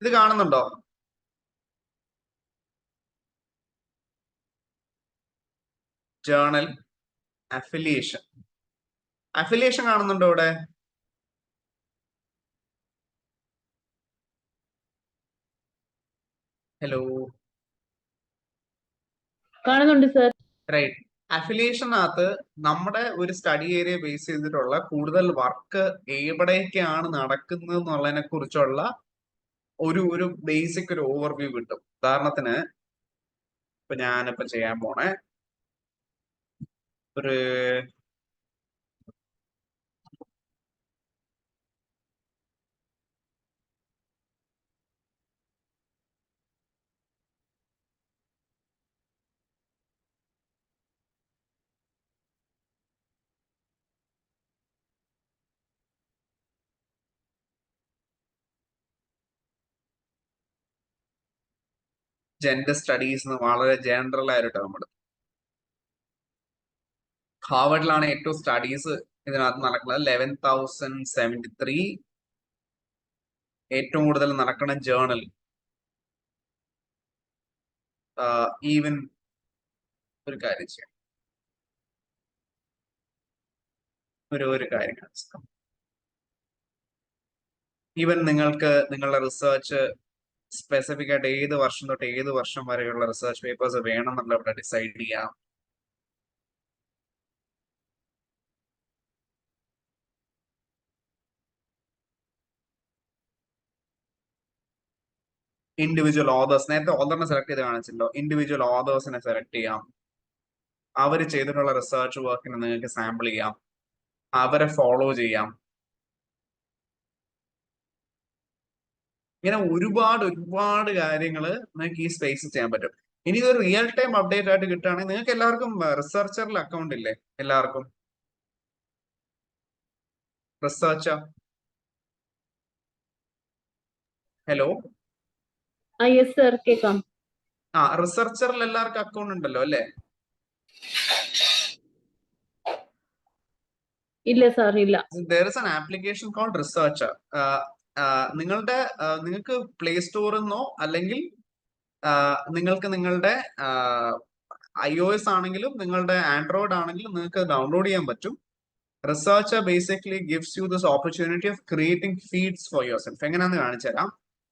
ഇത് കാണുന്നുണ്ടോ? ജേർണൽ അഫിലിയേഷൻ കാണുന്നുണ്ടോ ഇവിടെ? ഹലോ, കാണുന്നുണ്ട് സർ. റൈറ്റ്. അഫിലിയേഷനകത്ത് നമ്മുടെ ഒരു സ്റ്റഡി ഏരിയ ബേസ് ചെയ്തിട്ടുള്ള കൂടുതൽ വർക്ക് എവിടേക്കാണ് നടക്കുന്നത് എന്നുള്ളതിനെ കുറിച്ചുള്ള ഒരു ബേസിക് ഒരു ഓവർവ്യൂ കിട്ടും. ഉദാഹരണത്തിന് ഇപ്പൊ ഞാനിപ്പോ ചെയ്യാൻ പോണേ ഒരു ജെൻഡർ സ്റ്റഡീസ് എന്ന് വളരെ ജനറൽ ആയ ഒരു ടേം എടുത്തു. ഹാർവർഡിലാണ് ഏറ്റവും സ്റ്റഡീസ് ഇതിനകത്ത് നടക്കുന്നത്. 11,073. ഏറ്റവും കൂടുതൽ നടക്കുന്ന ജേർണൽ ഈവൻ ഒരു കാര്യം ചെയ്യാം, ഒരു കാര്യം കാണിച്ചു. ഈവൻ നിങ്ങൾക്ക് നിങ്ങളുടെ റിസർച്ച് സ്പെസിഫിക് ആയിട്ട് ഏത് വർഷം തൊട്ട് ഏത് വർഷം വരെയുള്ള റിസർച്ച് പേപ്പേഴ്സ് വേണം എന്നുള്ള ഇവിടെ ഡിസൈഡ് ചെയ്യാം. ഇൻഡിവിജ്വൽ ഓതേഴ്സ്, നേരത്തെ ഓതറിനെ സെലക്ട് ചെയ്ത് കാണിച്ചല്ലോ, ഇൻഡിവിജ്വൽ ഓതേഴ്സിനെ സെലക്ട് ചെയ്യാം. അവർ ചെയ്തിട്ടുള്ള റിസർച്ച് വർക്കിന് നിങ്ങൾക്ക് സാമ്പിൾ ചെയ്യാം, അവരെ ഫോളോ ചെയ്യാം. ഇങ്ങനെ ഒരുപാട് കാര്യങ്ങൾ നിങ്ങൾക്ക് ഈ സ്പേസിൽ ചെയ്യാൻ പറ്റും. ഇനി ഇതൊരു റിയൽ ടൈം അപ്ഡേറ്റ് ആയിട്ട് കിട്ടുകയാണെങ്കിൽ നിങ്ങൾക്ക് എല്ലാവർക്കും റിസർച്ചറിൽ അക്കൗണ്ട് ഇല്ലേ? എല്ലാവർക്കും റിസർച്ചർ, ഹലോ, യെസ് സർ, കേൾക്കാം. റിസർച്ചറിൽ എല്ലാവർക്കും അക്കൗണ്ട് ഉണ്ടല്ലോ അല്ലേ? ഇല്ല സാർ, ഇല്ല. there is an application called researcher. നിങ്ങൾക്ക് പ്ലേ സ്റ്റോറിൽ നിന്നോ അല്ലെങ്കിൽ നിങ്ങൾക്ക് നിങ്ങളുടെ iOS ആണെങ്കിലും നിങ്ങളുടെ ആൻഡ്രോയിഡ് ആണെങ്കിലും നിങ്ങൾക്ക് ഡൗൺലോഡ് ചെയ്യാൻ പറ്റും. Researcher basically gives you this opportunity of creating feeds for your self. എങ്ങനെയാന്ന് കാണിച്ചു തരാം.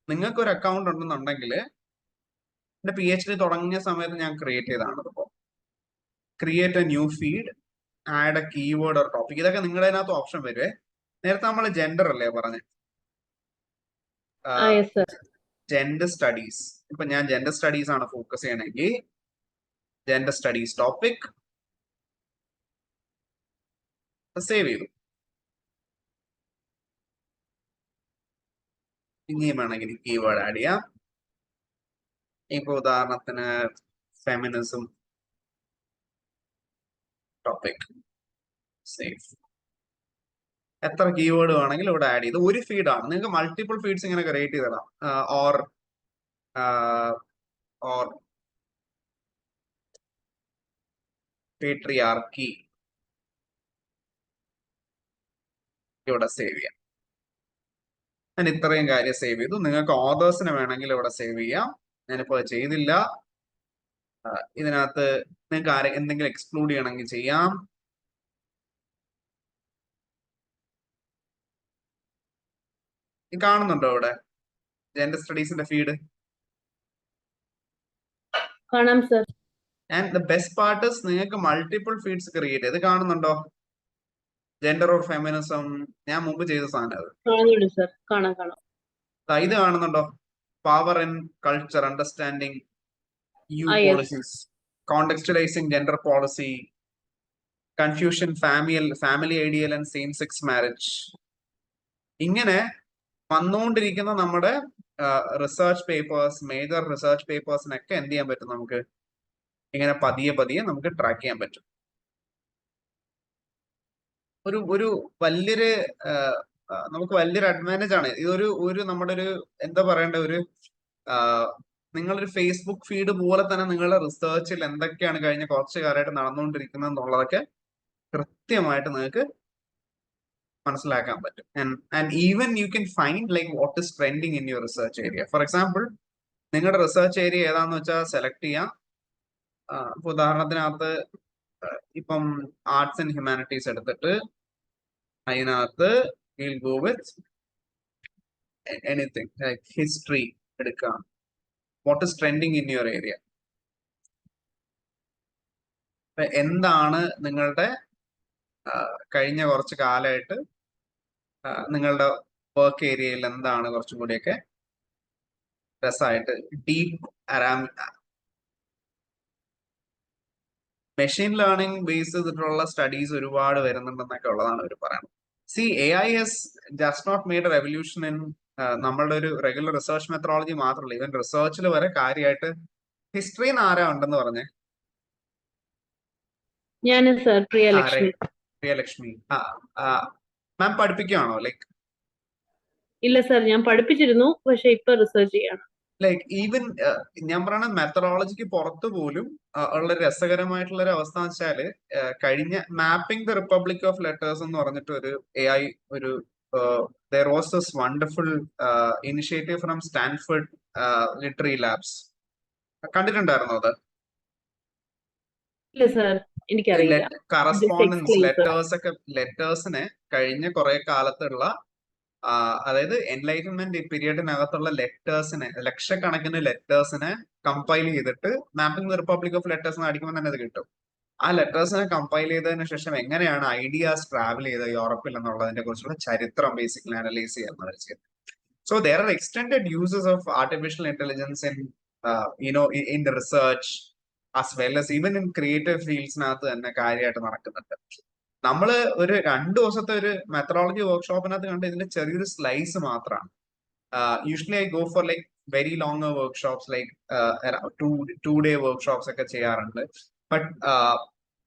നിങ്ങൾക്ക് ഒരു അക്കൗണ്ട് ഉണ്ടെന്നുണ്ടെങ്കിൽ, എന്റെ PhD തുടങ്ങിയ സമയത്ത് ഞാൻ ക്രിയേറ്റ് ചെയ്തതാണ്. ഇപ്പോൾ create A new feed, add A keyword or topic, ഇതൊക്കെ നിങ്ങളുടെ അതിനകത്ത് ഓപ്ഷൻ വരുവേ. നേരത്തെ നമ്മൾ ജെൻഡർ അല്ലേ പറഞ്ഞത്? Yes sir. Gender studies. ഇപ്പൊ ഞാൻ ജെൻഡർ സ്റ്റഡീസ് ആണ് ഫോക്കസ് ചെയ്യണമെങ്കിൽ ജെൻഡർ സ്റ്റഡീസ് ടോപ്പിക് സേവ് ചെയ്തു. ഇനിയും വേണമെങ്കിൽ കീവേഡ് ആഡ് ചെയ്യാം. ഇപ്പൊ ഉദാഹരണത്തിന് ഫെമിനിസം ടോപ്പിക്, സേവ്. എത്ര കീവേഡ് വേണമെങ്കിലും ഇവിടെ ആഡ് ചെയ്ത് ഒരു ഫീഡാണ്. നിങ്ങൾക്ക് മൾട്ടിപ്പിൾ ഫീഡ്സ് ഇങ്ങനെ ക്രിയേറ്റ് ചെയ്തിടാം. ഓർ പേട്രിയാർക്കി ഇവിടെ സേവ് ചെയ്യാം. ഞാൻ ഇത്രയും കാര്യം സേവ് ചെയ്തു. നിങ്ങൾക്ക് ഓതേഴ്സിനെ വേണമെങ്കിൽ ഇവിടെ സേവ് ചെയ്യാം. ഞാനിപ്പോ ചെയ്തില്ല. ഇതിനകത്ത് നിങ്ങൾക്ക് എന്തെങ്കിലും എക്സ്ക്ലൂഡ് ചെയ്യണമെങ്കിൽ ചെയ്യാം. കാണുന്നുണ്ടോ ഇവിടെ ജെൻഡർ സ്റ്റഡീസിന്റെ ഫീഡ്? കാണാം sir. And the best part is നിങ്ങൾക്ക് മൾട്ടിപ്പിൾ ഫീഡ്സ് ക്രിയേറ്റ് ചെയ്ത് കാണുന്നുണ്ടോ? ജെൻഡർ ഓർ ഫെമിനിസം ഞാൻ മുമ്പ് ചെയ്ത സാധനം അത്. കാണുന്നുണ്ട് സർ, കാണാം. ഇത് കാണുന്നുണ്ടോ? Power in culture understanding you yes. Policies, contextualising gender policy, confusion family ideal and same sex marriage. ഇങ്ങനെ വന്നുകൊണ്ടിരിക്കുന്ന നമ്മുടെ റിസർച്ച് പേപ്പേഴ്സ്, മേജർ റിസർച്ച് പേപ്പേഴ്സിനൊക്കെ എന്ത് ചെയ്യാൻ പറ്റും? നമുക്ക് ഇങ്ങനെ പതിയെ നമുക്ക് ട്രാക്ക് ചെയ്യാൻ പറ്റും. ഒരു വലിയൊരു നമുക്ക് വലിയൊരു അഡ്വാൻറ്റേജ് ആണ് ഇതൊരു നമ്മുടെ ഒരു എന്താ പറയേണ്ട ഒരു നിങ്ങളൊരു ഫേസ്ബുക്ക് ഫീഡ് പോലെ തന്നെ നിങ്ങളുടെ റിസർച്ചിൽ എന്തൊക്കെയാണ് കഴിഞ്ഞ കുറച്ച് കാലമായിട്ട് നടന്നുകൊണ്ടിരിക്കുന്നത് എന്നുള്ളതൊക്കെ കൃത്യമായിട്ട് നിങ്ങൾക്ക് മനസ്സിലാക്കാൻ പറ്റും. And even you can find like what is trending in your research area. For example നിങ്ങളുടെ റിസർച്ച് ഏരിയ ഏതാന്ന് വെച്ചാൽ സെലക്ട് ചെയ്യാം. ഉദാഹരണത്തിനകത്ത് ഇപ്പം ആർട്സ് ആൻഡ് ഹ്യൂമാനിറ്റീസ് എടുത്തിട്ട് അതിനകത്ത് will go with anything like history എടുക്കാം. What is trending in your area? എന്താണ് നിങ്ങളുടെ കഴിഞ്ഞ കുറച്ച് കാലമായിട്ട് നിങ്ങളുടെ വർക്ക് ഏരിയയിൽ എന്താണ് കുറച്ചും കൂടിയൊക്കെ രസമായിട്ട് ഡീപ്പ് മെഷീൻ ലേണിംഗ് ബേസ് ചെയ്തിട്ടുള്ള സ്റ്റഡീസ് ഒരുപാട് വരുന്നുണ്ടെന്നൊക്കെ ഉള്ളതാണ് അവർ പറയുന്നത്. AI has just not made a revolution in നമ്മളുടെ ഒരു റെഗുലർ റിസർച്ച് മെത്തഡോളജി മാത്രമല്ല, ഈവൻ റിസർച്ചിൽ വരെ കാര്യമായിട്ട് ഹിസ്റ്ററിയിൽ ആരാ ഉണ്ടെന്ന് പറഞ്ഞേ? ഞാൻ സർ പ്രിയലക്ഷ്മി. പ്രിയലക്ഷ്മി മാം പഠിപ്പിക്കുകയാണോ? ലൈക്ക് ഇല്ല സർ, ഞാൻ പഠിപ്പിച്ചിരുന്നു, പക്ഷെ ഇപ്പൊ റിസർച്ച് ചെയ്യാണ്. ലൈക്ക് ഈവൻ ഞാൻ പറയുന്ന മെത്തഡോളജിക്ക് പുറത്ത് പോലും ഉള്ള രസകരമായിട്ടുള്ള ഒരു അവസ്ഥ എന്ന് വെച്ചാല് കഴിഞ്ഞ mapping the republic of letters എന്ന് പറഞ്ഞിട്ട് ഒരു AI ഒരു there was this wonderful initiative from Stanford Literary Labs. കണ്ടിട്ടുണ്ടായിരുന്നോ അത്? ഇല്ല സർ, എനിക്കറിയില്ല. Correspondence explain, sir. ലെറ്റേഴ്സിനെ കഴിഞ്ഞ കുറെ കാലത്തുള്ള അതായത് എൻലൈറ്റൻമെന്റ് പീരീഡിനകത്തുള്ള ലെറ്റേഴ്സിനെ ലക്ഷക്കണക്കിന് ലെറ്റേഴ്സിനെ കമ്പൈൽ ചെയ്തിട്ട് mapping the republic of letters അടിക്കുമ്പോൾ തന്നെ അത് കിട്ടും. ആ ലെറ്റേഴ്സിനെ കമ്പൈൽ ചെയ്തതിനു ശേഷം എങ്ങനെയാണ് ഐഡിയാസ് ട്രാവൽ ചെയ്തത് യൂറോപ്പിൽ എന്നുള്ളതിനെ കുറിച്ചുള്ള ചരിത്രം ബേസിക്കലി അനലൈസ് ചെയ്യുന്നത് ചെയ്യുന്നത്. So there are extended uses of artificial intelligence in in the research as well as even in creative fields-നകത്ത് തന്നെ കാര്യമായിട്ട് നടക്കുന്നുണ്ട്. നമ്മള് ഒരു 2 ദിവസത്തെ ഒരു മെത്തഡോളജി വർക്ക്ഷോപ്പിനകത്ത് കണ്ട് ഇതിന്റെ ചെറിയൊരു സ്ലൈസ് മാത്രമാണ്. Usually I go for like very long workshops like 2-day workshops ഒക്കെ ചെയ്യാറുണ്ട്. But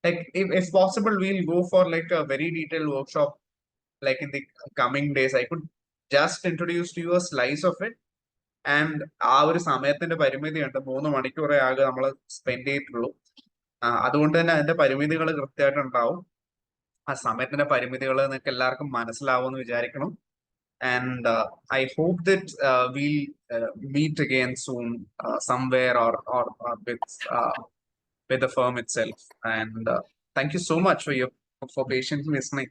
like if possible we'll go for like a very detailed workshop like in the coming days. I could just introduce to you a slice of it. And ആ ഒരു സമയത്തിന്റെ പരിമിതിയുണ്ട്, 3 മണിക്കൂറേ ആകെ നമ്മൾ spend ചെയ്തിട്ടുള്ളൂ. അതുകൊണ്ട് തന്നെ അതിന്റെ പരിമിതികൾ കൃത്യമായിട്ട് ഉണ്ടാവും. ആ സമയത്തിന്റെ പരിമിതികൾ നിങ്ങൾക്ക് എല്ലാവർക്കും മനസ്സിലാവുമെന്ന് വിചാരിക്കണം. And I hope that we'll meet again soon somewhere or with the firm itself. And thank you so much for patiently listening.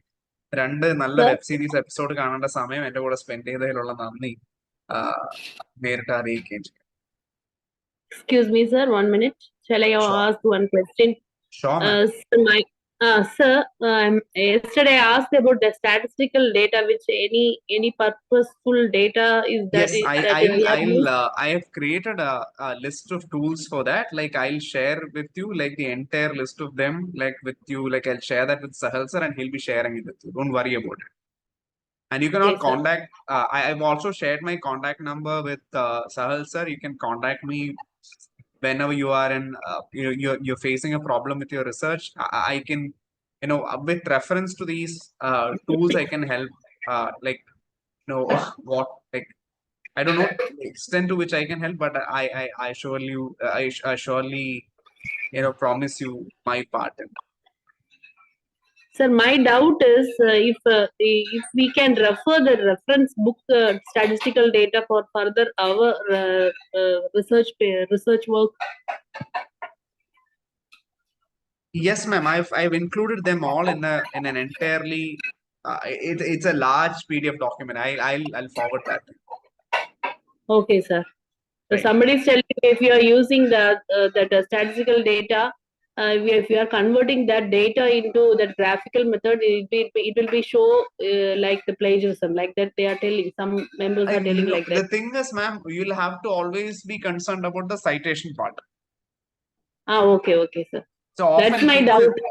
2 നല്ല Sir? വെബ് സീരീസ് എപ്പിസോഡ് കാണേണ്ട സമയം എന്റെ കൂടെ സ്പെൻഡ് ചെയ്തതിലുള്ള നന്ദി നേരിട്ട് അറിയിക്കുകയും ചെയ്യും. Excuse me, sir, 1 minute. Shall I Sure. ask one question? Sure, ma'am. Sir, yesterday I asked about the statistical data, which any purposeful data is that Yes, is that we have used? I have created a list of tools for that. Like I'll share with you like the entire list of them, like with you, like I'll share that with Sahil sir and he'll be sharing it with you. Don't worry about it. And you cannot Okay, sir. contact, I've also shared my contact number with Sahil sir. You can contact me whenever you are in, you're facing a problem with your research. I can, with reference to these tools, I can help, like, what, like, I don't know the extent to which I can help, but I surely, promise you my part in that. Sir, my doubt is if we can refer the reference book statistical data for further our research work. Yes, ma'am. I've included them all in an entirely. It's a large PDF document. I'll forward that. Okay, sir. So Right. somebody is telling me if you are using that statistical data, if you are converting that data into that graphical method, it will be show like the plagiarism, like that they are telling. Some members are telling like The that. thing is, ma'am, you'll have to always be concerned about the citation part. Okay, sir. So often That's my people, doubt.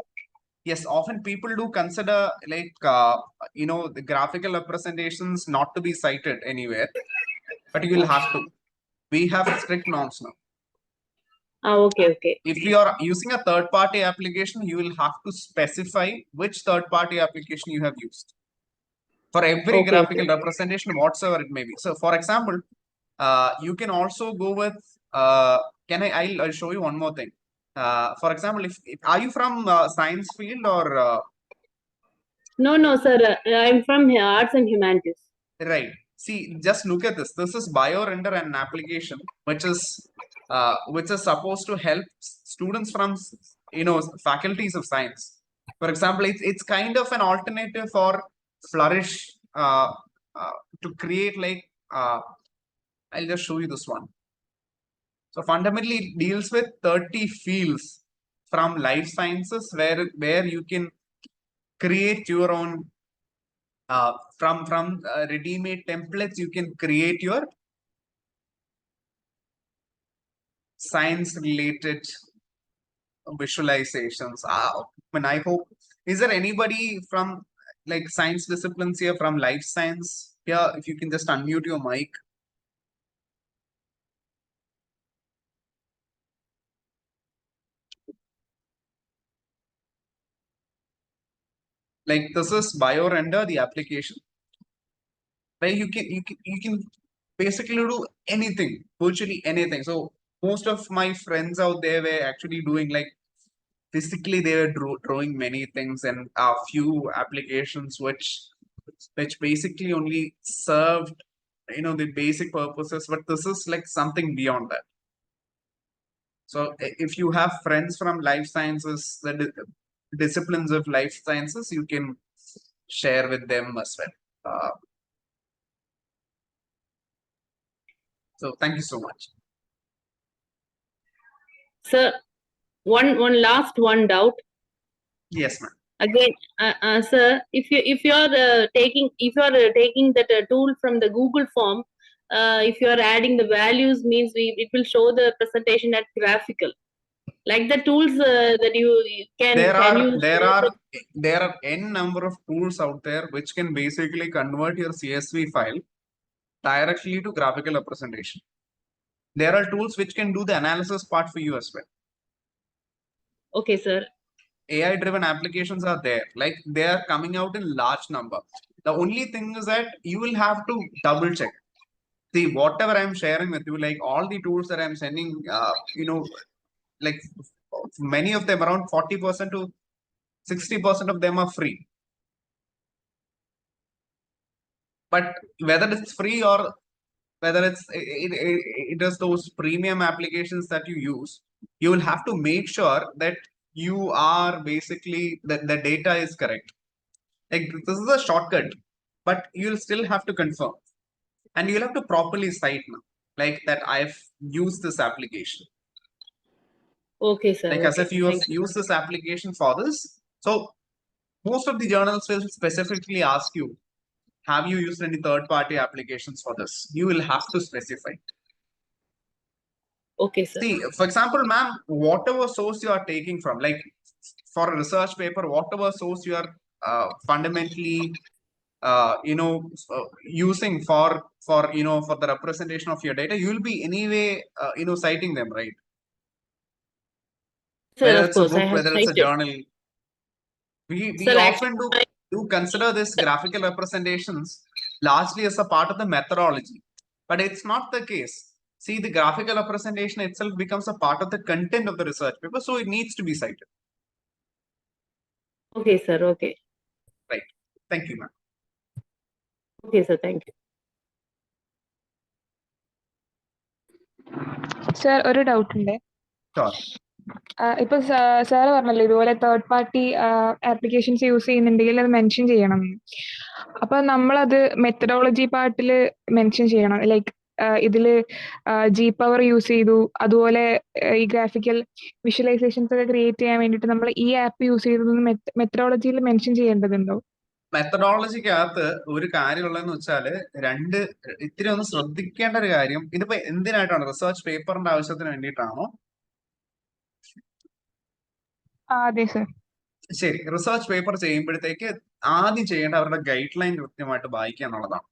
yes, often people do consider like the graphical representations not to be cited anywhere, but you will have to. We have strict norms now. Okay. If you are using a third-party application, you will have to specify which third-party application you have used for every Okay, graphical representation, whatsoever it may be. So, for example, you can also go with. I'll show you one more thing. For example, if are you from science field or No, sir. I'm from arts and humanities. right? See, just look at this. This is BioRender, an application which is supposed to help students from faculties of science. For example, it's kind of an alternative for Flourish to create like I'll just show you this one. So fundamentally, it deals with 30 fields from life sciences where you can create your own from ready-made templates. You can create your science-related visualizations. I hope. Is there anybody from like science disciplines here from life science? Yeah, if you can just unmute your mic. Like this is BioRender, the application, where you can basically do anything, virtually anything. So most of my friends out there were actually doing like physically they were drawing many things and a few applications which basically only served the basic purposes, but this is like something beyond that. So if you have friends from life sciences, the disciplines of life sciences, you can share with them as well. So thank you so much. Sir, one last doubt. Yes, ma'am. Again, sir, if you are taking that tool from the Google form, if you are adding the values, means it will show the presentation at graphical. Like the tools that you can There show are n number of tools out there which can basically convert your CSV file directly to graphical representation. There are tools which can do the analysis part for you as well. Okay, sir. AI driven applications are there, like they are coming out in large number. The only thing is that you will have to double check. See, whatever I'm sharing with you, like all the tools that I'm sending, like many of them, around 40% to 60% of them are free. But whether it's free or whether it is those premium applications that you use, you will have to make sure that you are basically that the data is correct. Like this is a shortcut, but you'll still have to confirm, and you'll have to properly cite now, like that I've used this application. Okay, sir. Like Okay. as if you have Thank you. used this application for this. So most of the journals will specifically ask you, have you used any third-party applications for this? You will have to specify. Okay, sir. See, for example, ma'am, whatever source you are taking from, like for a research paper, whatever source you are fundamentally, using for the representation of your data, you will be anyway, citing them, right? Sir, Whether of it's a course, I book, have whether it's a cited. journal. We Sir, often do consider this graphical representations largely as a part of the methodology, but it's not the case. See, the graphical representation itself becomes a part of the content of the research paper, so it needs to be cited. Okay, sir. Okay. Right. Thank you, ma'am. Okay, sir. Thank you. Sir ഒരു doubt ഉണ്ട്. Sure. ഇപ്പൊ sir പറഞ്ഞല്ലോ ഇതുപോലെ third party applications use ചെയ്യുന്നുണ്ടെങ്കിൽ അത് mention ചെയ്യണം. അപ്പൊ നമ്മളത് മെത്തഡോളജി പാർട്ടിൽ മെൻഷൻ ചെയ്യണം. ലൈക്ക് ഇതില് GPower യൂസ് ചെയ്തു, അതുപോലെ ഈ ഗ്രാഫിക്കൽ വിഷ്വലൈസേഷൻസ് ഒക്കെ ക്രിയേറ്റ് ചെയ്യാൻ വേണ്ടിയിട്ട് നമ്മൾ ഈ ആപ്പ് യൂസ് ചെയ്തതെന്ന് മെത്തഡോളജിയിൽ മെൻഷൻ ചെയ്യേണ്ടതുണ്ടോ? മെത്തഡോളജിക്കകത്ത് ഒരു കാര്യമുള്ളതെന്ന് വെച്ചാല് ഇത്തിരി ഒന്ന് ശ്രദ്ധിക്കേണ്ട ഒരു കാര്യം, ഇതിപ്പോ എന്തിനായിട്ടാണ് റിസർച്ച് പേപ്പറിന്റെ ആവശ്യത്തിന് വേണ്ടിയിട്ടാണോ? അതെ സർ. ശരി, റിസർച്ച് പേപ്പർ ചെയ്യുമ്പോഴത്തേക്ക് ആദ്യം ചെയ്യേണ്ട അവരുടെ ഗൈഡ് ലൈൻ കൃത്യമായിട്ട് വായിക്കുക എന്നുള്ളതാണ്.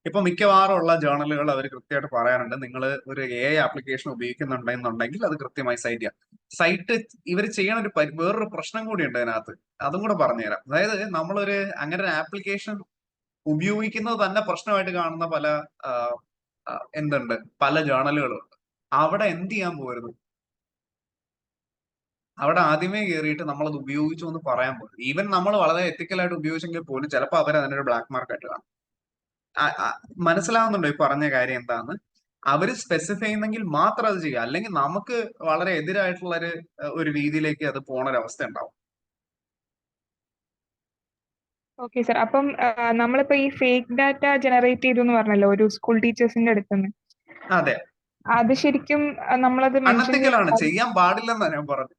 ഇപ്പൊ മിക്കവാറും ഉള്ള ജേർണലുകൾ അവർ കൃത്യമായിട്ട് പറയാറുണ്ട്, നിങ്ങൾ ഒരു AI ആപ്ലിക്കേഷൻ ഉപയോഗിക്കുന്നുണ്ടെന്നുണ്ടെങ്കിൽ അത് കൃത്യമായി സൈറ്റ് ചെയ്യാം. സൈറ്റ് ഇവർ ചെയ്യണ വേറൊരു പ്രശ്നം കൂടിയുണ്ട് അതിനകത്ത്, അതും കൂടെ പറഞ്ഞുതരാം. അതായത് നമ്മളൊരു അങ്ങനെ ഒരു ആപ്ലിക്കേഷൻ ഉപയോഗിക്കുന്നത് തന്നെ പ്രശ്നമായിട്ട് കാണുന്ന പല ജേർണലുകളുണ്ട്. അവിടെ എന്ത് ചെയ്യാൻ പോകരുത്, അവിടെ ആദ്യമേ കയറിയിട്ട് നമ്മളത് ഉപയോഗിച്ചു എന്ന് പറയാൻ പോലും. ഈവൻ നമ്മൾ വളരെ എത്തിക്കലായിട്ട് ഉപയോഗിച്ചെങ്കിൽ പോലും ചിലപ്പോൾ അവർ അതിനൊരു ബ്ലാക്ക് മാർക്ക് ആയിട്ട് കാണും. മനസ്സിലാവുന്നുണ്ടോ ഈ പറഞ്ഞ കാര്യം എന്താന്ന്? അവര് സ്പെസിഫൈ ചെയ്യുന്നെങ്കിൽ മാത്രം അത് ചെയ്യുക, അല്ലെങ്കിൽ നമുക്ക് വളരെ എതിരായിട്ടുള്ള ഒരു രീതിയിലേക്ക് അത് പോണ ഒരു അവസ്ഥ ഉണ്ടാവും. Okay sir. അപ്പം നമ്മളിപ്പോ ഈ ഫേക്ക് ഡാറ്റ ജനറേറ്റ് ചെയ്തു എന്ന് പറഞ്ഞല്ലോ ഒരു സ്കൂൾ ടീച്ചേഴ്സിന്റെ അടുത്തുനിന്ന്. അതെ, അത് ശരിക്കും നമ്മളത് അണത്തിക്കലാണ്, ചെയ്യാൻ പാടില്ലെന്നാ ഞാൻ പറഞ്ഞത്.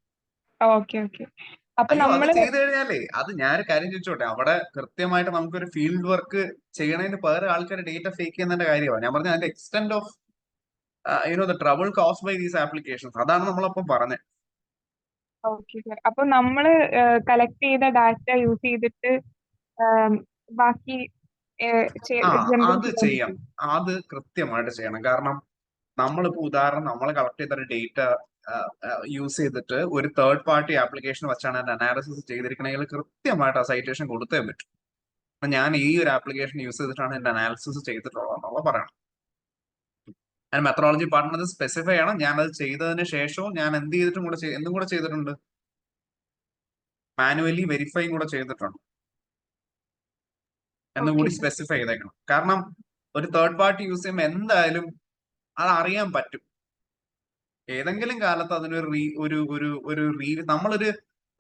Okay okay. അപ്പൊ അയ്യോ, അത് നമ്മള് ചെയ്തു കഴിഞ്ഞാലേ അത് ഞാനൊരു കാര്യം ചോദിച്ചോട്ടെ, അവിടെ കൃത്യമായിട്ട് നമുക്കൊരു ഫീൽഡ് വർക്ക് ചെയ്യണതിന് പകരം ആൾക്കാർ ഡേറ്റ ഫേക്ക് ചെയ്യുന്നതിന്റെ കാര്യമാണ് ഞാൻ പറഞ്ഞത്. അതിന്റെ extent of the trouble cause by these applications, അതാണ് നമ്മളപ്പം പറഞ്ഞത്. Okay sir. അപ്പൊ നമ്മള് കളക്ട് ചെയ്ത ഡാറ്റ യൂസ് ചെയ്തിട്ട് ബാക്കി അത് ചെയ്യണം, അത് കൃത്യമായിട്ട് ചെയ്യണം. കാരണം നമ്മളിപ്പോ ഉദാഹരണം നമ്മൾ കളക്ട് ചെയ്ത ഡേറ്റ യൂസ് ചെയ്തിട്ട് ഒരു തേർഡ് പാർട്ടി ആപ്ലിക്കേഷൻ വെച്ചാണ് അതിന്റെ അനാലിസിസ് ചെയ്തിരിക്കണമെങ്കിൽ കൃത്യമായിട്ട് ആ സൈറ്റേഷൻ കൊടുത്തേ പറ്റും. അപ്പൊ ഞാൻ ഈ ഒരു ആപ്ലിക്കേഷൻ യൂസ് ചെയ്തിട്ടാണ് എന്റെ അനാലിസിസ് ചെയ്തിട്ടുള്ളത് എന്നുള്ള പറയണം. ആൻഡ് മെത്തഡോളജി പാർട്ട്ണർ അത് സ്പെസിഫൈ ചെയ്യണം. ഞാൻ അത് ചെയ്തതിന് ശേഷവും ഞാൻ എന്തും കൂടെ ചെയ്തിട്ടുണ്ട്, മാനുവലി വെരിഫൈ കൂടെ ചെയ്തിട്ടുണ്ട് എന്നും കൂടി Okay, sir. സ്പെസിഫൈ ചെയ്തേക്കണം. കാരണം ഒരു തേർഡ് പാർട്ടി യൂസ് ചെയ്യുമ്പോൾ എന്തായാലും അത് അറിയാൻ പറ്റും. ഏതെങ്കിലും കാലത്ത് അതിനൊരു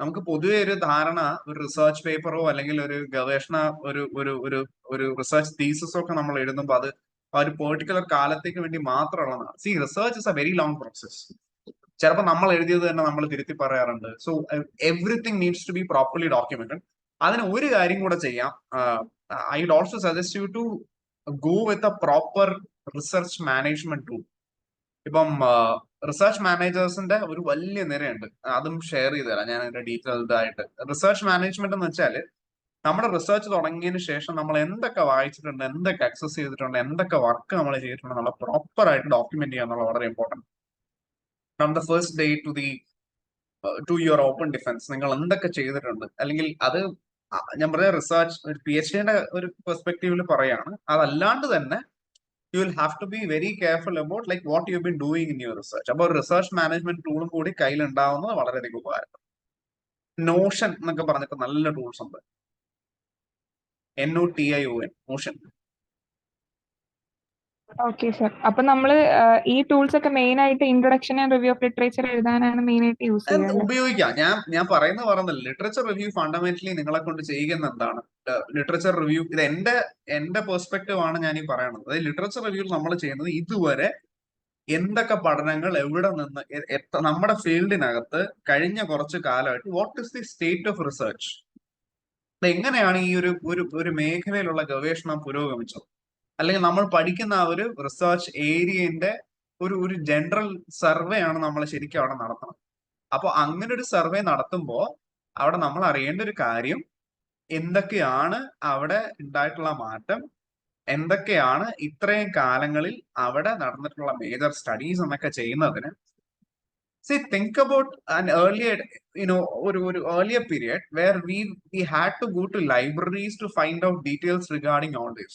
നമുക്ക് പൊതുവെ ഒരു ധാരണ, ഒരു റിസർച്ച് പേപ്പറോ അല്ലെങ്കിൽ ഒരു ഗവേഷണ ഒരു റിസർച്ച് തീസിസോ ഒക്കെ നമ്മൾ എഴുതുമ്പോൾ അത് ആ ഒരു പെർട്ടിക്കുലർ കാലത്തേക്ക് വേണ്ടി മാത്രമുള്ളതാണ്. See, research is a very long process. ചിലപ്പോൾ നമ്മൾ എഴുതിയത് തന്നെ നമ്മൾ തിരുത്തി പറയാറുണ്ട്. So everything needs to be properly documented. അതിന് ഒരു കാര്യം കൂടെ ചെയ്യാം. I would also suggest you to go with a proper research management tool. ഇപ്പം റിസർച്ച് മാനേജേഴ്സിന്റെ ഒരു വലിയ നിരയുണ്ട്, അതും ഷെയർ ചെയ്ത് തരാം ഞാൻ അതിന്റെ ഡീറ്റെയിൽഡ് ആയിട്ട്. റിസർച്ച് മാനേജ്മെന്റ് എന്ന് വെച്ചാൽ നമ്മുടെ റിസർച്ച് തുടങ്ങിയതിന് ശേഷം നമ്മൾ എന്തൊക്കെ വായിച്ചിട്ടുണ്ട്, എന്തൊക്കെ ആക്സസ് ചെയ്തിട്ടുണ്ട്, എന്തൊക്കെ വർക്ക് നമ്മൾ ചെയ്തിട്ടുണ്ട് എന്നുള്ള പ്രോപ്പർ ആയിട്ട് ഡോക്യുമെന്റ് ചെയ്യുക എന്നുള്ളത് വളരെ important. From the first day to your open defence നിങ്ങൾ എന്തൊക്കെ ചെയ്തിട്ടുണ്ട്, അല്ലെങ്കിൽ അത് ഞാൻ പറഞ്ഞ റിസർച്ച് ഒരു PhD ഒരു പെർസ്പെക്റ്റീവിൽ പറയാണ്. അതല്ലാണ്ട് തന്നെ you will have to be very careful about like what you've been doing in your research. അപ്പോൾ റിസർച്ച് മാനേജ്മെന്റ് ടൂളും കൂടി കയ്യിൽ ഉണ്ടാവുന്നത് വളരെയധികം ഉപകാരം. നോഷൻ എന്നൊക്കെ പറഞ്ഞിട്ട് നല്ല ടൂൾസ് ഉണ്ട്. NOTION, Notion. Okay sir. അപ്പൊ നമ്മള് ഈ ടൂൾസ് ഒക്കെ മെയിൻ ആയിട്ട് introduction and review of literature എഴുതാനാണ് മെയിൻ ആയിട്ട് യൂസ് ചെയ്യുന്നത്. ഉപയോഗിക്കാം. ഞാൻ പറഞ്ഞില്ല, ലിറ്ററേച്ചർ റിവ്യൂ ഫണ്ടമെന്റലി നിങ്ങളെ കൊണ്ട് ചെയ്യുന്ന എന്താണ് ലിറ്ററേച്ചർ റിവ്യൂ. ഇത് എന്റെ പെർസ്പെക്റ്റീവ് ആണ് ഞാൻ ഈ പറയുന്നത്. അതായത് ലിറ്ററേച്ചർ റിവ്യൂ നമ്മൾ ചെയ്യുന്നത് ഇതുവരെ എന്തൊക്കെ പഠനങ്ങൾ എവിടെ നിന്ന് നമ്മുടെ ഫീൽഡിനകത്ത് കഴിഞ്ഞ കുറച്ച് കാലമായിട്ട് what is the state of research, എങ്ങനെയാണ് ഈ ഒരു മേഖലയിലുള്ള ഗവേഷണം പുരോഗമിച്ചത്, അല്ലെങ്കിൽ നമ്മൾ പഠിക്കുന്ന ആ ഒരു റിസർച്ച് ഏരിയന്റെ ഒരു ജനറൽ സർവേ ആണ് നമ്മൾ ശരിക്കും അവിടെ നടത്തണം. അപ്പോൾ അങ്ങനെ ഒരു സർവേ നടത്തുമ്പോൾ അവിടെ നമ്മൾ അറിയേണ്ട ഒരു കാര്യം, എന്തൊക്കെയാണ് അവിടെ ഉണ്ടായിട്ടുള്ള മാറ്റം, എന്തൊക്കെയാണ് ഇത്രയും കാലങ്ങളിൽ അവിടെ നടന്നിട്ടുള്ള മേജർ സ്റ്റഡീസ് എന്നൊക്കെ ചെയ്യുന്നതിന്. See, think about an earlier, ഒരു earlier period where we had to go to libraries to find out details regarding all this.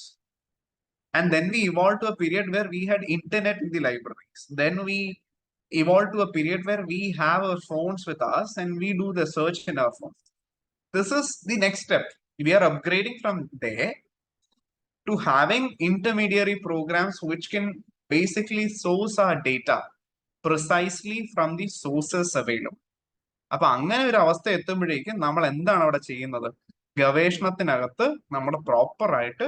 And then we evolved to a period where we had internet in the libraries. Then we evolved to a period where we have our phones with us and we do the search in our phones. This is the next step. We are upgrading from there to having intermediary programs which can basically source our data precisely from the sources available. അപ്പൊ അങ്ങനെ ഒരു അവസ്ഥ എത്തുമ്പോഴേക്കും നമ്മൾ എന്താണ് അവിടെ ചെയ്യുന്നത്, ഗവേഷണത്തിനകത്ത് നമ്മൾ പ്രോപ്പർ ആയിട്ട്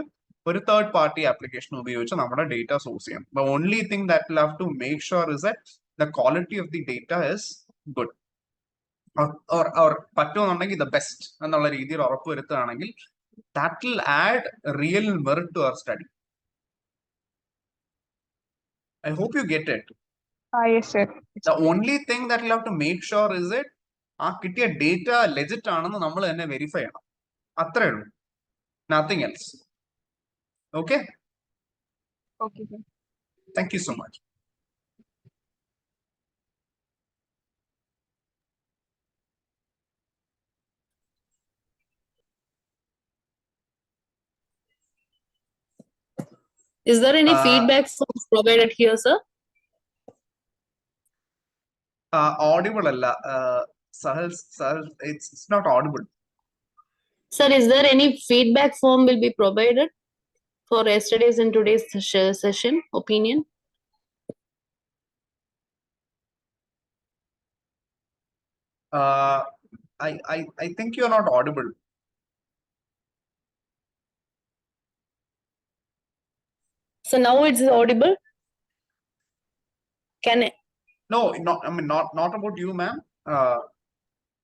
ഒരു തേർഡ് പാർട്ടി ആപ്ലിക്കേഷൻ ഉപയോഗിച്ച് നമ്മുടെ ഡേറ്റ സോഴ്സ് ചെയ്യണം. The only thing that we'll have to make sure is that the quality of the data is good. or പറ്റുമെന്നുണ്ടെങ്കിൽ the best എന്നുള്ള രീതിയിൽ ഉറപ്പുവരുത്തുകയാണെങ്കിൽ that will add real merit to our study. I hope you get it. Yes sir. The only thing that we'll have to make sure is that ആ കിട്ടിയ data legit ആണെന്ന് നമ്മൾ തന്നെ verify ചെയ്യണം. അത്രേ ഉള്ളൂ, nothing else. Okay, Okay sir. Thank you so much. Is there any feedback forms provided here, sir? Audible അല്ല, Sahil, it's not audible. Sir, is there any feedback form will be provided for yesterday's and today's session opinion? I think you're not audible. So now it's audible? Can I? No, not about you, ma'am.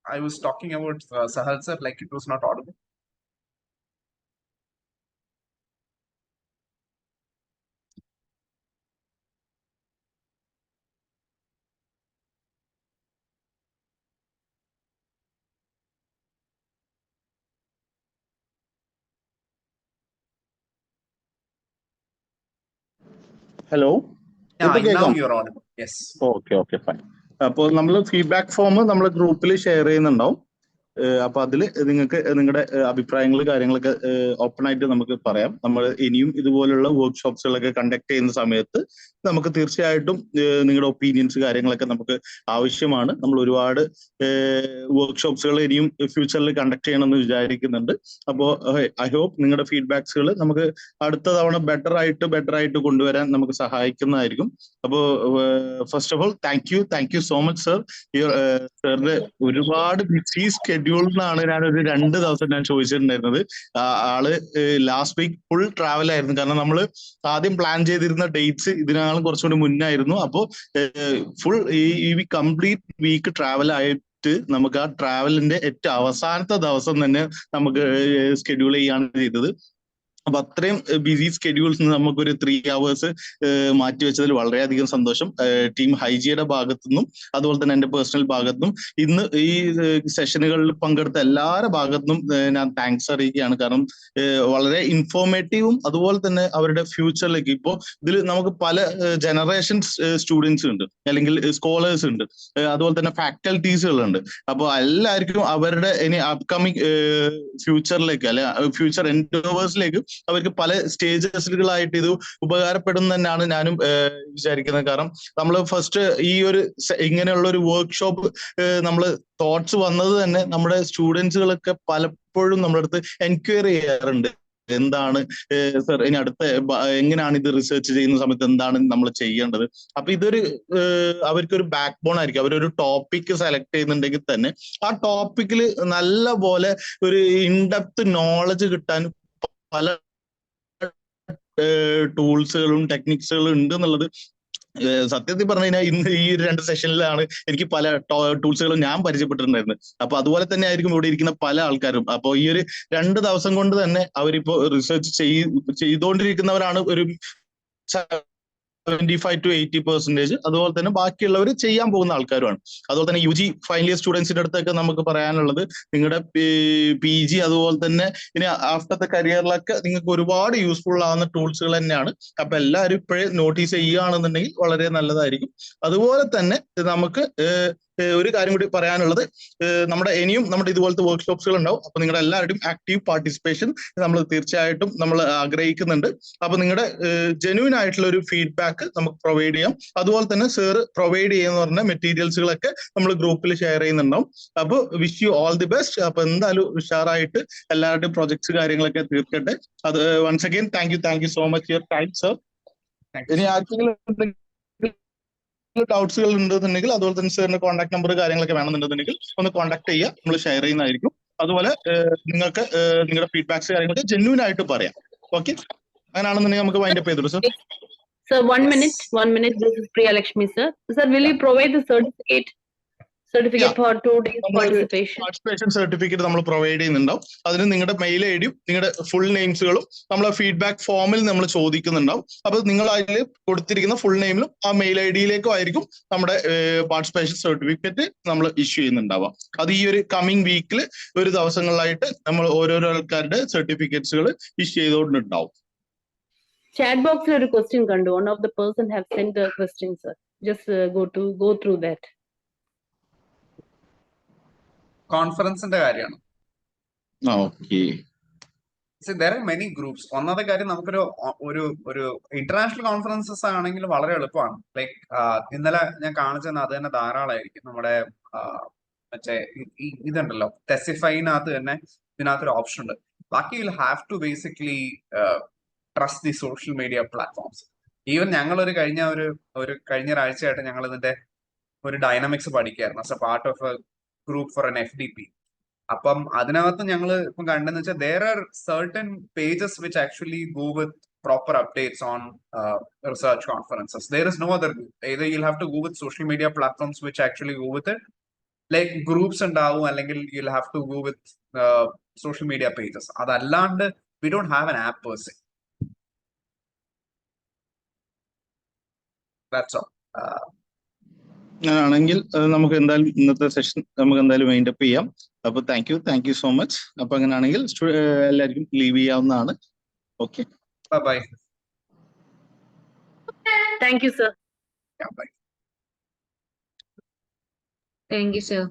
I was talking about Sahil sir, like it was not audible. Hello, Yeah, ഇപ്പൊ now കേൾക്കാം? you're audible. Yes. Okay fine. അപ്പോൾ നമ്മൾ feedback form നമ്മൾ ഗ്രൂപ്പിൽ share ചെയ്യുന്നുണ്ടാവും. അപ്പൊ അതിൽ നിങ്ങൾക്ക് നിങ്ങളുടെ അഭിപ്രായങ്ങൾ കാര്യങ്ങളൊക്കെ ഓപ്പൺ ആയിട്ട് നമുക്ക് പറയാം. നമ്മൾ ഇനിയും ഇതുപോലുള്ള വർക്ക്ഷോപ്സുകളൊക്കെ കണ്ടക്ട് ചെയ്യുന്ന സമയത്ത് നമുക്ക് തീർച്ചയായിട്ടും നിങ്ങളുടെ ഒപ്പീനിയൻസ് കാര്യങ്ങളൊക്കെ നമുക്ക് ആവശ്യമാണ്. നമ്മൾ ഒരുപാട് വർക്ക്ഷോപ്സുകൾ ഇനിയും ഫ്യൂച്ചറിൽ കണ്ടക്ട് ചെയ്യണമെന്ന് വിചാരിക്കുന്നുണ്ട്. അപ്പോൾ ഐ ഹോപ്പ് നിങ്ങളുടെ ഫീഡ്ബാക്സുകൾ നമുക്ക് അടുത്ത തവണ ബെറ്റർ ആയിട്ട് കൊണ്ടുവരാൻ നമുക്ക് സഹായിക്കുന്നതായിരിക്കും. അപ്പോൾ first of all thank you so much sir. സാറിന്റെ ഒരുപാട് ബിസി സ്കെഡ്യൂളിനാണ് ഞാനൊരു 2 ദിവസം ഞാൻ ചോദിച്ചിട്ടുണ്ടായിരുന്നത്. ആള് ലാസ്റ്റ് വീക്ക് ഫുൾ ട്രാവൽ ആയിരുന്നു. കാരണം നമ്മൾ ആദ്യം പ്ലാൻ ചെയ്തിരുന്ന ഡേറ്റ്സ് ഇതിനേക്കാളും കുറച്ചുകൂടി മുന്നായിരുന്നു. അപ്പോൾ ഫുൾ ഈ കംപ്ലീറ്റ് വീക്ക് ട്രാവൽ ആയിട്ട് നമുക്ക് ആ ട്രാവലിന്റെ ഏറ്റവും അവസാനത്തെ ദിവസം തന്നെ നമുക്ക് സ്കെഡ്യൂൾ ചെയ്യാണ് ചെയ്തത്. അപ്പൊ അത്രയും ബിസി സ്കെഡ്യൂൾസ് നമുക്കൊരു 3 hours മാറ്റിവെച്ചതിൽ വളരെയധികം സന്തോഷം. ടീം ഹൈജിയുടെ ഭാഗത്തുനിന്നും അതുപോലെ തന്നെ എന്റെ പേഴ്സണൽ ഭാഗത്തുനിന്നും ഇന്ന് ഈ സെഷനുകളിൽ പങ്കെടുത്ത എല്ലാവരുടെ ഭാഗത്തുനിന്നും ഞാൻ താങ്ക്സ് അറിയിക്കുകയാണ്. കാരണം വളരെ ഇൻഫോർമേറ്റീവും അതുപോലെ തന്നെ അവരുടെ ഫ്യൂച്ചറിലേക്ക് ഇപ്പോൾ ഇതിൽ നമുക്ക് പല ജനറേഷൻ സ്റ്റുഡൻസ് ഉണ്ട്, അല്ലെങ്കിൽ സ്കോളേഴ്സ് ഉണ്ട്, അതുപോലെ തന്നെ ഫാക്കൽറ്റീസുകളുണ്ട്. അപ്പോൾ എല്ലാവർക്കും അവരുടെ ഇനി അപ്കമിങ് ഫ്യൂച്ചറിലേക്ക് അല്ലെ ഫ്യൂച്ചർ എൻഡോവേഴ്സിലേക്ക് അവർക്ക് പല സ്റ്റേജസുകളായിട്ട് ഇത് ഉപകാരപ്പെടും തന്നെയാണ് ഞാനും വിചാരിക്കുന്നത്. കാരണം നമ്മൾ ഫസ്റ്റ് ഈ ഒരു ഇങ്ങനെയുള്ള ഒരു വർക്ക്ഷോപ്പ് നമ്മൾ തോട്ട്സ് വന്നത് തന്നെ നമ്മുടെ സ്റ്റുഡൻസുകളൊക്കെ പലപ്പോഴും നമ്മുടെ അടുത്ത് എൻക്വയറി ചെയ്യാറുണ്ട്. എന്താണ് സർ ഇനി അടുത്ത എങ്ങനെയാണ് ഇത് റിസർച്ച് ചെയ്യുന്ന സമയത്ത് എന്താണ് നമ്മൾ ചെയ്യേണ്ടത്. അപ്പൊ ഇതൊരു അവർക്കൊരു ബാക്ക് ബോൺ ആയിരിക്കും. അവരൊരു ടോപ്പിക് സെലക്ട് ചെയ്യുന്നുണ്ടെങ്കിൽ തന്നെ ആ ടോപ്പിക്കിൽ നല്ല പോലെ ഒരു ഇൻഡെപ്ത് നോളജ് കിട്ടാൻ പല ടൂൾസുകളും ടെക്നിക്സുകളും ഉണ്ട് എന്നുള്ളത് സത്യത്തിൽ പറഞ്ഞു കഴിഞ്ഞാൽ ഇന്ന് ഈ 2 സെഷനിലാണ് എനിക്ക് പല ടൂൾസുകളും ഞാൻ പരിചയപ്പെട്ടിട്ടുണ്ടായിരുന്നത്. അപ്പൊ അതുപോലെ തന്നെ ആയിരിക്കും ഇവിടെ ഇരിക്കുന്ന പല ആൾക്കാരും. അപ്പോൾ ഈ ഒരു 2 ദിവസം കൊണ്ട് തന്നെ അവരിപ്പോ റിസർച്ച് ചെയ്തുകൊണ്ടിരിക്കുന്നവരാണ് ഒരു 75 to 80%. അതുപോലെ തന്നെ ബാക്കിയുള്ളവർ ചെയ്യാൻ പോകുന്ന ആൾക്കാരുമാണ്. അതുപോലെ തന്നെ UG ഫൈനൽ ഇയർ സ്റ്റുഡൻസിന്റെ അടുത്തൊക്കെ നമുക്ക് പറയാനുള്ളത് നിങ്ങളുടെ PG അതുപോലെ തന്നെ ഇനി ആഫ്റ്റർ കരിയറിലൊക്കെ നിങ്ങൾക്ക് ഒരുപാട് യൂസ്ഫുൾ ആവുന്ന ടൂൾസുകൾ തന്നെയാണ്. അപ്പൊ എല്ലാവരും ഇപ്പോഴേ നോട്ടീസ് ചെയ്യുകയാണെന്നുണ്ടെങ്കിൽ വളരെ നല്ലതായിരിക്കും. അതുപോലെ തന്നെ നമുക്ക് ഒരു കാര്യം കൂടി പറയാനുള്ളത്, ഇനിയും നമ്മുടെ ഇതുപോലത്തെ വർക്ക്ഷോപ്സുകൾ ഉണ്ടാവും. അപ്പൊ നിങ്ങളുടെ എല്ലാവരുടെയും ആക്റ്റീവ് പാർട്ടിസിപ്പേഷൻ നമ്മൾ തീർച്ചയായിട്ടും നമ്മൾ ആഗ്രഹിക്കുന്നുണ്ട്. അപ്പൊ നിങ്ങളുടെ ജെന്യൂൻ ആയിട്ടുള്ള ഒരു ഫീഡ്ബാക്ക് നമുക്ക് പ്രൊവൈഡ് ചെയ്യാം. അതുപോലെ തന്നെ സർ പ്രൊവൈഡ് ചെയ്യുന്ന പറഞ്ഞ മെറ്റീരിയൽസുകളൊക്കെ നമ്മൾ ഗ്രൂപ്പിൽ ഷെയർ ചെയ്യുന്നുണ്ടാവും. അപ്പൊ wish you all the best. അപ്പൊ എന്തായാലും ഉഷാറായിട്ട് എല്ലാവരുടെയും പ്രൊജക്ട്സ് കാര്യങ്ങളൊക്കെ തീർക്കട്ടെ. അത് once again thank you so much your time sir. ഇനി ആർക്കെങ്കിലും ഡൗട്ട്സുകൾ ഉണ്ടെന്നുണ്ടെങ്കിൽ അതുപോലെ തന്നെ സാറിന്റെ കോൺടാക്ട് നമ്പർ കാര്യങ്ങളൊക്കെ വേണമെന്നുണ്ടെന്നുണ്ടെങ്കിൽ ഒന്ന് കോൺടാക്ട് ചെയ്യുക, നമ്മൾ ഷെയർ ചെയ്യുന്നതായിരിക്കും. അതുപോലെ നിങ്ങൾക്ക് നിങ്ങളുടെ ഫീഡ്ബാക്സ് കാര്യങ്ങളൊക്കെ ജെന്യൂൻ ആയിട്ട് പറയാം. ഓക്കെ, അങ്ങനെയാണെന്നുണ്ടെങ്കിൽ നമുക്ക് വൈൻഡ് അപ്പ് ചെയ്തോളൂ sir. Sir, one minute. This is Priya Lakshmi, sir. Sir, will you provide the certificate for 2 days participation? Participation certificate നമ്മൾ പ്രൊവൈഡ് ചെയ്യുന്നുണ്ടാവും. അതിന് നിങ്ങളുടെ മെയിൽ ഐഡിയും നിങ്ങളുടെ ഫുൾ നെയിംസുകളും നമ്മളെ ഫീഡ്ബാക്ക് ഫോമിൽ നമ്മൾ ചോദിക്കുന്നുണ്ടാവും. അപ്പൊ നിങ്ങൾ അതിൽ കൊടുത്തിരിക്കുന്ന ഫുൾ നെയിമിലും ആ മെയിൽ ഐഡിയിലേക്കും ആയിരിക്കും നമ്മുടെ പാർട്ടിസിപ്പേഷൻ സർട്ടിഫിക്കറ്റ് നമ്മൾ ഇഷ്യൂ ചെയ്യുന്നുണ്ടാവാം. അത് ഈ ഒരു കമ്മിങ് വീക്കിൽ ഒരു ദിവസങ്ങളിലായിട്ട് നമ്മൾ ഓരോരോ ആൾക്കാരുടെ സർട്ടിഫിക്കറ്റ്സുകൾ ഇഷ്യൂ ചെയ്തുകൊണ്ടുണ്ടാവും. Chat box ൽ ഒരു question കണ്ടു. One of the person have sent a question, sir. Just go through that. കോൺഫറൻസിന്റെ കാര്യമാണ്. Okay, there are many groups. ഒന്നാമത്തെ കാര്യം നമുക്കൊരു ഒരു ഇന്റർനാഷണൽ കോൺഫറൻസസ് ആണെങ്കിൽ വളരെ എളുപ്പമാണ്. ലൈക്ക് ഇന്നലെ ഞാൻ കാണിച്ചെന്ന് അത് തന്നെ ധാരാളമായിരിക്കും. നമ്മുടെ മറ്റേ ഇതുണ്ടല്ലോ ടെസിഫൈനകത്ത് തന്നെ ഇതിനകത്തൊരു ഓപ്ഷൻ ഉണ്ട്. ബാക്കി you have to basically trust the social media platforms. Even ഞങ്ങൾ കഴിഞ്ഞ ഒരാഴ്ചയായിട്ട് ഞങ്ങൾ ഇതിന്റെ ഒരു ഡൈനാമിക്സ് പഠിക്കുകയായിരുന്നു as a part of a group for an FDP. അപ്പം അതിനകത്ത് ഞങ്ങൾ ഇപ്പം കണ്ടെന്ന് വെച്ചാൽ there are certain pages which actually go with proper updates on research conferences. There is no other group. Either you'll have to go with social media platforms which actually go with it, like groups ഉണ്ടാവും, അല്ലെങ്കിൽ you'll have to go with social media pages. അതല്ലാണ്ട് we don't have an app per se. That's all. അങ്ങനെയാണെങ്കിൽ നമുക്ക് എന്തായാലും ഇന്നത്തെ session നമുക്ക് എന്തായാലും wind up ചെയ്യാം. അപ്പൊ താങ്ക് യു സോ മച്ച്. അപ്പൊ അങ്ങനെയാണെങ്കിൽ എല്ലാവർക്കും ലീവ് ചെയ്യാവുന്നതാണ്. Okay, Bye. Thank you, sir. Yeah, bye. Thank you, sir.